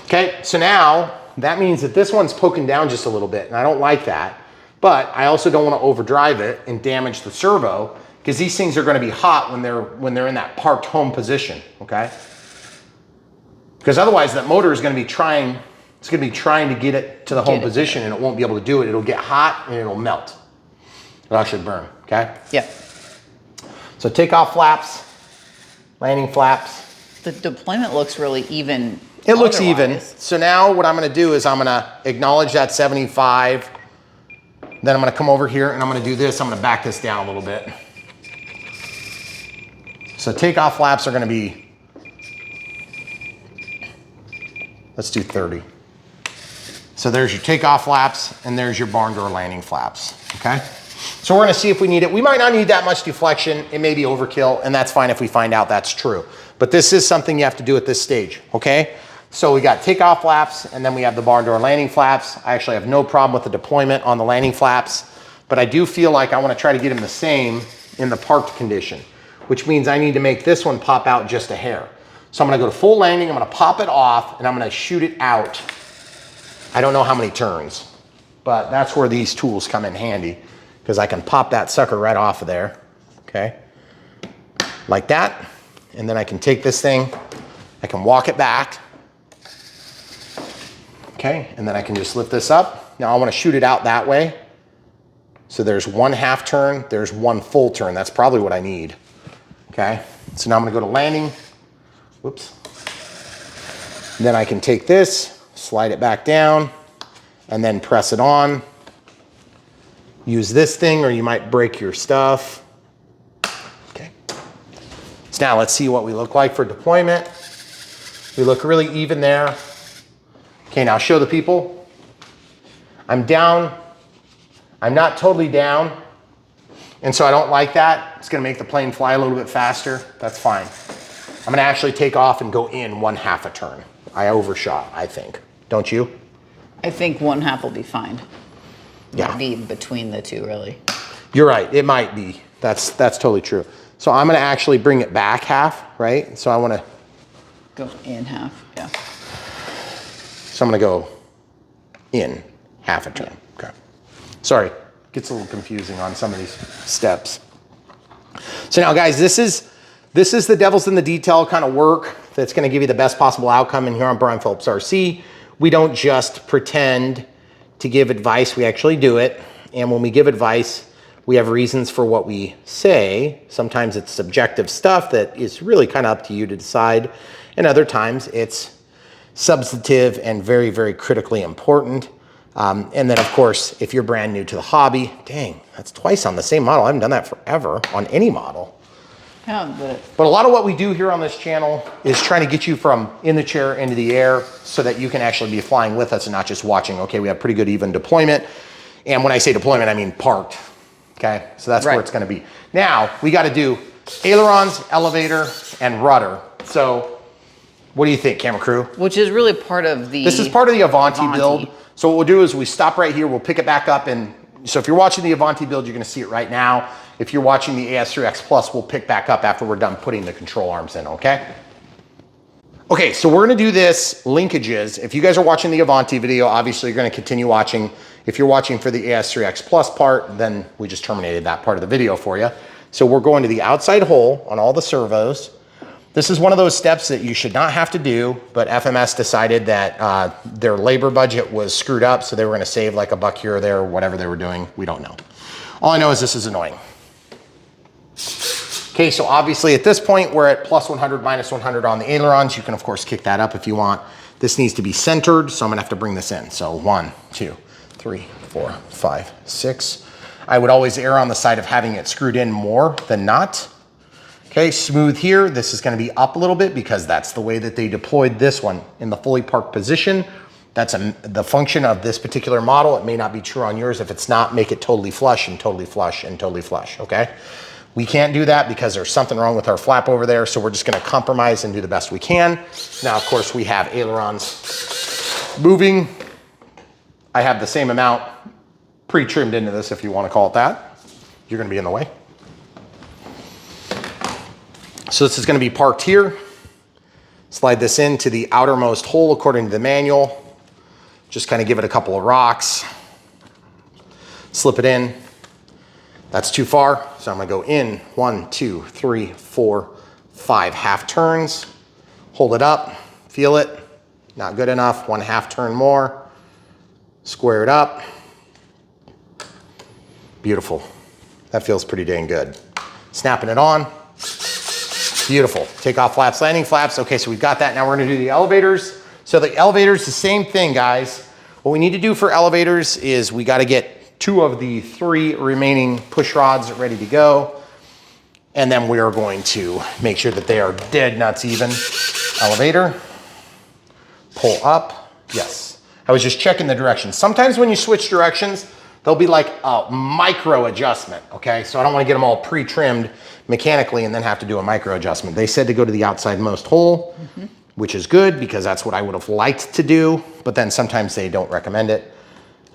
Okay, so now that means that this one's poking down just a little bit, and I don't like that, but I also don't wanna overdrive it and damage the servo, because these things are gonna be hot when they're in that parked home position, okay? Because otherwise that motor is gonna be trying to get it to the home position and it won't be able to do it. It'll get hot and it'll melt. It'll actually burn, okay? Yeah. So take off flaps, landing flaps. The deployment looks really even. It looks even. otherwise. So now what I'm gonna do is I'm gonna acknowledge that 75. Then I'm gonna come over here and I'm gonna do this. I'm gonna back this down a little bit. So takeoff flaps are gonna be, let's do 30. So there's your takeoff flaps and there's your barn door landing flaps, okay? So we're gonna see if we need it. We might not need that much deflection. It may be overkill, and that's fine if we find out that's true. But this is something you have to do at this stage, okay? So we got takeoff flaps, and then we have the barn door landing flaps. I actually have no problem with the deployment on the landing flaps, but I do feel like I wanna try to get them the same in the parked condition, which means I need to make this one pop out just a hair. So I'm gonna go to full landing, I'm gonna pop it off, and I'm gonna shoot it out. I don't know how many turns, but that's where these tools come in handy, because I can pop that sucker right off of there, okay? Like that, and then I can take this thing, I can walk it back, okay? And then I can just lift this up. Now I wanna shoot it out that way. So there's 1/2 turn, there's 1 full turn. That's probably what I need, okay? So now I'm gonna go to landing, whoops. And then I can take this, slide it back down, and then press it on. Use this thing or you might break your stuff. Okay. So now let's see what we look like for deployment. We look really even there. Okay, now show the people. I'm down. I'm not totally down. And so I don't like that. It's gonna make the plane fly a little bit faster. That's fine. I'm gonna actually take off and go in 1/2 a turn. I overshot, I think. Don't you? I think 1/2 will be fine. Yeah. Might be between the two, really. You're right, it might be. That's totally true. So I'm gonna actually bring it back 1/2, right? So I wanna, Go in half, yeah. so I'm gonna go in 1/2 a turn, okay. Sorry, gets a little confusing on some of these steps. So now guys, this is the devil's in the detail kind of work that's gonna give you the best possible outcome. And here on Brian Phillips RC, we don't just pretend to give advice, we actually do it. And when we give advice, we have reasons for what we say. Sometimes it's subjective stuff that is really kind of up to you to decide. And other times it's substantive and very, very critically important. And then of course, if you're brand new to the hobby, dang, that's twice on the same model. I haven't done that forever on any model. Yeah, But a lot of what we do here on this channel is trying to get you from in the chair into the air so that you can actually be flying with us and not just watching. Okay, we have pretty good even deployment. And when I say deployment, I mean parked. Okay, so that's where it's gonna be. Now, we gotta do ailerons, elevator, and rudder. So what do you think, camera crew? which is really part of the. This is part of the Avanti build. So what we'll do is we stop right here, we'll pick it back up, and so if you're watching the Avanti build, you're gonna see it right now. If you're watching the AS3X Plus, we'll pick back up after we're done putting the control arms in, okay? Okay, so we're gonna do this linkages. If you guys are watching the Avanti video, obviously you're gonna continue watching. If you're watching for the AS3X Plus part, then we just terminated that part of the video for you. So we're going to the outside hole on all the servos. This is one of those steps that you should not have to do, but FMS decided that their labor budget was screwed up, so they were gonna save like $1 here or there, or whatever they were doing, we don't know. All I know is this is annoying. Okay, so obviously at this point, we're at plus 100, minus 100 on the ailerons. You can of course kick that up if you want. This needs to be centered, so I'm gonna have to bring this in. So 1, 2, 3, 4, 5, 6. I would always err on the side of having it screwed in more than not. Okay, smooth here. This is gonna be up a little bit because that's the way that they deployed this one in the fully parked position. That's the function of this particular model. It may not be true on yours. If it's not, make it totally flush and totally flush and totally flush, okay? We can't do that because there's something wrong with our flap over there, so we're just gonna compromise and do the best we can. Now, of course, we have ailerons moving. I have the same amount pre-trimmed into this, if you wanna call it that. You're gonna be in the way. So this is gonna be parked here. Slide this into the outermost hole according to the manual. Just kind of give it a couple of rocks. Slip it in. That's too far, so I'm gonna go in 1, 2, 3, 4, 5 half turns. Hold it up, feel it. Not good enough, 1 half turn more. Square it up. Beautiful. That feels pretty dang good. Snapping it on. Beautiful. Take off flaps, landing flaps. Okay, so we've got that. Now we're gonna do the elevators. So the elevators, the same thing, guys. What we need to do for elevators is we gotta get 2 of the 3 remaining push rods ready to go. And then we are going to make sure that they are dead nuts even. Elevator, pull up, yes. I was just checking the directions. Sometimes when you switch directions, there'll be like a micro adjustment, okay? So I don't wanna get them all pre-trimmed mechanically and then have to do a micro adjustment. They said to go to the outside most hole, which is good because that's what I would have liked to do, but then sometimes they don't recommend it.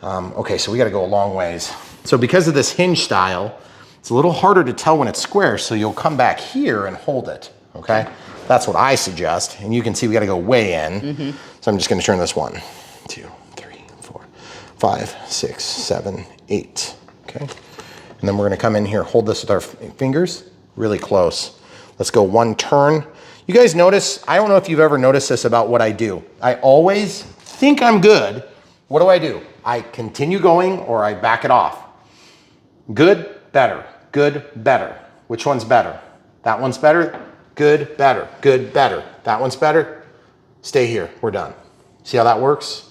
Okay, so we gotta go a long ways. So because of this hinge style, it's a little harder to tell when it's square, so you'll come back here and hold it, okay? That's what I suggest, and you can see we gotta go way in. So I'm just gonna turn this 1, 2, 3, 4, 5, 6, 7, 8, okay? And then we're gonna come in here, hold this with our fingers, really close. Let's go 1 turn. You guys notice, I don't know if you've ever noticed this about what I do. I always think I'm good. What do? I continue going or I back it off. Good, better, good, better. Which one's better? That one's better, good, better, good, better. That one's better, stay here, we're done. See how that works?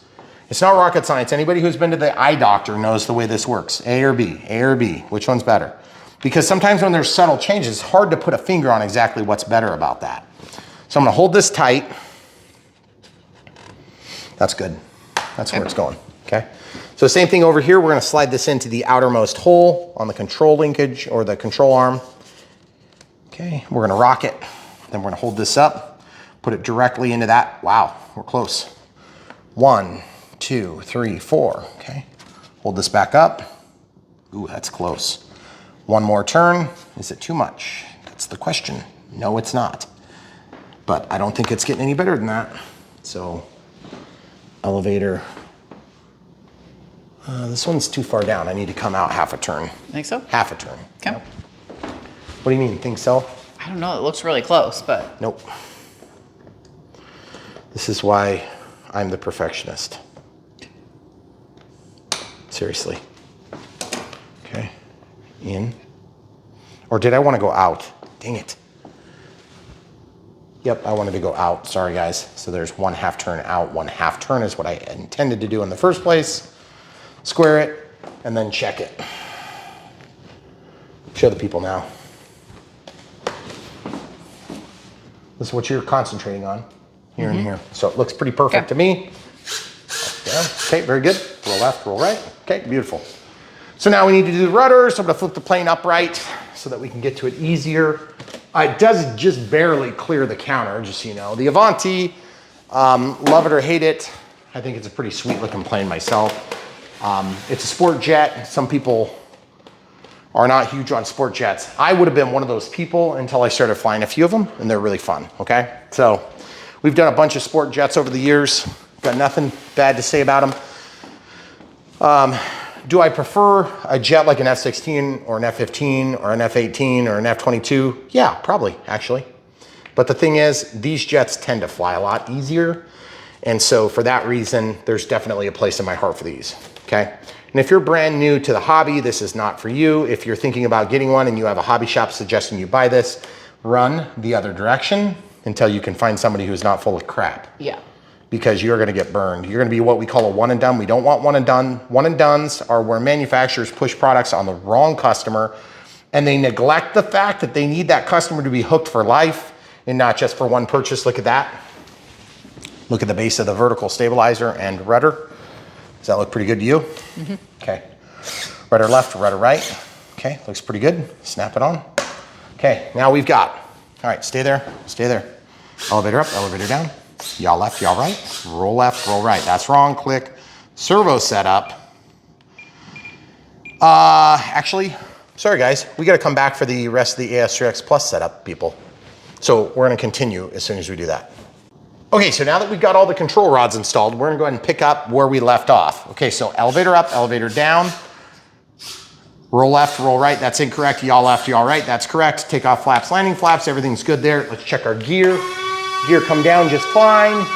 It's not rocket science. Anybody who's been to the eye doctor knows the way this works. A or B, which one's better? Because sometimes when there's subtle changes, it's hard to put a finger on exactly what's better about that. So I'm gonna hold this tight. That's good. That's where it's going, okay? So same thing over here, we're gonna slide this into the outermost hole on the control linkage or the control arm. Okay, we're gonna rock it. Then we're gonna hold this up, put it directly into that. Wow, we're close. 1, 2, 3, 4, okay? Hold this back up. Ooh, that's close. 1 more turn. Is it too much? That's the question. No, it's not. But I don't think it's getting any better than that. So, elevator. This one's too far down. I need to come out half a turn. Think so? Half a turn. Okay. Yep. What do you mean, think so? I don't know, it looks really close, but. Nope. This is why I'm the perfectionist. Seriously. Okay. In. Or did I want to go out? Dang it. Yep, I wanted to go out, sorry guys. So there's 1/2 turn out, 1/2 turn is what I intended to do in the first place. Square it, and then check it. Show the people now. This is what you're concentrating on, here and here. So it looks pretty perfect to me. Yeah. Okay, very good. Roll left, roll right. Okay, beautiful. So now we need to do the rudder, so I'm gonna flip the plane upright so that we can get to it easier. It does just barely clear the counter, just so you know. The Avanti, love it or hate it. I think it's a pretty sweet looking plane myself. It's a sport jet. Some people are not huge on sport jets. I would have been one of those people until I started flying a few of them, and they're really fun, okay? So we've done a bunch of sport jets over the years. Got nothing bad to say about them. Do I prefer a jet like an F-16 or an F-15 or an F-18 or an F-22? Yeah, probably, actually. But the thing is, these jets tend to fly a lot easier. And so for that reason, there's definitely a place in my heart for these, okay? And if you're brand new to the hobby, this is not for you. If you're thinking about getting one and you have a hobby shop suggesting you buy this, run the other direction until you can find somebody who's not full of crap. Yeah. Because you're gonna get burned. You're gonna be what we call a one and done. We don't want one and done. One and dones are where manufacturers push products on the wrong customer and they neglect the fact that they need that customer to be hooked for life and not just for one purchase. Look at that. Look at the base of the vertical stabilizer and rudder. Does that look pretty good to you? Mm-hmm. Okay. Rudder left, rudder right. Okay, looks pretty good. Snap it on. Okay, now we've got, all right, stay there, stay there. Elevator up, elevator down. Yaw left, yaw right. Roll left, roll right. That's wrong, click. Servo setup. Actually, sorry guys, we gotta come back for the rest of the AS3X Plus setup, people. So we're gonna continue as soon as we do that. Okay, so now that we've got all the control rods installed, we're gonna go ahead and pick up where we left off. Okay, so elevator up, elevator down. Roll left, roll right, that's incorrect. Yaw left, yaw right, that's correct. Take off flaps, landing flaps, everything's good there. Let's check our gear. Gear come down just fine,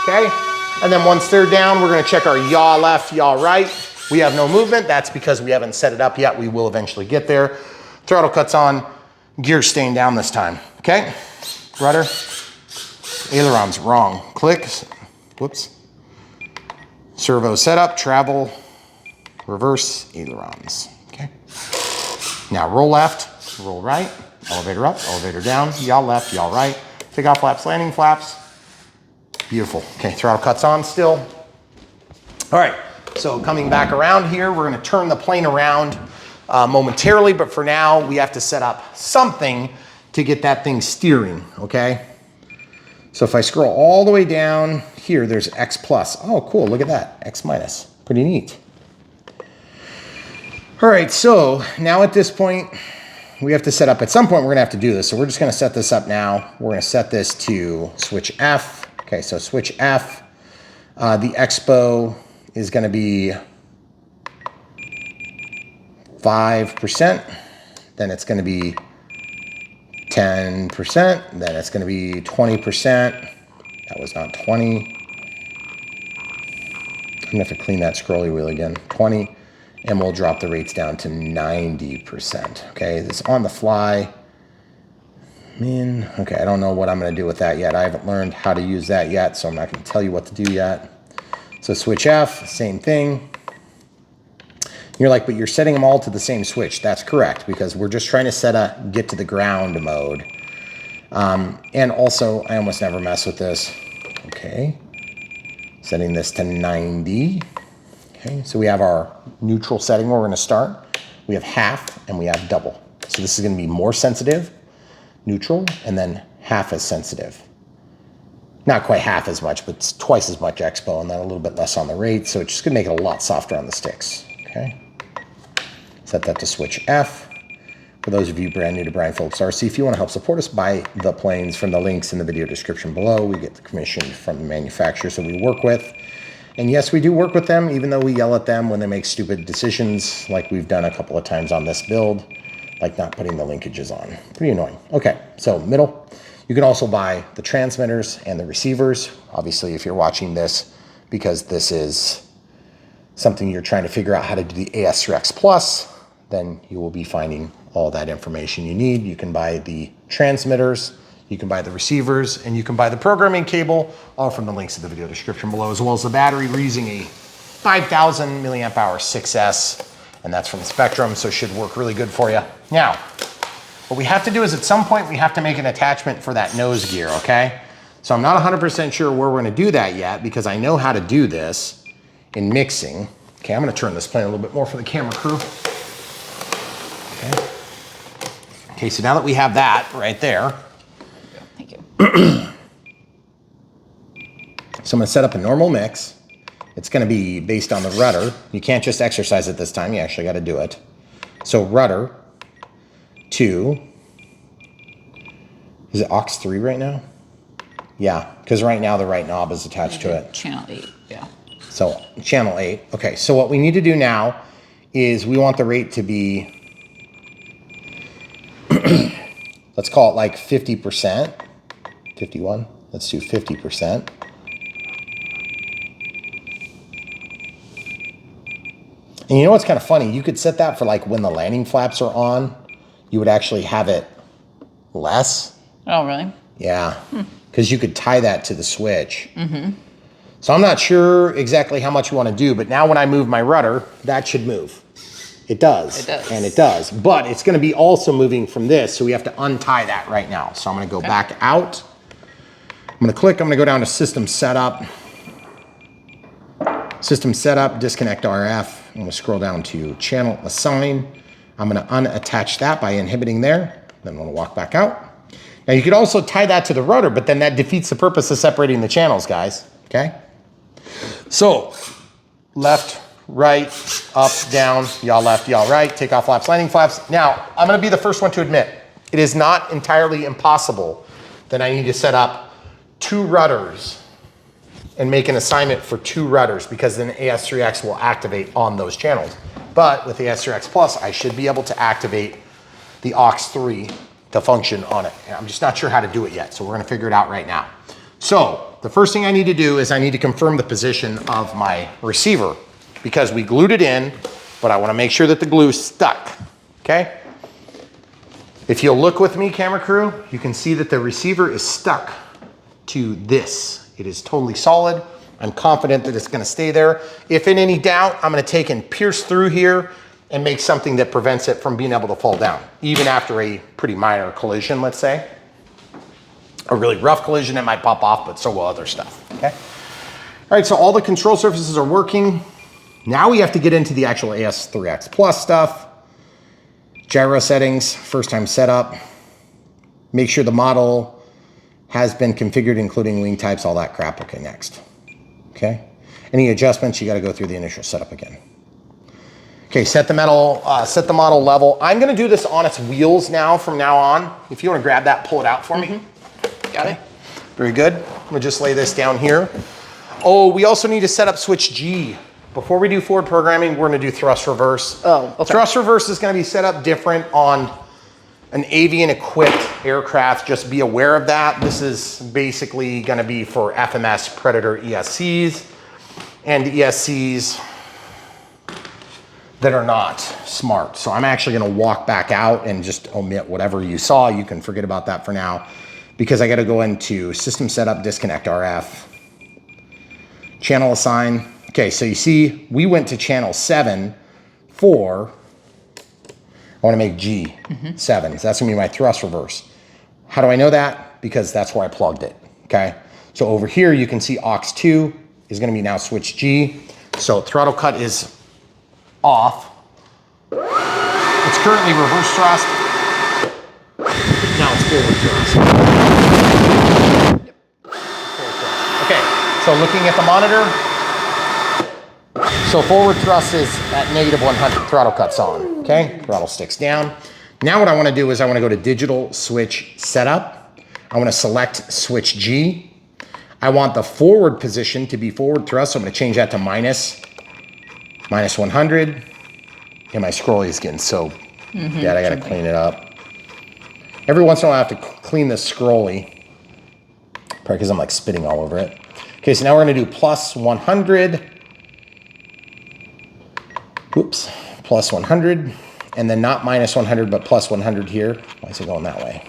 okay? And then once they're down, we're gonna check our yaw left, yaw right. We have no movement, that's because we haven't set it up yet. We will eventually get there. Throttle cuts on, gear staying down this time, okay? Rudder. Ailerons, wrong. Click, whoops. Servo setup, travel, reverse, ailerons, okay? Now roll left, roll right, elevator up, elevator down, yaw left, yaw right. Take off flaps, landing flaps. Beautiful, okay, throttle cuts on still. All right, so coming back around here, we're gonna turn the plane around momentarily, but for now, we have to set up something to get that thing steering, okay? So if I scroll all the way down here, there's X plus. Oh, cool, look at that, X minus, pretty neat. All right, so now at this point, we have to set up, at some point we're gonna have to do this, so we're just gonna set this up now. We're gonna set this to switch F. Okay, so switch F. The expo is gonna be 5%, then it's gonna be 10%, then it's gonna be 20%. That was not 20. I'm gonna have to clean that scrolly wheel again. 20, and we'll drop the rates down to 90%. Okay, this on the fly. Man, okay, I don't know what I'm gonna do with that yet. I haven't learned how to use that yet, so I'm not gonna tell you what to do yet. So switch F, same thing. You're like, but you're setting them all to the same switch. That's correct, because we're just trying to set a get to the ground mode. And also, I almost never mess with this. Okay, setting this to 90. Okay, so we have our neutral setting where we're gonna start. We have half and we have double. So this is gonna be more sensitive, neutral, and then half as sensitive. Not quite half as much, but it's twice as much expo and then a little bit less on the rate. So it's just gonna make it a lot softer on the sticks, okay? Set that to switch F. For those of you brand new to Brian Phillips RC, if you want to help support us, buy the planes from the links in the video description below. We get the commission from the manufacturers that we work with. And yes, we do work with them, even though we yell at them when they make stupid decisions, like we've done a couple of times on this build, like not putting the linkages on. Pretty annoying. Okay, so middle. You can also buy the transmitters and the receivers. Obviously, if you're watching this, because this is something you're trying to figure out how to do the AS3X Plus, then you will be finding all that information you need. You can buy the transmitters, You can buy the receivers, and you can buy the programming cable, all from the links in the video description below, as well as the battery. We're using a 5,000 milliamp hour 6S, and that's from Spectrum, so it should work really good for you. Now, what we have to do is at some point we have to make an attachment for that nose gear, okay? So I'm not 100% sure where we're gonna do that yet because I know how to do this in mixing. Okay, I'm gonna turn this plane a little bit more for the camera crew. Okay. Okay, so now that we have that right there. Thank you. So I'm gonna set up a normal mix. It's gonna be based on the rudder. You can't just exercise it this time, you actually gotta do it. So rudder to, is it aux 3 right now? Yeah, because right now the right knob is attached to it. Channel 8, yeah. So channel 8. Okay, so what we need to do now is we want the rate to be, let's call it like 50%. 51, let's do 50%. And you know what's kind of funny? You could set that for like when the landing flaps are on, you would actually have it less. Oh, really? Yeah, because you could tie that to the switch. So I'm not sure exactly how much you want to do, but now when I move my rudder, that should move. It does. It does. And it does. But it's going to be also moving from this, so we have to untie that right now. So I'm going to go back out. I'm going to click. I'm going to go down to System Setup. System Setup, Disconnect RF. I'm going to scroll down to Channel Assign. I'm going to unattach that by inhibiting there. Then I'm going to walk back out. Now you could also tie that to the rudder, but then that defeats the purpose of separating the channels, guys. Okay? So, left, right, up, down, yaw left, yaw right, take off flaps, landing flaps. Now, I'm gonna be the first one to admit, it is not entirely impossible that I need to set up 2 rudders and make an assignment for 2 rudders because then AS3X will activate on those channels. But with the AS3X Plus, I should be able to activate the aux 3 to function on it. And I'm just not sure how to do it yet, so we're gonna figure it out right now. So the first thing I need to do is I need to confirm the position of my receiver because we glued it in, but I wanna make sure that the glue stuck, okay? If you'll look with me, camera crew, you can see that the receiver is stuck to this. It is totally solid. I'm confident that it's gonna stay there. If in any doubt, I'm gonna take and pierce through here and make something that prevents it from being able to fall down, even after a pretty minor collision, let's say. A really rough collision, it might pop off, but so will other stuff, okay? All right, so all the control surfaces are working. Now we have to get into the actual AS3X Plus stuff. Gyro settings, first time setup. Make sure the model has been configured, including wing types, all that crap. Okay, next, okay? Any adjustments, you gotta go through the initial setup again. Okay, set the model level. I'm gonna do this on its wheels now from now on. If you wanna grab that, pull it out for me. Got it. Very good. I'm gonna just lay this down here. Oh, we also need to set up switch G. Before we do forward programming, we're gonna do thrust reverse. Oh, okay. Thrust reverse is gonna be set up different on an avian equipped aircraft. Just be aware of that. This is basically gonna be for FMS Predator ESCs and ESCs that are not smart. So I'm actually gonna walk back out and just omit whatever you saw. You can forget about that for now because I gotta go into System Setup, Disconnect RF, Channel Assign. Okay, so you see, we went to channel 7 for, I wanna make G7. So that's gonna be my thrust reverse. How do I know that? Because that's where I plugged it, okay? So over here, you can see aux 2 is gonna be now switch G. So throttle cut is off. It's currently reverse thrust. Now it's forward thrust. Forward thrust. Okay, so looking at the monitor, so forward thrust is at -100, throttle cut's on, okay? Throttle sticks down. Now what I wanna do is I wanna go to digital switch setup. I wanna select switch G. I want the forward position to be forward thrust, so I'm gonna change that to -100. And my scrolly is getting so bad, I gotta clean it up. Every once in a while I have to clean the scrolly, probably because I'm like spitting all over it. Okay, so now we're gonna do +100. Oops, +100. And then not -100, but +100 here. Why is it going that way?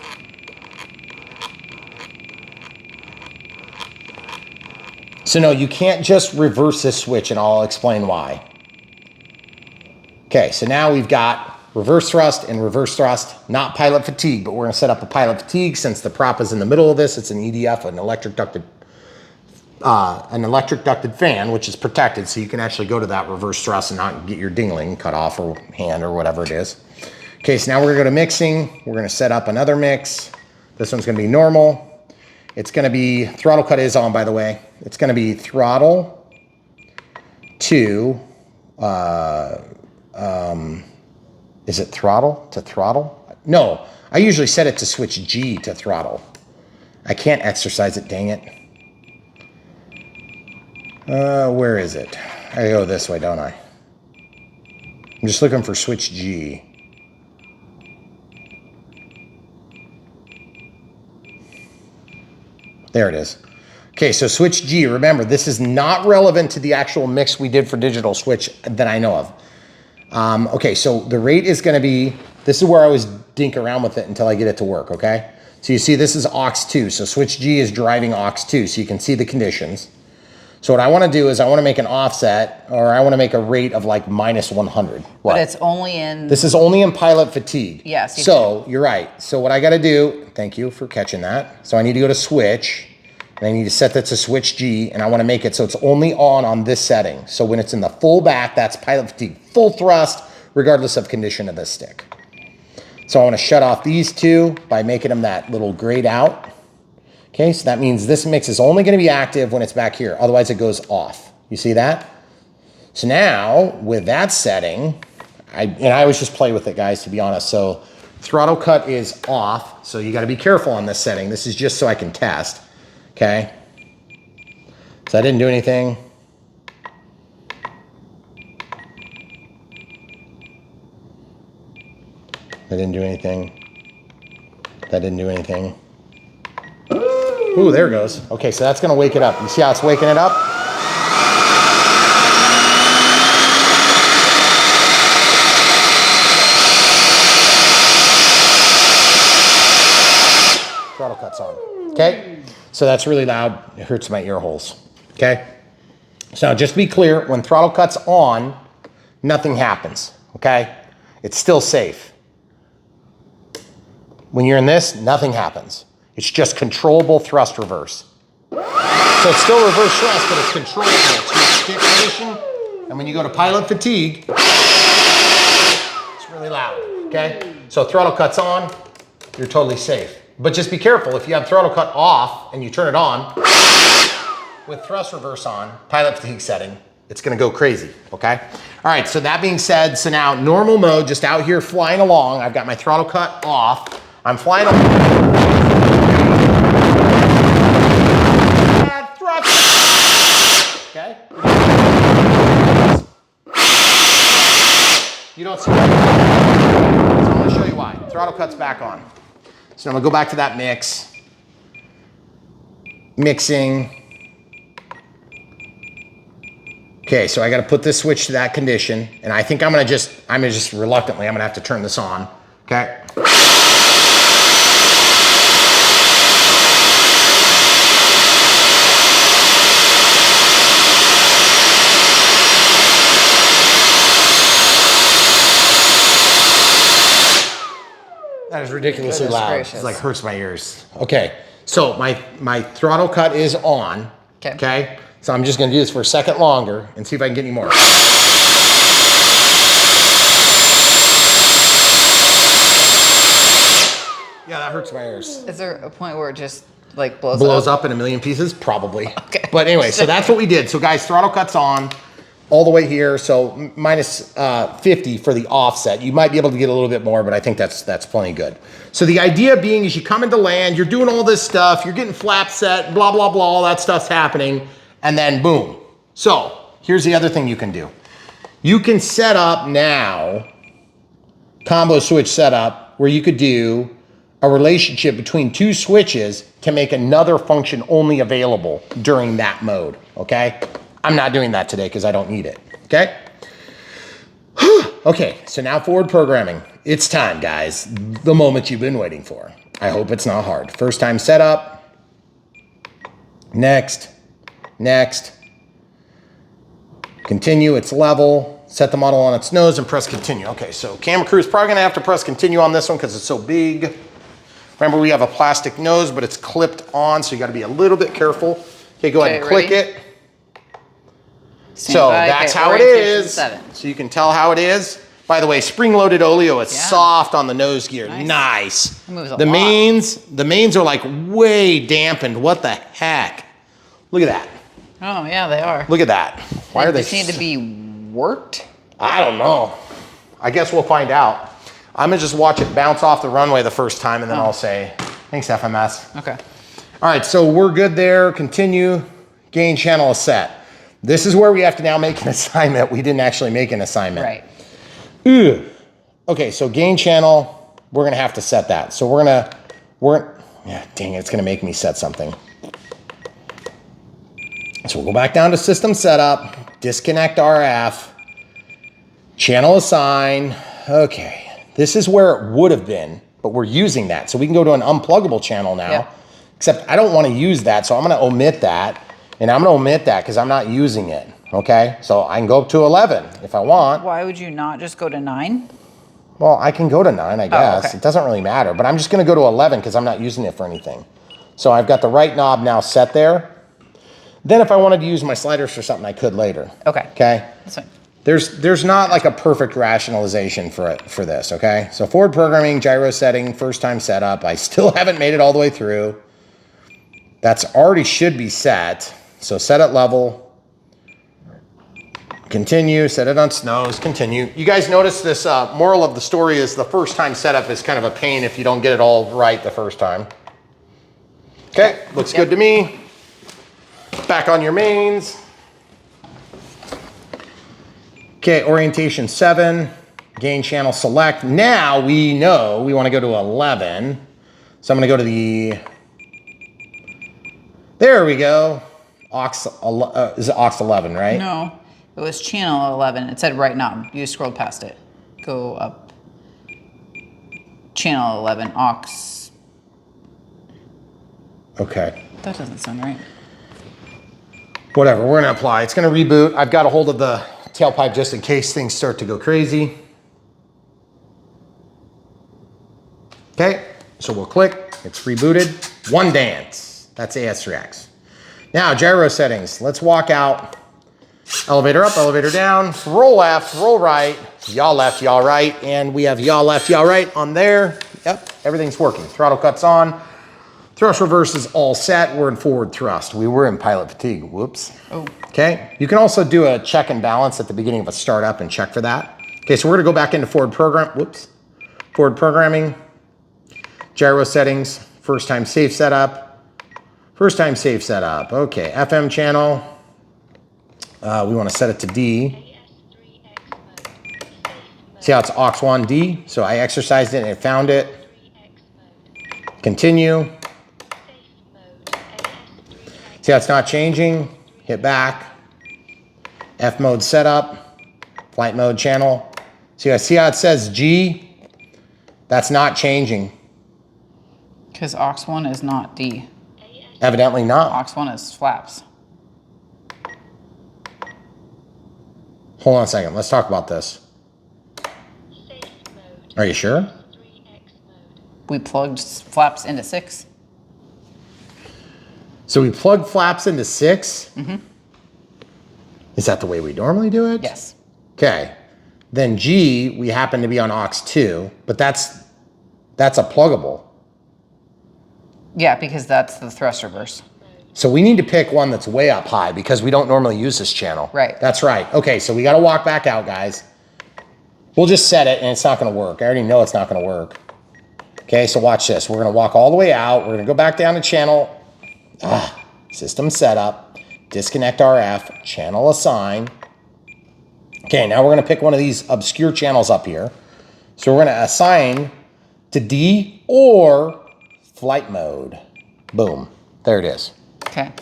So no, you can't just reverse this switch, and I'll explain why. Okay, so now we've got reverse thrust and reverse thrust, not pilot fatigue, but we're gonna set up a pilot fatigue since the prop is in the middle of this. It's an EDF, an electric ducted fan, which is protected, so you can actually go to that reverse thrust and not get your dingling cut off or hand or whatever it is. Okay, so now we're gonna go to mixing. We're gonna set up another mix. This one's gonna be normal. It's gonna be, throttle cut is on, by the way. It's gonna be throttle to, is it throttle to throttle? No, I usually set it to switch G to throttle. I can't exercise it, dang it. Where is it? I go this way, don't I? I'm just looking for switch G. There it is. Okay, so switch G, remember, this is not relevant to the actual mix we did for digital switch that I know of. Okay, so the rate is gonna be, this is where I always dink around with it until I get it to work, okay? So you see this is aux 2, so switch G is driving aux 2, so you can see the conditions. So what I wanna do is I wanna make an offset, or I wanna make a rate of like minus 100. What? But it's only in... This is only in pilot fatigue. Yes. So you're right. So what I gotta do, thank you for catching that. So I need to go to switch, and I need to set that to switch G, and I wanna make it so it's only on this setting. So when it's in the full back, that's pilot fatigue, full thrust, regardless of condition of the stick. So I wanna shut off these two by making them that little grayed out. Okay, so that means this mix is only gonna be active when it's back here, otherwise it goes off. You see that? So now, with that setting, I always just play with it, guys, to be honest. So throttle cut is off, so you gotta be careful on this setting. This is just so I can test, okay? So I didn't do anything. I didn't do anything. That didn't do anything. Ooh, there it goes. Okay, so that's gonna wake it up. You see how it's waking it up? Throttle cuts on, okay? So that's really loud, it hurts my ear holes, okay? So now just to be clear, when throttle cuts on, nothing happens, okay? It's still safe. When you're in this, nothing happens. It's just controllable thrust reverse. So it's still reverse thrust, but it's controllable. It's your stick position, and when you go to pilot fatigue, it's really loud, okay? So throttle cuts on, you're totally safe. But just be careful, if you have throttle cut off and you turn it on, with thrust reverse on, pilot fatigue setting, it's gonna go crazy, okay? All right, so that being said, so now normal mode, just out here flying along, I've got my throttle cut off, I'm flying along. Okay? You don't see that. So I'm gonna show you why. Throttle cut's back on. So I'm gonna go back to that mix. Mixing. Okay, so I gotta put this switch to that condition, and I think I'm gonna just reluctantly, I'm gonna have to turn this on, okay? That is ridiculously loud. Gracious. It's like hurts my ears. Okay, so my throttle cut is on. Okay. So I'm just gonna do this for a second longer and see if I can get any more. Yeah, that hurts my ears. Is there a point where it just like blows Up in a million pieces? Probably. Okay. But anyway, so that's what we did. So guys, throttle cut's on all the way here. So minus 50 for the offset. You might be able to get a little bit more, but I think that's plenty good. So the idea being is you come into land, you're doing all this stuff, you're getting flap set, blah, blah, blah, all that stuff's happening, and then boom. So here's the other thing you can do. You can set up now, combo switch setup, where you could do a relationship between two switches to make another function only available during that mode, okay? I'm not doing that today because I don't need it, okay? Okay, so now forward programming. It's time, guys. The moment you've been waiting for. I hope it's not hard. First time setup. Next. Next. Continue, it's level. Set the model on its nose and press continue. Okay, so camera crew is probably gonna have to press continue on this one because it's so big. Remember, we have a plastic nose, but it's clipped on, so you gotta be a little bit careful. Okay, go ahead and click it. So that's how it is. 7. So you can tell how it is. By the way, spring-loaded oleo is soft on the nose gear. Nice. The mains are like way dampened. What the heck? Look at that. Oh yeah, they are. Look at that. Why are they? They need to be worked? I don't know. I guess we'll find out. I'm gonna just watch it bounce off the runway the first time, and then I'll say, thanks, FMS. Okay. All right, so we're good there. Continue. Gain channel is set. This is where we have to now make an assignment. We didn't actually make an assignment. Right. Ugh. Okay, so gain channel, we're gonna have to set that. So yeah, dang it, it's gonna make me set something. So we'll go back down to system setup, disconnect RF, channel assign. Okay, this is where it would have been, but we're using that. So we can go to an unpluggable channel now, except I don't wanna use that, so I'm gonna omit that. And I'm gonna omit that because I'm not using it, okay? So I can go up to 11 if I want. Why would you not just go to 9? Well, I can go to 9, I guess. Okay. It doesn't really matter, but I'm just gonna go to 11 because I'm not using it for anything. So I've got the right knob now set there. Then if I wanted to use my sliders for something, I could later. Okay. Okay? That's fine. There's not like a perfect rationalization for this, okay? So forward programming, gyro setting, first time setup. I still haven't made it all the way through. That's already should be set. So set it level, continue, set it on nose, continue. You guys notice this moral of the story is the first time setup is kind of a pain if you don't get it all right the first time. Okay, looks good to me. Back on your mains. Okay, orientation 7, gain channel select. Now we know we want to go to 11. So I'm going to go to the, there we go. Is it aux 11, right? No, it was channel 11. It said right knob. You scrolled past it. Go up. Channel 11, aux. Okay. That doesn't sound right. Whatever, we're gonna apply. It's gonna reboot. I've got a hold of the tailpipe just in case things start to go crazy. Okay, so we'll click. It's rebooted. One dance. That's AS3X. Now, gyro settings. Let's walk out. Elevator up, elevator down. Roll left, roll right. Yaw left, yaw right. And we have yaw left, yaw right on there. Yep, everything's working. Throttle cuts on. Thrust reverse is all set. We're in forward thrust. We were in pilot fatigue. Whoops. Oh. Okay, you can also do a check and balance at the beginning of a startup and check for that. Okay, so we're gonna go back into forward programming. Gyro settings, first time safe setup. First time safe setup. Okay, FM channel. We want to set it to D. AS3X mode. Safe mode. See how it's aux 1 D? So I exercised it and it found it. AS3X mode. Continue. Safe mode. AS3X. See how it's not changing? Hit back. F mode setup. Flight mode channel. See how it says G? That's not changing. Because aux 1 is not D. Evidently not. Aux 1 is flaps. Hold on a second. Let's talk about this. Safe mode. Are you sure? AS3X mode. We plugged flaps into 6. So we plug flaps into 6? Mm-hmm. Is that the way we normally do it? Yes. Okay. Then G, we happen to be on aux 2, but that's a pluggable. Yeah, because that's the thrust reverse. So we need to pick one that's way up high because we don't normally use this channel. Right. That's right. Okay, so we got to walk back out, guys. We'll just set it and it's not going to work. I already know it's not going to work. Okay, so watch this. We're going to walk all the way out. We're going to go back down to channel. System setup. Disconnect RF. Channel assign. Okay, now we're going to pick one of these obscure channels up here. So we're going to assign to D or flight mode. Boom. There it is. Okay.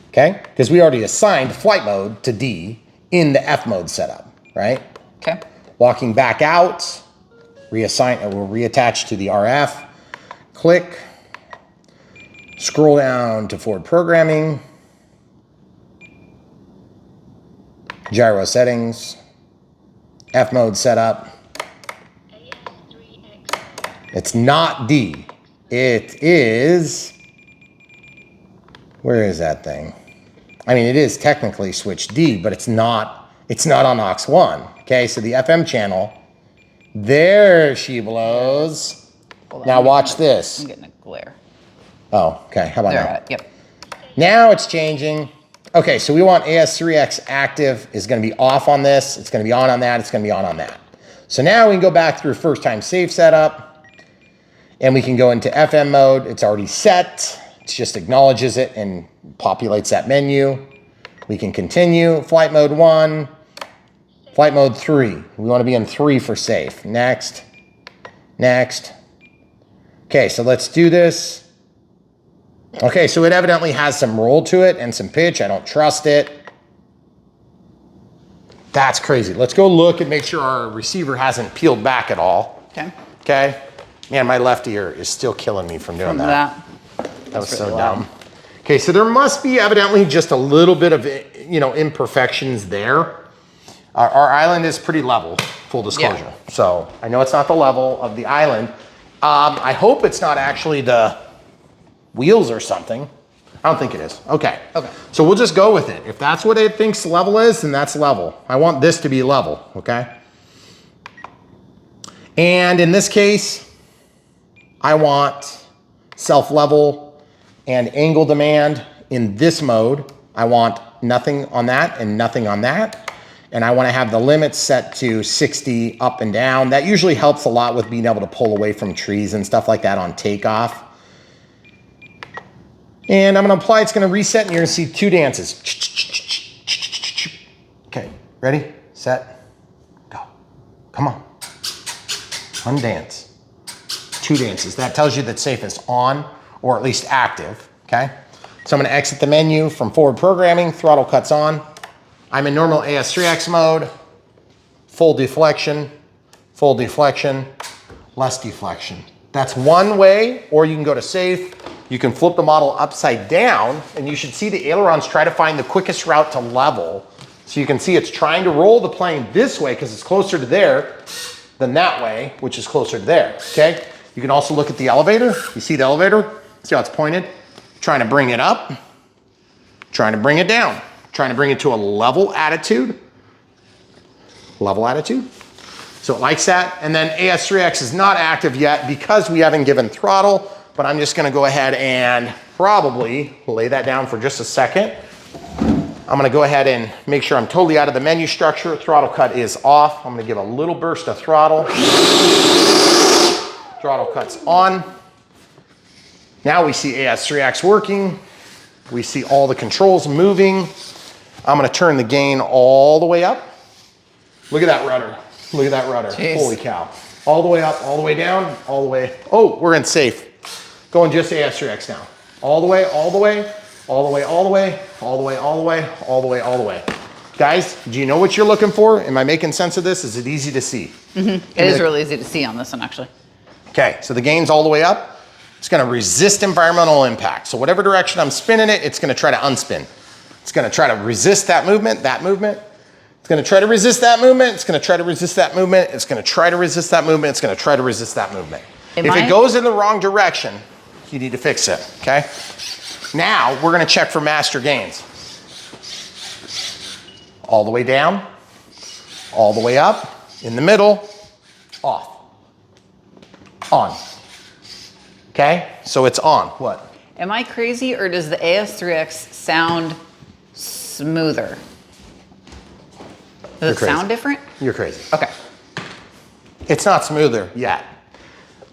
Okay? Because we already assigned flight mode to D in the F mode setup, right? Okay. Walking back out, reassign, we'll reattach to the RF. Click. Scroll down to forward programming. Gyro settings. F mode setup. AS3X mode. It's not D. It is, where is that thing? I mean, it is technically switch D, but it's not on aux 1. Okay, so the FM channel, there she blows. Hold on, Now I'm watch getting this. I'm getting a glare. Oh, okay, how about There, now? yep. Now it's changing. Okay, so we want AS3X active is gonna be off on this. It's gonna be on that, it's gonna be on that. So now we can go back through first time save setup and we can go into FM mode. It's already set. It just acknowledges it and populates that menu. We can continue. Flight mode 1, flight mode 3. We wanna be in 3 for safe. Next, next. Okay, so let's do this. Okay, so it evidently has some roll to it and some pitch. I don't trust it. That's crazy. Let's go look and make sure our receiver hasn't peeled back at all. Okay. Okay? Man, my left ear is still killing me from doing that. That was so really loud. dumb. Okay, so there must be evidently just a little bit of, imperfections there. Our island is pretty level, full disclosure. Yeah. So I know it's not the level of the island. I hope it's not actually the wheels or something. I don't think it is. Okay. Okay. So we'll just go with it. If that's what it thinks level is, then that's level. I want this to be level, okay? And in this case, I want self-level and angle demand in this mode. I want nothing on that and nothing on that. And I want to have the limits set to 60 up and down. That usually helps a lot with being able to pull away from trees and stuff like that on takeoff. And I'm gonna apply, it's gonna reset, and you're gonna see 2 dances. Okay, ready, set, go. Come on. 1 dance, 2 dances. That tells you that safe is on, or at least active, okay? So I'm gonna exit the menu from forward programming, throttle cuts on. I'm in normal AS3X mode, full deflection, less deflection. That's one way, or you can go to safe. You can flip the model upside down, and you should see the ailerons try to find the quickest route to level. So you can see it's trying to roll the plane this way because it's closer to there than that way, which is closer to there, okay? You can also look at the elevator. You see the elevator? See how it's pointed? Trying to bring it up, trying to bring it down, trying to bring it to a level attitude. Level attitude. So it likes that. And then AS3X is not active yet because we haven't given throttle, but I'm just gonna go ahead and probably lay that down for just a second. I'm gonna go ahead and make sure I'm totally out of the menu structure. Throttle cut is off. I'm gonna give a little burst of throttle. Throttle cuts on. Now we see AS3X working. We see all the controls moving. I'm gonna turn the gain all the way up. Look at that rudder. Look at that rudder. Jeez. Holy cow. All the way up, all the way down, all the way. Oh, we're in safe. Going just AS3X now. All the way, all the way, all the way, all the way, all the way, all the way, all the way, all the way. Guys, do you know what you're looking for? Am I making sense of this? Is it easy to see? It is really easy to see on this one, actually. Okay, so the gain's all the way up. It's gonna resist environmental impact. So whatever direction I'm spinning it, it's gonna try to unspin. It's gonna try to resist that movement, that movement. It's gonna try to resist that movement. It's gonna try to resist that movement. It's gonna try to resist that movement. It's gonna try to resist that movement. If it goes in the wrong direction, you need to fix it, okay? Now, we're gonna check for master gains. All the way down, all the way up, in the middle, off, on. Okay, so it's on, what? Am I crazy, or does the AS3X sound smoother? Does it crazy. sound different? You're crazy. Okay. It's not smoother yet.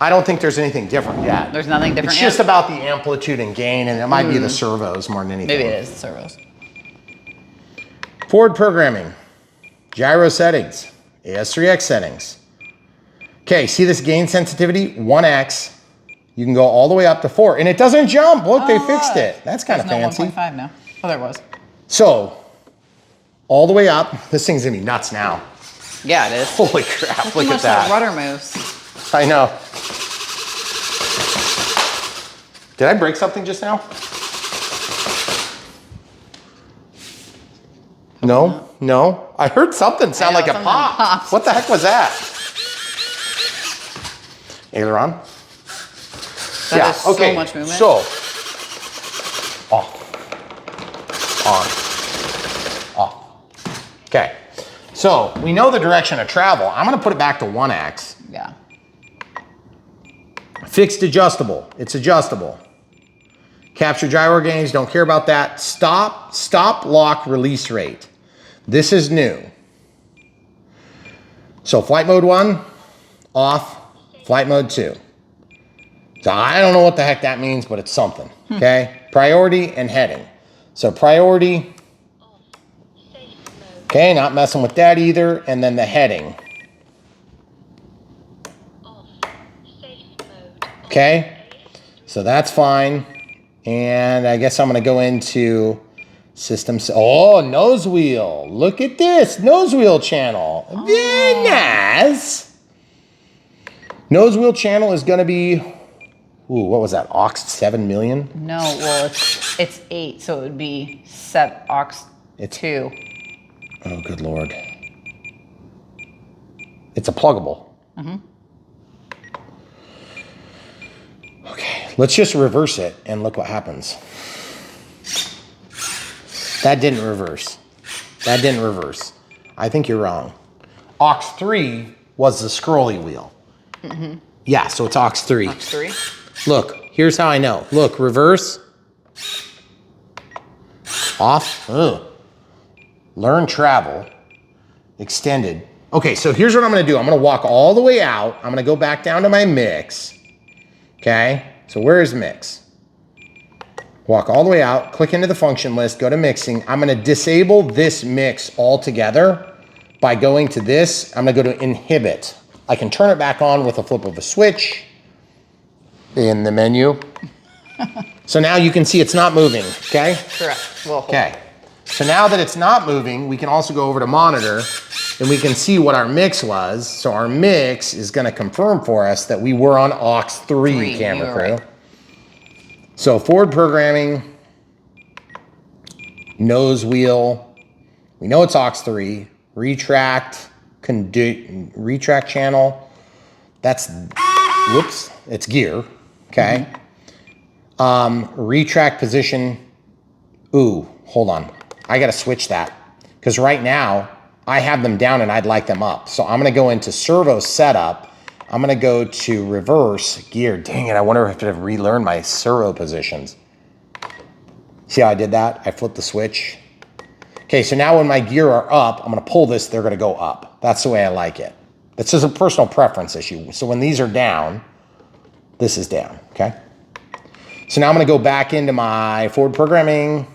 I don't think there's anything different yet. There's nothing different It's yet? just about the amplitude and gain, and it might be the servos more than anything. Maybe it is the servos. Forward programming, gyro settings, AS3X settings. Okay, see this gain sensitivity? 1x. You can go all the way up to 4, and it doesn't jump. Look, they fixed it. That's kind of There's fancy. no 1.5 now. Oh, there was. So, all the way up. This thing's gonna be nuts now. Yeah, it is. Holy crap, look at Much that that. rudder moves. I know. Did I break something just now? No? No, I heard something sound know, like a something pop. popped. What the heck was that? Aileron? That is so much movement. So, off, on, off. Okay, so we know the direction of travel. I'm gonna put it back to 1X. Yeah. Fixed adjustable, it's adjustable. Capture gyro gains, don't care about that. Stop, lock, release rate. This is new. So flight mode 1, off, flight mode 2. So I don't know what the heck that means, but it's something, okay? Priority and heading. So priority, Off. Safe mode. okay, not messing with that either. And then the heading, Off. Safe mode. okay? So that's fine. And I guess I'm gonna go into systems. Oh, nose wheel. Look at this, nose wheel channel. Very nice. Nose wheel channel is gonna be, ooh, what was that, aux 7 million? No, well, it's 8, so it would be set aux It's- 2. Oh, good Lord. It's a pluggable. Okay, let's just reverse it and look what happens. That didn't reverse. That didn't reverse. I think you're wrong. Aux 3 was the scrolly wheel. Yeah, so it's aux 3. Aux 3? Look, here's how I know. Look, reverse. Off. Ugh. Learn travel. Extended. Okay, so here's what I'm gonna do. I'm gonna walk all the way out. I'm gonna go back down to my mix. Okay, so where is mix? Walk all the way out, click into the function list, go to mixing. I'm gonna disable this mix altogether by going to this. I'm gonna go to inhibit. I can turn it back on with a flip of a switch in the menu. So now you can see it's not moving, okay? Correct. Well, hold Okay, so now that it's not moving, we can also go over to monitor and we can see what our mix was. So our mix is gonna confirm for us that we were on aux 3 camera you were crew. right. So forward programming, nose wheel, we know it's aux 3, retract, retract channel, that's, whoops, it's gear, okay? Retract position, ooh, hold on. I gotta switch that, because right now, I have them down and I'd like them up. So I'm gonna go into servo setup. I'm gonna go to reverse gear. Dang it, I wonder if I have to relearn my servo positions. See how I did that? I flipped the switch. Okay, so now when my gear are up, I'm gonna pull this, they're gonna go up. That's the way I like it. It's just a personal preference issue. So when these are down, this is down, okay? So now I'm gonna go back into my forward programming,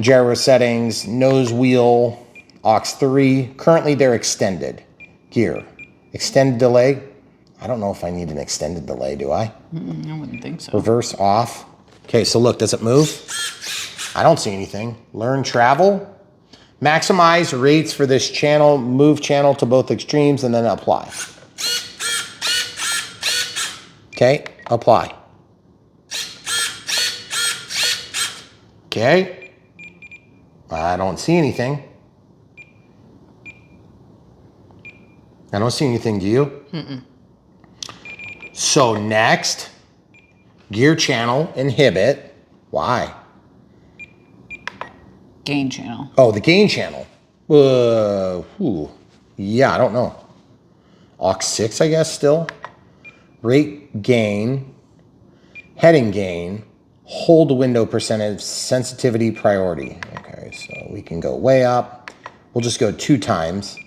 gyro settings, nose wheel, aux 3. Currently they're extended. Gear. Extended delay. I don't know if I need an extended delay, do I? I wouldn't think so. Reverse off. Okay, so look, does it move? I don't see anything. Learn travel. Maximize rates for this channel, move channel to both extremes, and then apply. Okay, apply. Okay. I don't see anything. I don't see anything, do you? So next, gear channel, inhibit. Why? Gain channel. Oh, the gain channel. Yeah, I don't know. Aux 6, I guess, still. Rate gain, heading gain, hold window percentage, sensitivity priority. Okay, so we can go way up. We'll just go 2 times.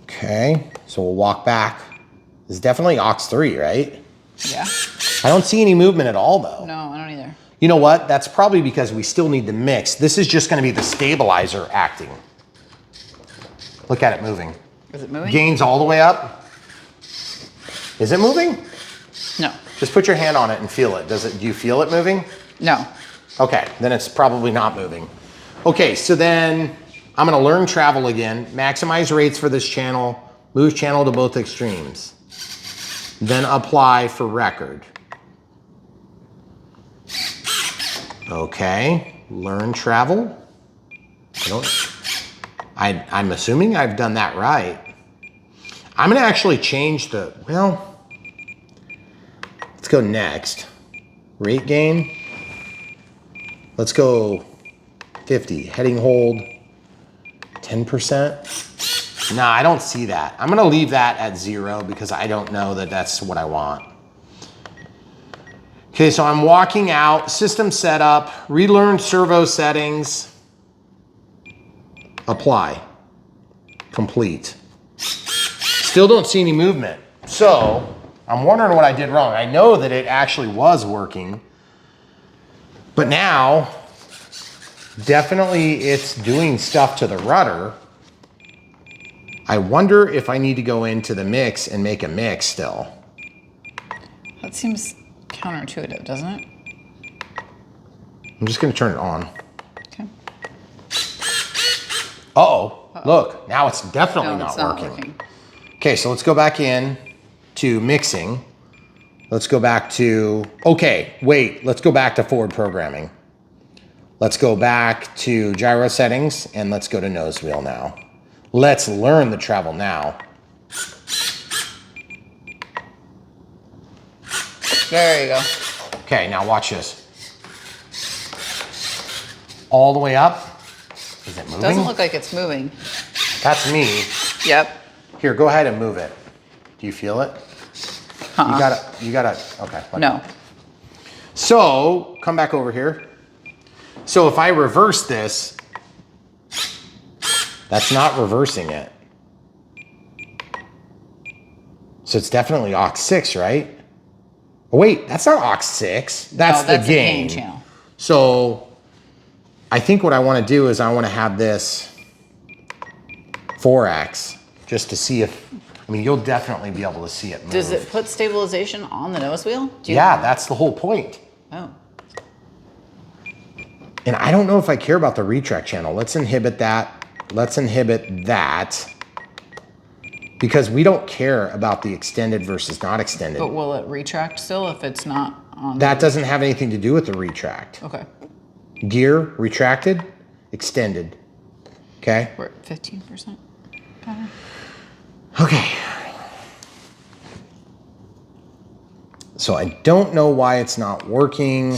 Okay, so we'll walk back. It's definitely aux 3, right? Yeah. I don't see any movement at all, though. No, I don't either. You know what? That's probably because we still need the mix. This is just going to be the stabilizer acting. Look at it moving. Is it moving? Gains all the way up. Is it moving? No. Just put your hand on it and feel it. Do you feel it moving? No. Okay, then it's probably not moving. Okay, so then I'm gonna learn travel again, maximize rates for this channel, move channel to both extremes, then apply for record. Okay, learn travel. I'm assuming I've done that right. I'm gonna actually change well, let's go next. Rate gain. Let's go 50. Heading hold, 10%. Nah, I don't see that. I'm gonna leave that at 0 because I don't know that that's what I want. Okay, so I'm walking out, system setup, relearn servo settings, apply, complete. Still don't see any movement. So I'm wondering what I did wrong. I know that it actually was working, but now definitely it's doing stuff to the rudder. I wonder if I need to go into the mix and make a mix still. That seems counterintuitive, doesn't it? I'm just gonna turn it on. Okay. Uh-oh, look, now it's definitely No, it's not working. Okay, so let's go back in to mixing. Let's go back to, okay, wait, let's go back to forward programming. Let's go back to gyro settings and let's go to nose wheel now. Let's learn the travel now. There you go. Okay, now watch this. All the way up. Is it moving? Doesn't look like it's moving. That's me. Yep. Here, go ahead and move it. Do you feel it? You gotta, okay. No. So, come back over here. So if I reverse this, that's not reversing it. So it's definitely aux 6, right? Oh, wait, that's not aux 6. That's No, the gain. channel. So I think what I want to do is I want to have this 4X just to see if, I mean, you'll definitely be able to see it move. Does it put stabilization on the nose wheel? Yeah, that's the whole point. Oh. And I don't know if I care about the retract channel. Let's inhibit that. Let's inhibit that. Because we don't care about the extended versus not extended. But will it retract still if it's not on? That doesn't have anything to do with the retract. Okay. Gear, retracted, extended. Okay? We're at 15%. Better. Okay. So I don't know why it's not working.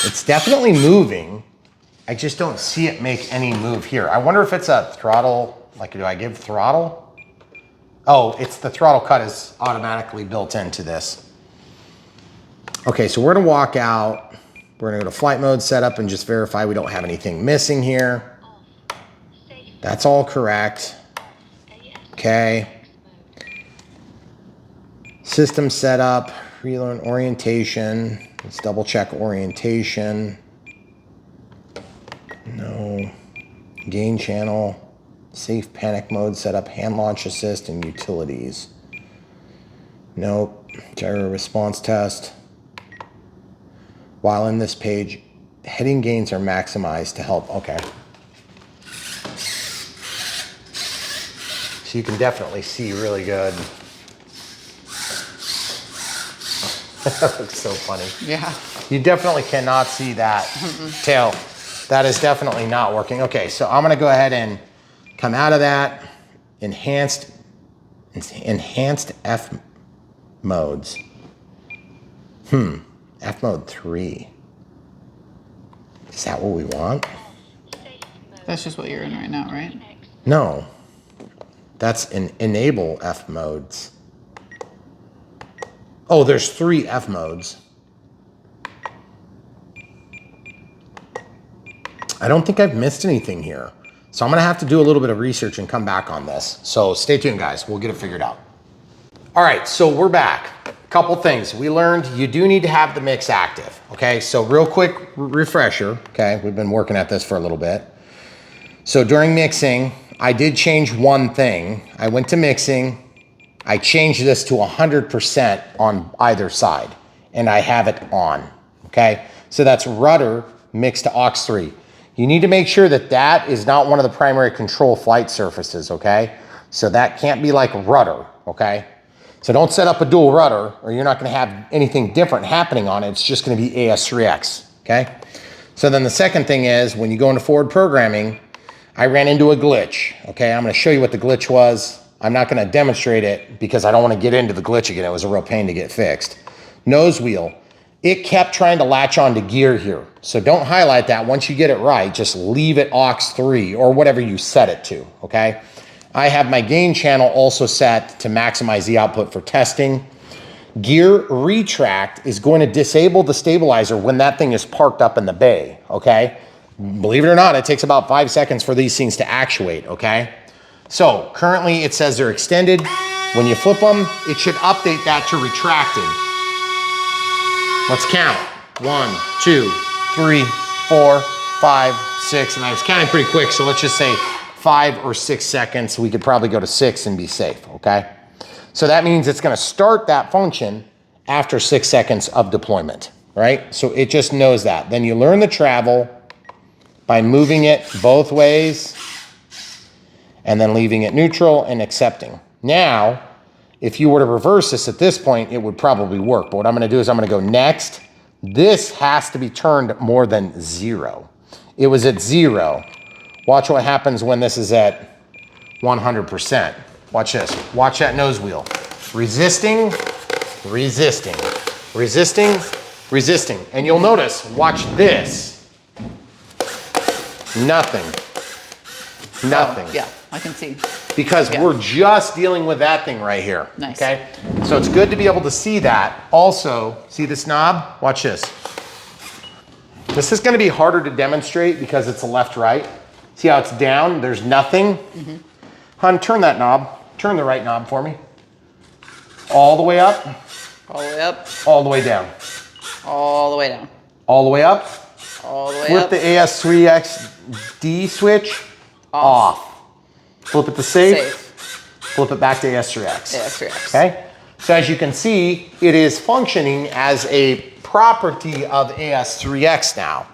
It's definitely moving. I just don't see it make any move here. I wonder if it's a throttle, like do I give throttle? Oh, it's the throttle cut is automatically built into this. Okay, so we're gonna walk out. We're gonna go to flight mode setup and just verify we don't have anything missing here. That's all correct. Okay. System setup, relearn orientation. Let's double check orientation. No. Gain channel, safe panic mode setup, hand launch assist, and utilities. Nope. Gyro response test. While in this page, heading gains are maximized to help. Okay. So you can definitely see really good. That looks so funny. Yeah. You definitely cannot see that tail. That is definitely not working. Okay, so I'm gonna go ahead and come out of that. Enhanced F modes. F mode 3. Is that what we want? That's just what you're in right now, right? No. That's enable F modes. Oh, there's 3 F modes. I don't think I've missed anything here. So I'm gonna have to do a little bit of research and come back on this. So stay tuned, guys. We'll get it figured out. All right, so we're back. Couple things. We learned you do need to have the mix active, okay? So real quick refresher, okay? We've been working at this for a little bit. So during mixing, I did change one thing. I went to mixing. I changed this to 100% on either side, and I have it on, okay? So that's rudder mixed to aux 3. You need to make sure that that is not one of the primary control flight surfaces, okay? So that can't be like rudder, okay? So don't set up a dual rudder or you're not gonna have anything different happening on it. It's just gonna be AS3X, okay? So then the second thing is when you go into forward programming, I ran into a glitch. Okay, I'm gonna show you what the glitch was. I'm not gonna demonstrate it because I don't wanna get into the glitch again. It was a real pain to get fixed. Nose wheel, it kept trying to latch onto gear here. So don't highlight that. Once you get it right, just leave it aux 3 or whatever you set it to, okay? I have my gain channel also set to maximize the output for testing. Gear retract is going to disable the stabilizer when that thing is parked up in the bay, okay? Believe it or not, it takes about 5 seconds for these things to actuate, okay? So currently it says they're extended. When you flip them, it should update that to retracted. Let's count. 1, 2, 3, 4, 5, 6, and I was counting pretty quick, so let's just say 5 or 6 seconds. We could probably go to 6 and be safe, okay? So that means it's gonna start that function after 6 seconds of deployment, right? So it just knows that. Then you learn the travel by moving it both ways and then leaving it neutral and accepting. Now, if you were to reverse this at this point, it would probably work. But what I'm gonna do is I'm gonna go next. This has to be turned more than 0. It was at 0. Watch what happens when this is at 100%. Watch this. Watch that nose wheel. Resisting, resisting, resisting, resisting. And you'll notice, watch this. Nothing. Nothing. Oh, yeah, I can see. Because we're just dealing with that thing right here. Nice. Okay? So it's good to be able to see that. Also, see this knob? Watch this. This is going to be harder to demonstrate because it's a left-right. See how it's down? There's nothing. Mm-hmm. Hun, turn that knob. Turn the right knob for me. All the way up. All the way up. All the way down. All the way down. All the way up. All the way Flip up. the AS3X D switch off. Flip it to safe. Flip it back to AS3X. AS3X. Okay? So as you can see, it is functioning as a property of AS3X now.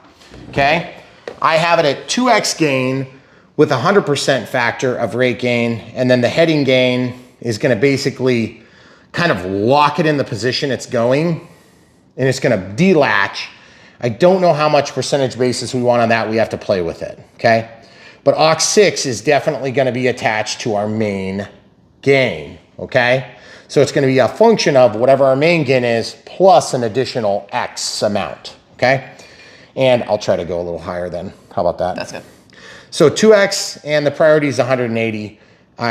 Okay? I have it at 2x gain with 100% factor of rate gain, and then the heading gain is gonna basically kind of lock it in the position it's going, and it's gonna delatch. I don't know how much percentage basis we want on that. We have to play with it, okay? But aux 6 is definitely gonna be attached to our main gain, okay? So it's gonna be a function of whatever our main gain is plus an additional X amount, okay? And I'll try to go a little higher then. How about that? That's good. So 2x and the priority is 180. I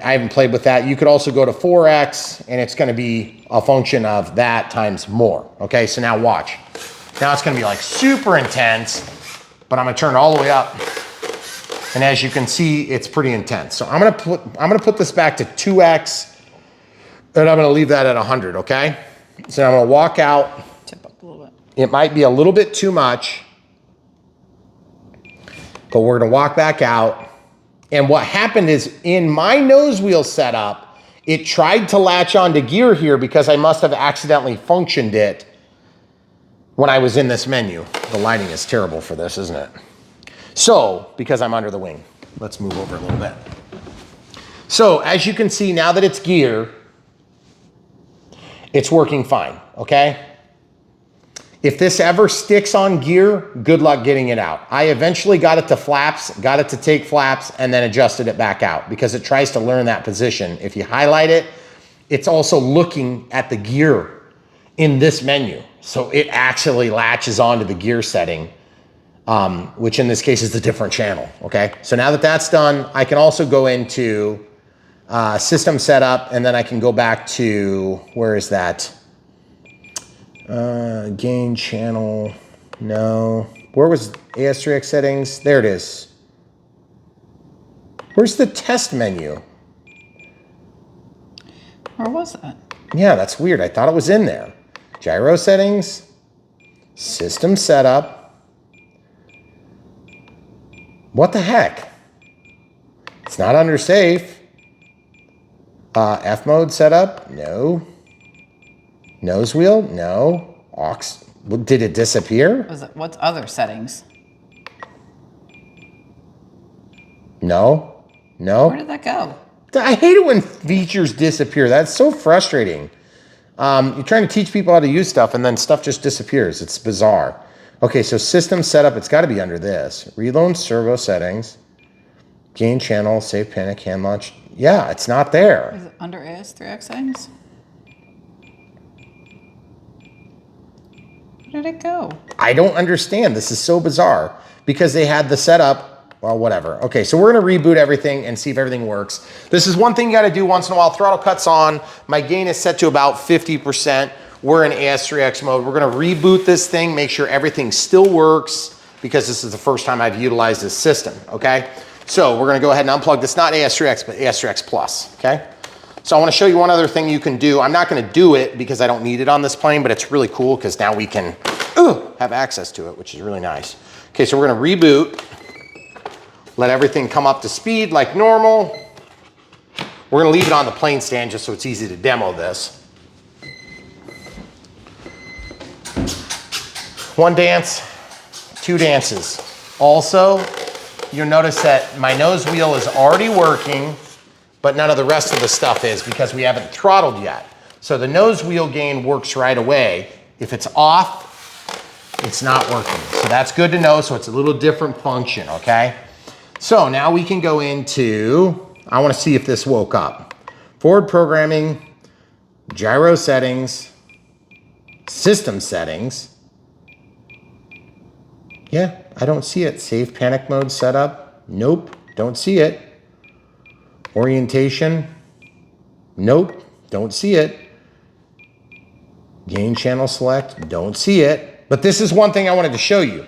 haven't played with that. You could also go to 4x and it's gonna be a function of that times more. Okay, so now watch. Now it's gonna be like super intense, but I'm gonna turn it all the way up. And as you can see, it's pretty intense. So I'm gonna put this back to 2x and I'm gonna leave that at 100, okay? So I'm gonna walk out. Tip up a little bit. It might be a little bit too much, but we're gonna walk back out. And what happened is in my nose wheel setup, it tried to latch onto gear here because I must have accidentally functioned it when I was in this menu. The lighting is terrible for this, isn't it? So, because I'm under the wing, let's move over a little bit. So as you can see, now that it's gear, it's working fine, okay? If this ever sticks on gear, good luck getting it out. I eventually got it to flaps, got it to take flaps, and then adjusted it back out because it tries to learn that position. If you highlight it, it's also looking at the gear in this menu. So it actually latches onto the gear setting, which in this case is the different channel, okay? So now that that's done, I can also go into system setup, and then I can go back to, where is that? Gain channel, no. Where was AS3X settings? There it is. Where's the test menu? Where was that? Yeah, that's weird. I thought it was in there. Gyro settings, system setup. What the heck? It's not under safe. F mode setup, no. Nose wheel, no. Aux, did it disappear? What's other settings? No, no. Where did that go? I hate it when features disappear. That's so frustrating. You're trying to teach people how to use stuff and then stuff just disappears. It's bizarre. Okay, so system setup, it's got to be under this. Reload servo settings, gain channel, save panic, hand launch. Yeah, it's not there. Is it under AS3X settings? Where did it go? I don't understand. This is so bizarre because they had the setup. Well, whatever. Okay, so we're going to reboot everything and see if everything works. This is one thing you got to do once in a while. Throttle cuts on. My gain is set to about 50%. We're in AS3X mode. We're going to reboot this thing, make sure everything still works because this is the first time I've utilized this system, okay? So we're going to go ahead and unplug this, not AS3X, but AS3X Plus, okay? So I want to show you one other thing you can do. I'm not going to do it because I don't need it on this plane, but it's really cool because now we can have access to it, which is really nice. Okay, so we're going to reboot. Let everything come up to speed like normal. We're going to leave it on the plane stand just so it's easy to demo this. One dance, two dances. Also, you'll notice that my nose wheel is already working, but none of the rest of the stuff is because we haven't throttled yet. So the nose wheel gain works right away. If it's off, it's not working. So that's good to know. So it's a little different function, okay? So now we can go into, I want to see if this woke up. Forward programming, gyro settings, system settings. Yeah, I don't see it. Save panic mode setup. Nope, don't see it. Orientation. Nope, don't see it. Gain channel select. Don't see it. But this is one thing I wanted to show you.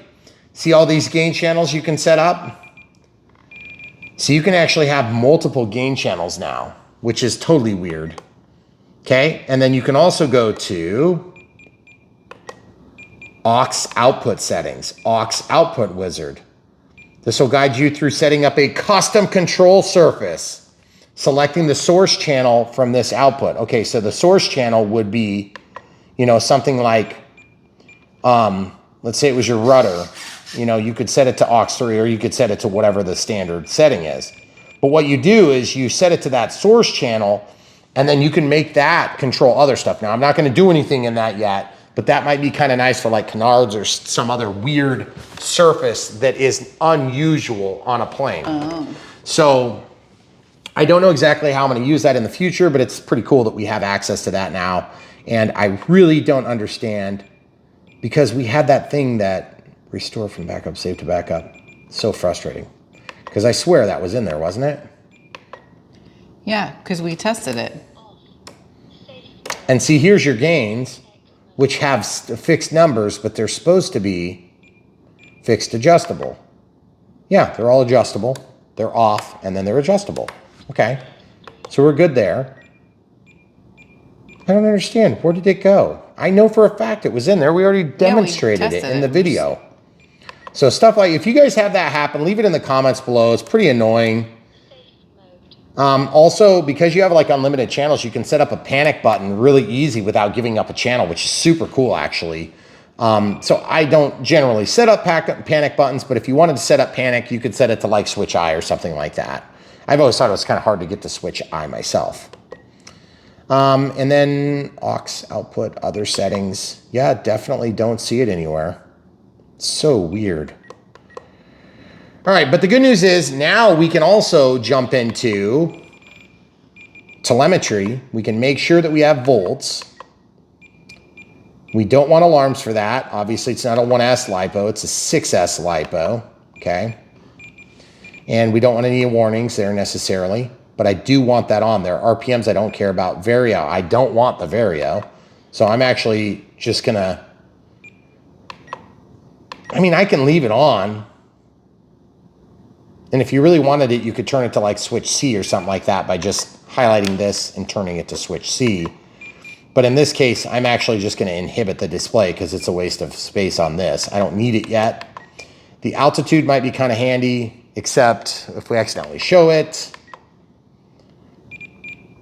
See all these gain channels you can set up? So you can actually have multiple gain channels now, which is totally weird. Okay, and then you can also go to aux output settings, aux output wizard. This will guide you through setting up a custom control surface, selecting the source channel from this output. Okay, so the source channel would be, you know, something like, let's say it was your rudder. You know, you could set it to aux 3 or you could set it to whatever the standard setting is. But what you do is you set it to that source channel and then you can make that control other stuff. Now, I'm not going to do anything in that yet, but that might be kind of nice for like canards or some other weird surface that is unusual on a plane. Oh. So I don't know exactly how I'm going to use that in the future, but it's pretty cool that we have access to that now. And I really don't understand because we had that thing that restore from backup, save to backup. So frustrating. Because I swear that was in there, wasn't it? Yeah, because we tested it. And see, here's your gains, which have fixed numbers, but they're supposed to be fixed adjustable. Yeah, they're all adjustable. They're off, and then they're adjustable. Okay, so we're good there. I don't understand. Where did it go? I know for a fact it was in there. We already demonstrated it in the video. So stuff like, if you guys have that happen, leave it in the comments below. It's pretty annoying. Also, because you have like unlimited channels, you can set up a panic button really easy without giving up a channel, which is super cool actually. So I don't generally set up panic buttons, but if you wanted to set up panic, you could set it to like switch I or something like that. I've always thought it was kind of hard to get to switch I myself. And then aux output, other settings. Yeah, definitely don't see it anywhere. It's so weird. All right, but the good news is now we can also jump into telemetry. We can make sure that we have volts. We don't want alarms for that. Obviously, it's not a 1S LiPo, it's a 6S LiPo, okay? And we don't want any warnings there necessarily, but I do want that on there. RPMs I don't care about. Vario, I don't want the Vario. So I'm actually just gonna, I mean, I can leave it on. And if you really wanted it, you could turn it to like switch C or something like that by just highlighting this and turning it to switch C. But in this case, I'm actually just going to inhibit the display because it's a waste of space on this. I don't need it yet. The altitude might be kind of handy, except if we accidentally show it.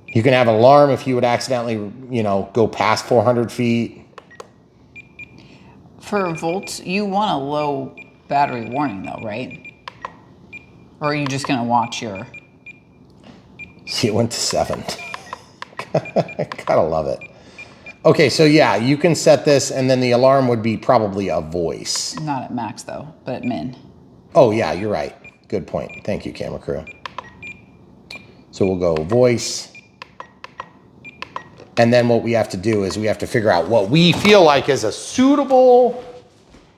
You can have an alarm if you would accidentally, you know, go past 400 feet. For volts, you want a low battery warning though, right? Or are you just going to watch your... See, it went to 7. Gotta love it. Okay, so yeah, you can set this and then the alarm would be probably a voice. Not at max though, but at min. Oh yeah, you're right. Good point. Thank you, camera crew. So we'll go voice. And then what we have to do is we have to figure out what we feel like is a suitable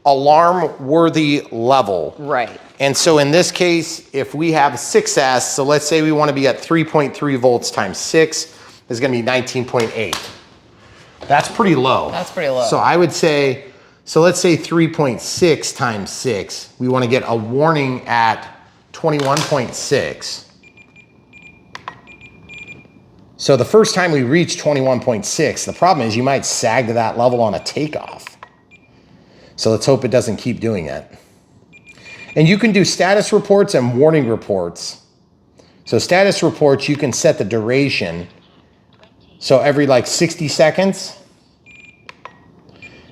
alarm-worthy level. Right. And so in this case, if we have 6S, so let's say we want to be at 3.3 volts times 6 is going to be 19.8. That's pretty low. That's pretty low. So I would say, so let's say 3.6 times 6. We want to get a warning at 21.6. So the first time we reach 21.6, the problem is you might sag to that level on a takeoff. So let's hope it doesn't keep doing it. And you can do status reports and warning reports. So status reports, you can set the duration. So every like 60 seconds.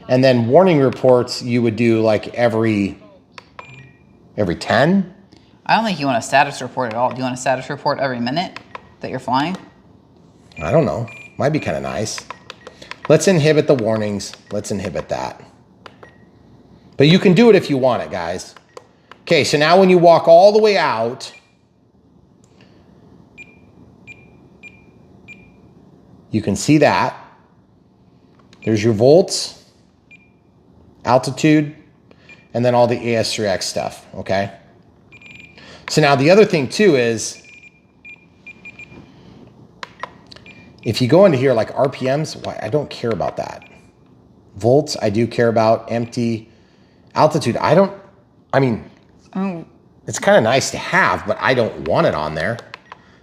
And then warning reports, you would do like every 10. I don't think you want a status report at all. Do you want a status report every minute that you're flying? I don't know. Might be kind of nice. Let's inhibit the warnings. Let's inhibit that. But you can do it if you want it, guys. Okay, so now when you walk all the way out, you can see that. There's your volts, altitude, and then all the AS3X stuff, okay? So now the other thing too is, if you go into here like RPMs, why I don't care about that. Volts, I do care about. Empty. Altitude, it's kind of nice to have, but I don't want it on there.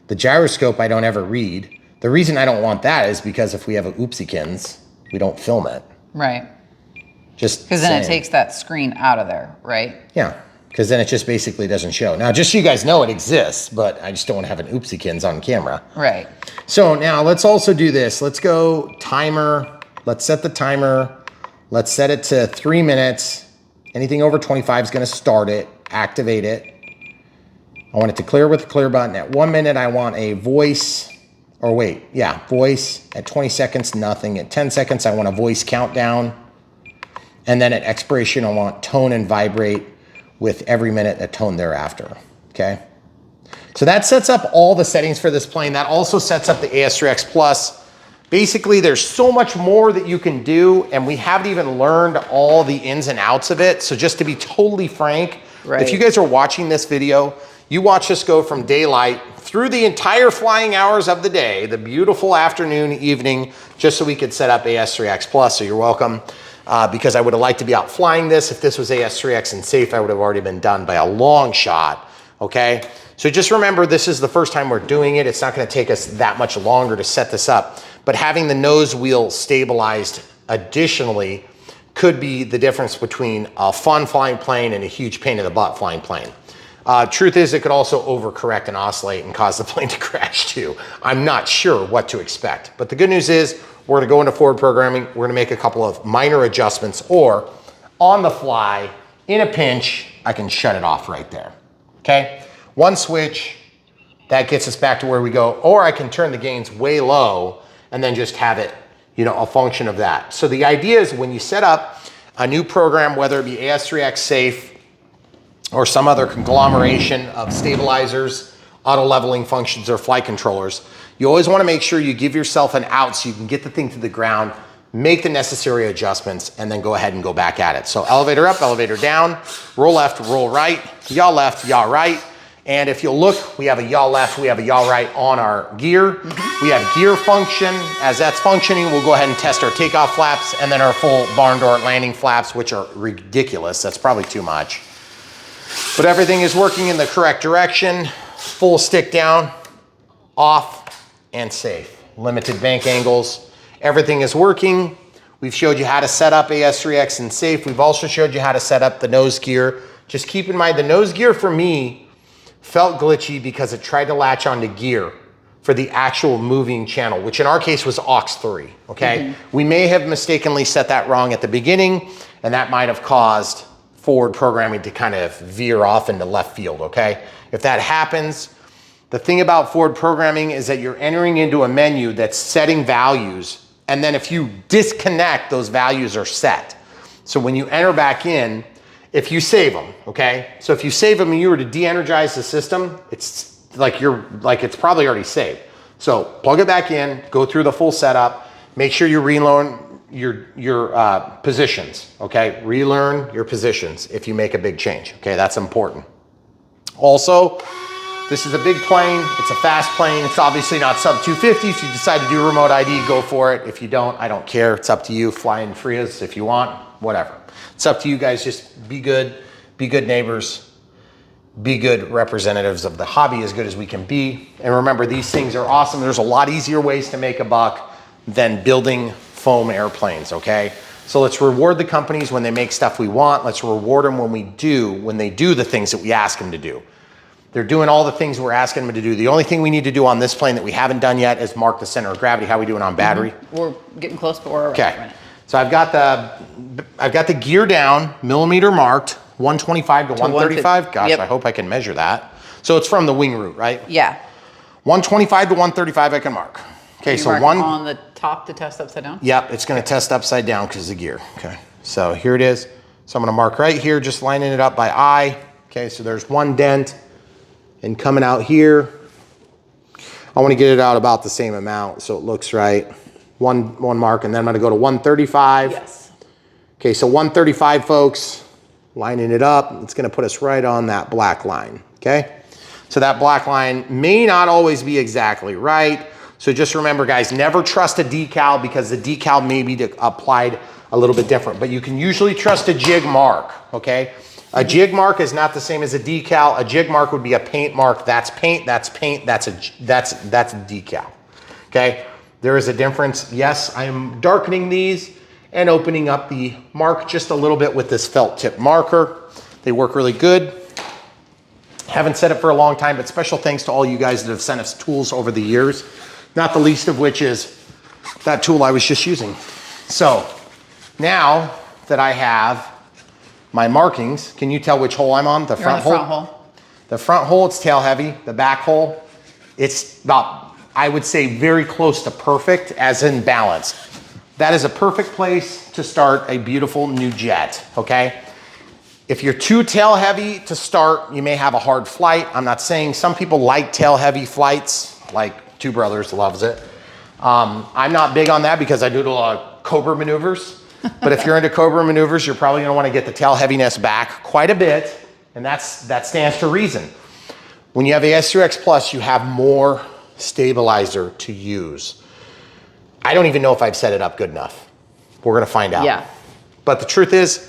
The gyroscope, I don't ever read. The reason I don't want that is because if we have a oopsiekins, we don't film it. Right. Just because then it takes that screen out of there, right? Yeah, because then it just basically doesn't show. Now, just so you guys know it exists, but I just don't want to have an oopsiekins on camera. Right. So now let's also do this. Let's go timer. Let's set the timer. Let's set it to 3 minutes. Anything over 25 is going to start it, activate it. I want it to clear with the clear button. At 1 minute, I want a voice, or wait, yeah, voice. At 20 seconds, nothing. At 10 seconds, I want a voice countdown. And then at expiration, I want tone and vibrate with every minute a tone thereafter, okay? So that sets up all the settings for this plane. That also sets up the AS3X Plus. Basically, there's so much more that you can do, and we haven't even learned all the ins and outs of it. So just to be totally frank, right. If you guys are watching this video, you watch us go from daylight through the entire flying hours of the day, the beautiful afternoon, evening, just so we could set up AS3X Plus. So you're welcome, because I would have liked to be out flying this. If this was AS3X and safe, I would have already been done by a long shot, okay? So just remember, this is the first time we're doing it. It's not gonna take us that much longer to set this up. But having the nose wheel stabilized additionally could be the difference between a fun flying plane and a huge pain in the butt flying plane. Truth is, it could also overcorrect and oscillate and cause the plane to crash too. I'm not sure what to expect. But the good news is, we're gonna go into forward programming, we're gonna make a couple of minor adjustments, or on the fly, in a pinch, I can shut it off right there, okay? One switch, that gets us back to where we go, or I can turn the gains way low and then just have it, you know, a function of that. So the idea is when you set up a new program, whether it be AS3X Safe or some other conglomeration of stabilizers, auto leveling functions, or flight controllers, you always want to make sure you give yourself an out so you can get the thing to the ground, make the necessary adjustments, and then go ahead and go back at it. So elevator up, elevator down, roll left, roll right, yaw left, yaw right. And if you'll look, we have a yaw left, we have a yaw right on our gear. We have gear function. As that's functioning, we'll go ahead and test our takeoff flaps and then our full barn door landing flaps, which are ridiculous. That's probably too much. But everything is working in the correct direction. Full stick down, off, and safe. Limited bank angles. Everything is working. We've showed you how to set up AS3X and safe. We've also showed you how to set up the nose gear. Just keep in mind, the nose gear for me felt glitchy because it tried to latch onto gear for the actual moving channel, which in our case was aux3, okay? We may have mistakenly set that wrong at the beginning, and that might have caused forward programming to kind of veer off into left field, okay? If that happens, the thing about forward programming is that you're entering into a menu that's setting values And then if you disconnect, those values are set. So when you enter back in, if you save them, okay? So if you save them and you were to de-energize the system, it's like it's probably already saved. So plug it back in, go through the full setup, make sure you relearn your positions, okay? Relearn your positions if you make a big change, okay? That's important. Also, this is a big plane, it's a fast plane, it's obviously not sub 250. If you decide to do remote ID, go for it. If you don't, I don't care, it's up to you. Fly in Frias if you want, whatever. It's up to you guys, just be good neighbors, be good representatives of the hobby as good as we can be. And remember, these things are awesome. There's a lot easier ways to make a buck than building foam airplanes, okay? So let's reward the companies when they make stuff we want. Let's reward them when they do the things that we ask them to do. They're doing all the things we're asking them to do. The only thing we need to do on this plane that we haven't done yet is mark the center of gravity. How are we doing on battery? We're getting close, but we're okay. So I've got the gear down, millimeter marked, 125 to 135. Gosh, yep. I hope I can measure that. So it's from the wing root, right? Yeah. 125 to 135 I can mark. Okay, so mark on the top to test upside down? Yep, it's gonna test upside down because of the gear. Okay, so here it is. So I'm gonna mark right here, just lining it up by eye. Okay, so there's one dent. And coming out here, I want to get it out about the same amount so it looks right. One mark, and then I'm going to go to 135. Yes. Okay, so 135, folks, lining it up. It's going to put us right on that black line, okay? So that black line may not always be exactly right. So just remember, guys, never trust a decal because the decal may be applied a little bit different. But you can usually trust a jig mark, okay? A jig mark is not the same as a decal. A jig mark would be a paint mark. That's paint, that's paint, that's decal. Okay? There is a difference. Yes, I am darkening these and opening up the mark just a little bit with this felt tip marker. They work really good. Haven't said it for a long time, but special thanks to all you guys that have sent us tools over the years. Not the least of which is that tool I was just using. So now that I have my markings, can you tell which hole I'm on? The front hole? Front hole. The front hole, it's tail heavy. The back hole, it's about, I would say, very close to perfect, as in balanced. That is a perfect place to start a beautiful new jet, okay? If you're too tail heavy to start, you may have a hard flight. I'm not saying some people like tail heavy flights, like Two Brothers loves it. I'm not big on that because I do a lot of Cobra maneuvers. But if you're into Cobra maneuvers, you're probably gonna wanna get the tail heaviness back quite a bit, and that stands to reason. When you have AS3X Plus, you have more stabilizer to use. I don't even know if I've set it up good enough. We're gonna find out. Yeah. But the truth is,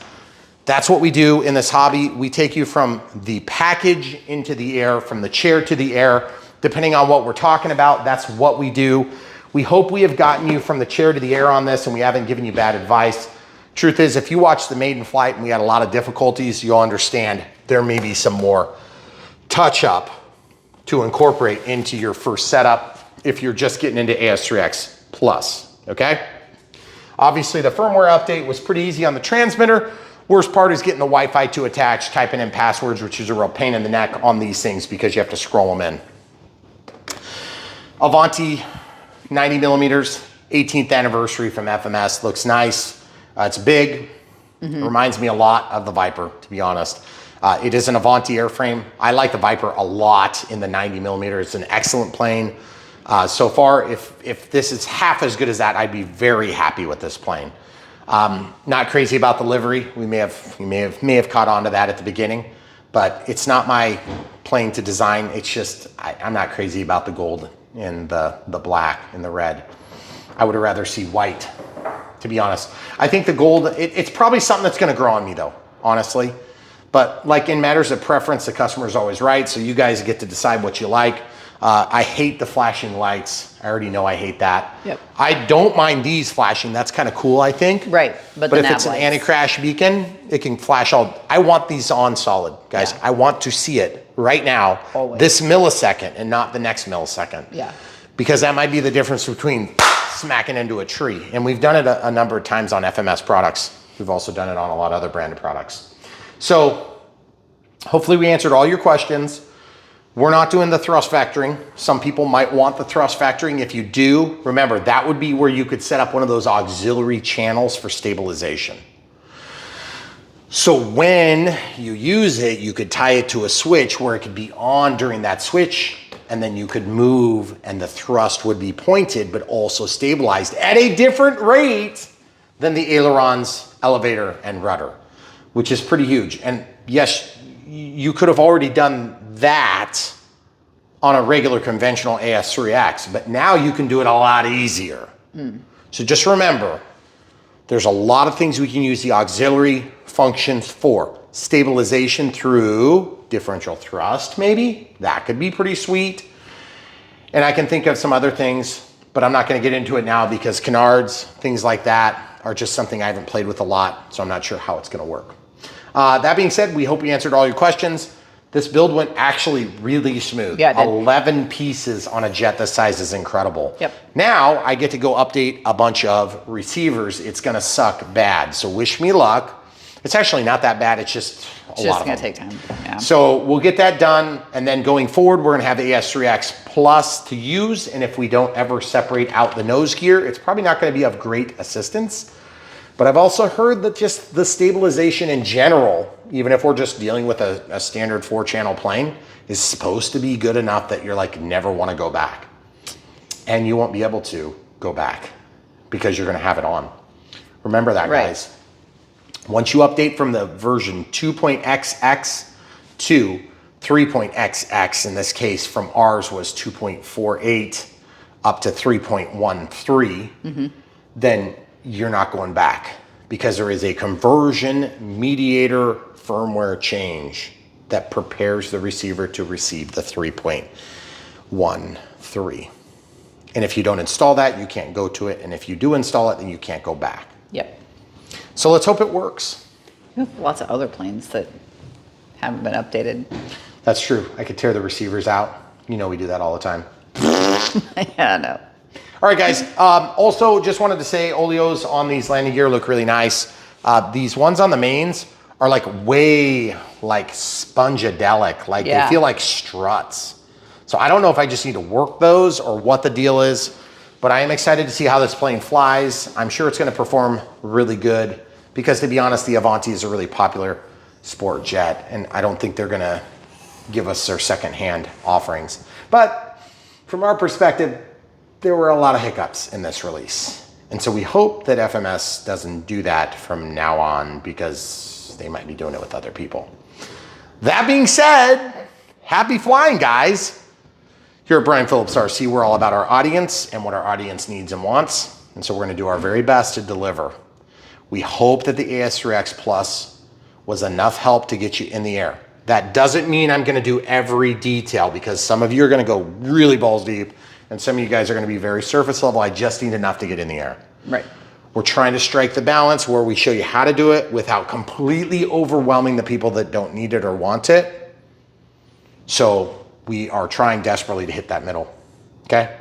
that's what we do in this hobby. We take you from the package into the air, from the chair to the air. Depending on what we're talking about, that's what we do. We hope we have gotten you from the chair to the air on this and we haven't given you bad advice. Truth is, if you watch the maiden flight and we had a lot of difficulties, you'll understand there may be some more touch up to incorporate into your first setup if you're just getting into AS3X Plus, okay? Obviously the firmware update was pretty easy on the transmitter. Worst part is getting the Wi-Fi to attach, typing in passwords, which is a real pain in the neck on these things because you have to scroll them in. Avanti 90 millimeters, 18th anniversary from FMS, looks nice. It's big, reminds me a lot of the Viper, to be honest. It is an Avanti airframe. I like the Viper a lot in the 90 millimeter. It's an excellent plane. So far, if this is half as good as that, I'd be very happy with this plane. Not crazy about the livery. We may have caught on to that at the beginning, but it's not my plane to design. It's just, I'm not crazy about the gold and the black and the red. I would rather see white, to be honest. I think the gold, it's probably something that's gonna grow on me though, honestly. But like in matters of preference, the customer is always right, so you guys get to decide what you like. I hate the flashing lights. I already know I hate that. Yep. I don't mind these flashing. That's kind of cool, I think. Right, but if it's an anti-crash beacon, it can flash all. I want these on solid, guys. Yeah. I want to see it right now, always. This millisecond and not the next millisecond. Yeah. Because that might be the difference between smacking into a tree. And we've done it a number of times on FMS products. We've also done it on a lot of other branded products. So hopefully we answered all your questions. We're not doing the thrust vectoring. Some people might want the thrust vectoring. If you do, remember, that would be where you could set up one of those auxiliary channels for stabilization. So when you use it, you could tie it to a switch where it could be on during that switch, and then you could move and the thrust would be pointed, but also stabilized at a different rate than the ailerons, elevator, and rudder, which is pretty huge. And yes, you could have already done that on a regular conventional AS3X, but now you can do it a lot easier. So just remember, there's a lot of things we can use the auxiliary functions for. Stabilization through differential thrust, maybe. That could be pretty sweet. And I can think of some other things, but I'm not gonna get into it now because canards, things like that, are just something I haven't played with a lot, so I'm not sure how it's gonna work. That being said, we hope we answered all your questions. This build went actually really smooth. Yeah, it did. 11 pieces on a jet this size is incredible. Yep. Now I get to go update a bunch of receivers. It's gonna suck bad, so wish me luck. It's actually not that bad, it's just a It's lot just of gonna them. take time. Yeah. So we'll get that done, and then going forward, we're gonna have the AS3X Plus to use, and if we don't ever separate out the nose gear, it's probably not gonna be of great assistance. But I've also heard that just the stabilization in general, even if we're just dealing with a standard 4-channel plane, is supposed to be good enough that you're like, never wanna go back. And you won't be able to go back because you're gonna have it on. Remember that, Right. guys. Once you update from the version 2.XX to 3.XX, in this case from ours was 2.48 up to 3.13, then you're not going back because there is a conversion mediator firmware change that prepares the receiver to receive the 3.13. And if you don't install that, you can't go to it. And if you do install it, then you can't go back. Yep. So let's hope it works. We have lots of other planes that haven't been updated. That's true. I could tear the receivers out. You know we do that all the time. Yeah, no. All right, guys. Also, just wanted to say oleos on these landing gear look really nice. These ones on the mains are like way like spongadelic. Like Yeah. they feel like struts. So I don't know if I just need to work those or what the deal is, but I am excited to see how this plane flies. I'm sure it's gonna perform really good because, to be honest, the Avanti is a really popular sport jet, and I don't think they're gonna give us their secondhand offerings. But from our perspective, there were a lot of hiccups in this release. And so we hope that FMS doesn't do that from now on because they might be doing it with other people. That being said, happy flying, guys. Here at Brian Phillips RC, we're all about our audience and what our audience needs and wants. And so we're gonna do our very best to deliver. We hope that the AS3X Plus was enough help to get you in the air. That doesn't mean I'm gonna do every detail because some of you are gonna go really balls deep and some of you guys are gonna be very surface level. I just need enough to get in the air. Right. We're trying to strike the balance where we show you how to do it without completely overwhelming the people that don't need it or want it. So we are trying desperately to hit that middle, okay?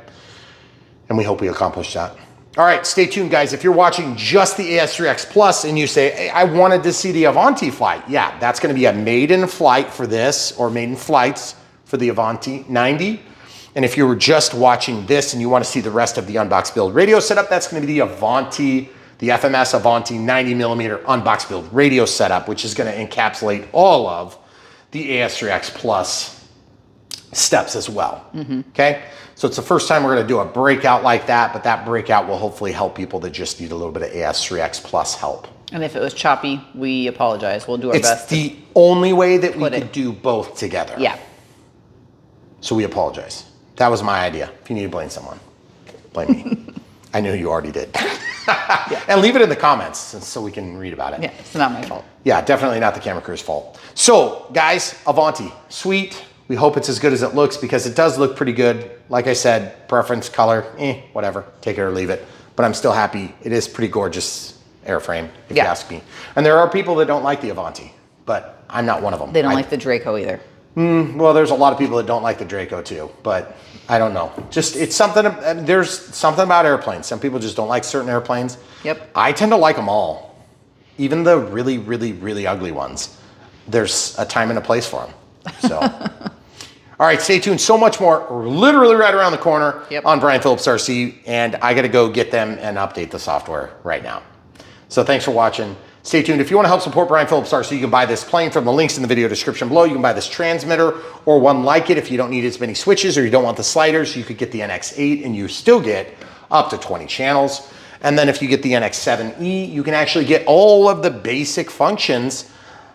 And we hope we accomplish that. All right, stay tuned, guys. If you're watching just the AS3X Plus and you say, hey, I wanted to see the Avanti flight, yeah, that's gonna be a maiden flight for this, or maiden flights for the Avanti 90. And if you were just watching this and you wanna see the rest of the Unbox Build radio setup, that's gonna be the Avanti, the FMS Avanti 90mm Unbox Build radio setup, which is gonna encapsulate all of the AS3X Plus steps as well, okay? So it's the first time we're gonna do a breakout like that, but that breakout will hopefully help people that just need a little bit of AS3X Plus help. And if it was choppy, we apologize. We'll do our It's best. the only way that we put could it- do both together. Yeah. So we apologize. That was my idea. If you need to blame someone, blame me. I knew you already did. And leave it in the comments so we can read about it. Yeah, it's not my fault. Yeah, definitely not the camera crew's fault. So guys, Avanti, sweet. We hope it's as good as it looks because it does look pretty good. Like I said, preference, color, whatever, take it or leave it. But I'm still happy. It is pretty gorgeous airframe, if you ask me. And there are people that don't like the Avanti, but I'm not one of them. They don't like the Draco either. Well, there's a lot of people that don't like the Draco too, but I don't know. Just, it's something, there's something about airplanes. Some people just don't like certain airplanes. Yep. I tend to like them all. Even the really, really, really ugly ones. There's a time and a place for them. So, all All right, stay tuned. So much more, literally right around the corner Yep. on Brian Phillips RC, and I got to go get them and update the software right now. So thanks for watching. Stay tuned. If you want to help support Brian Phillips RC, you can buy this plane from the links in the video description below. You can buy this transmitter or one like it if you don't need as many switches or you don't want the sliders. You could get the NX8 and you still get up to 20 channels. And then if you get the NX7E, you can actually get all of the basic functions.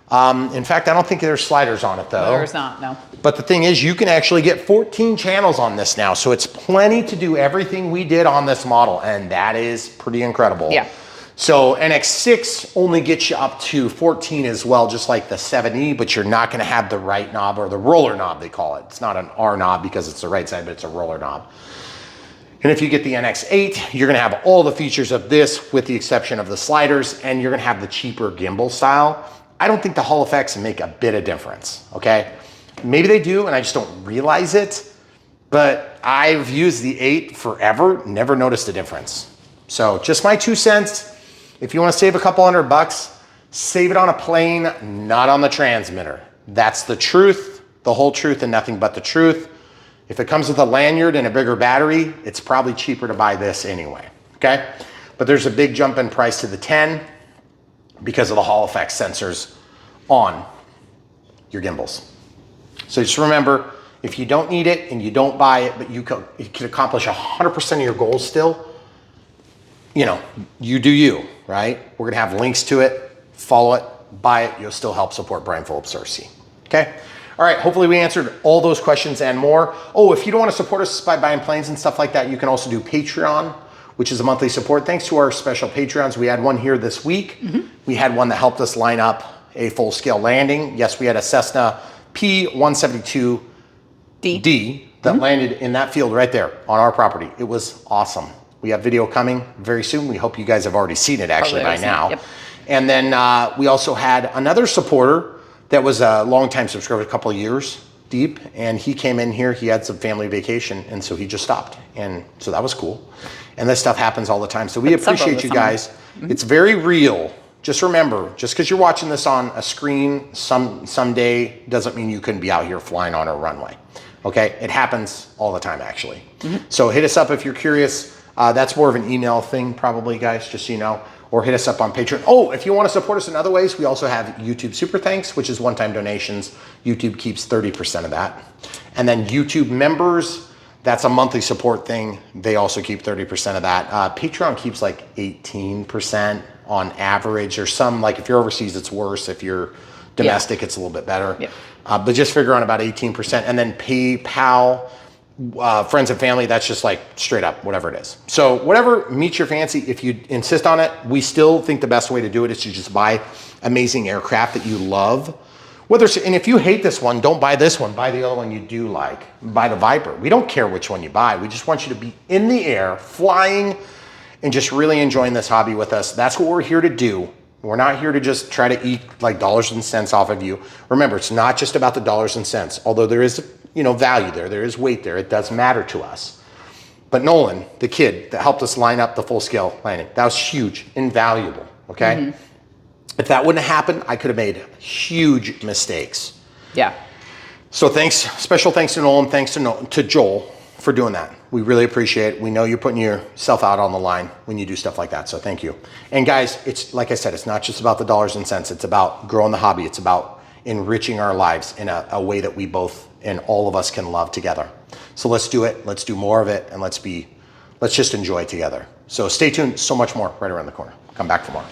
In fact, I don't think there's sliders on it though. There's not, no. But the thing is, you can actually get 14 channels on this now. So it's plenty to do everything we did on this model. And that is pretty incredible. Yeah. So NX6 only gets you up to 14 as well, just like the 7E, but you're not gonna have the right knob or the roller knob, they call it. It's not an R knob because it's the right side, but it's a roller knob. And if you get the NX8, you're gonna have all the features of this with the exception of the sliders, and you're gonna have the cheaper gimbal style. I don't think the Hall effects make a bit of difference, okay? Maybe they do and I just don't realize it, but I've used the 8 forever, never noticed a difference. So just my 2 cents. If you want to save a couple $100, save it on a plane, not on the transmitter. That's the truth, the whole truth and nothing but the truth. If it comes with a lanyard and a bigger battery, it's probably cheaper to buy this anyway, okay? But there's a big jump in price to the 10 because of the Hall effect sensors on your gimbals. So just remember, if you don't need it and you don't buy it, but you can accomplish 100% of your goals still, you know, you do you, right? We're gonna have links to it, follow it, buy it, you'll still help support Brian Phillips RC, okay? All right, hopefully we answered all those questions and more. Oh, if you don't wanna support us by buying planes and stuff like that, you can also do Patreon, which is a monthly support. Thanks to our special Patreons, we had one here this week. We had one that helped us line up a full-scale landing. Yes, we had a Cessna P172D that landed in that field right there on our property. It was awesome. We have video coming very soon. We hope you guys have already seen it actually by now. Yep. And then we also had another supporter that was a longtime subscriber, a couple of years deep, and he came in here, he had some family vacation, and so he just stopped. And so that was cool. And this stuff happens all the time. So we appreciate you guys. It's very real. Just remember, just because you're watching this on a screen someday doesn't mean you couldn't be out here flying on a runway. Okay, it happens all the time actually. So hit us up if you're curious. That's more of an email thing probably, guys, just so you know, or hit us up on Patreon. Oh, if you want to support us in other ways, we also have YouTube Super Thanks, which is one-time donations. YouTube keeps 30% of that. And then YouTube members, that's a monthly support thing. They also keep 30% of that. Patreon keeps like 18% on average, or some, like if you're overseas, it's worse. If you're domestic, it's a little bit better. Yep. But just figure on about 18%. And then PayPal, friends and family, that's just like straight up, whatever it is. So whatever meets your fancy, if you insist on it, we still think the best way to do it is to just buy amazing aircraft that you love. And if you hate this one, don't buy this one, buy the other one you do like. Buy the Viper. We don't care which one you buy. We just want you to be in the air, flying, and just really enjoying this hobby with us. That's what we're here to do. We're not here to just try to eat like dollars and cents off of you. Remember, it's not just about the dollars and cents, although there is, you know, value there. There is weight there. It does matter to us. But Nolan, the kid that helped us line up the full scale landing, that was huge, invaluable, okay? If that wouldn't have happened, I could have made huge mistakes. Yeah. So thanks, special thanks to Nolan, thanks to Joel for doing that. We really appreciate it. We know you're putting yourself out on the line when you do stuff like that, so thank you. And guys, it's like I said, it's not just about the dollars and cents. It's about growing the hobby. It's about enriching our lives in a way that we both and all of us can love together. So let's do it. Let's do more of it, and let's just enjoy it together. So stay tuned. So much more right around the corner. Come back for more.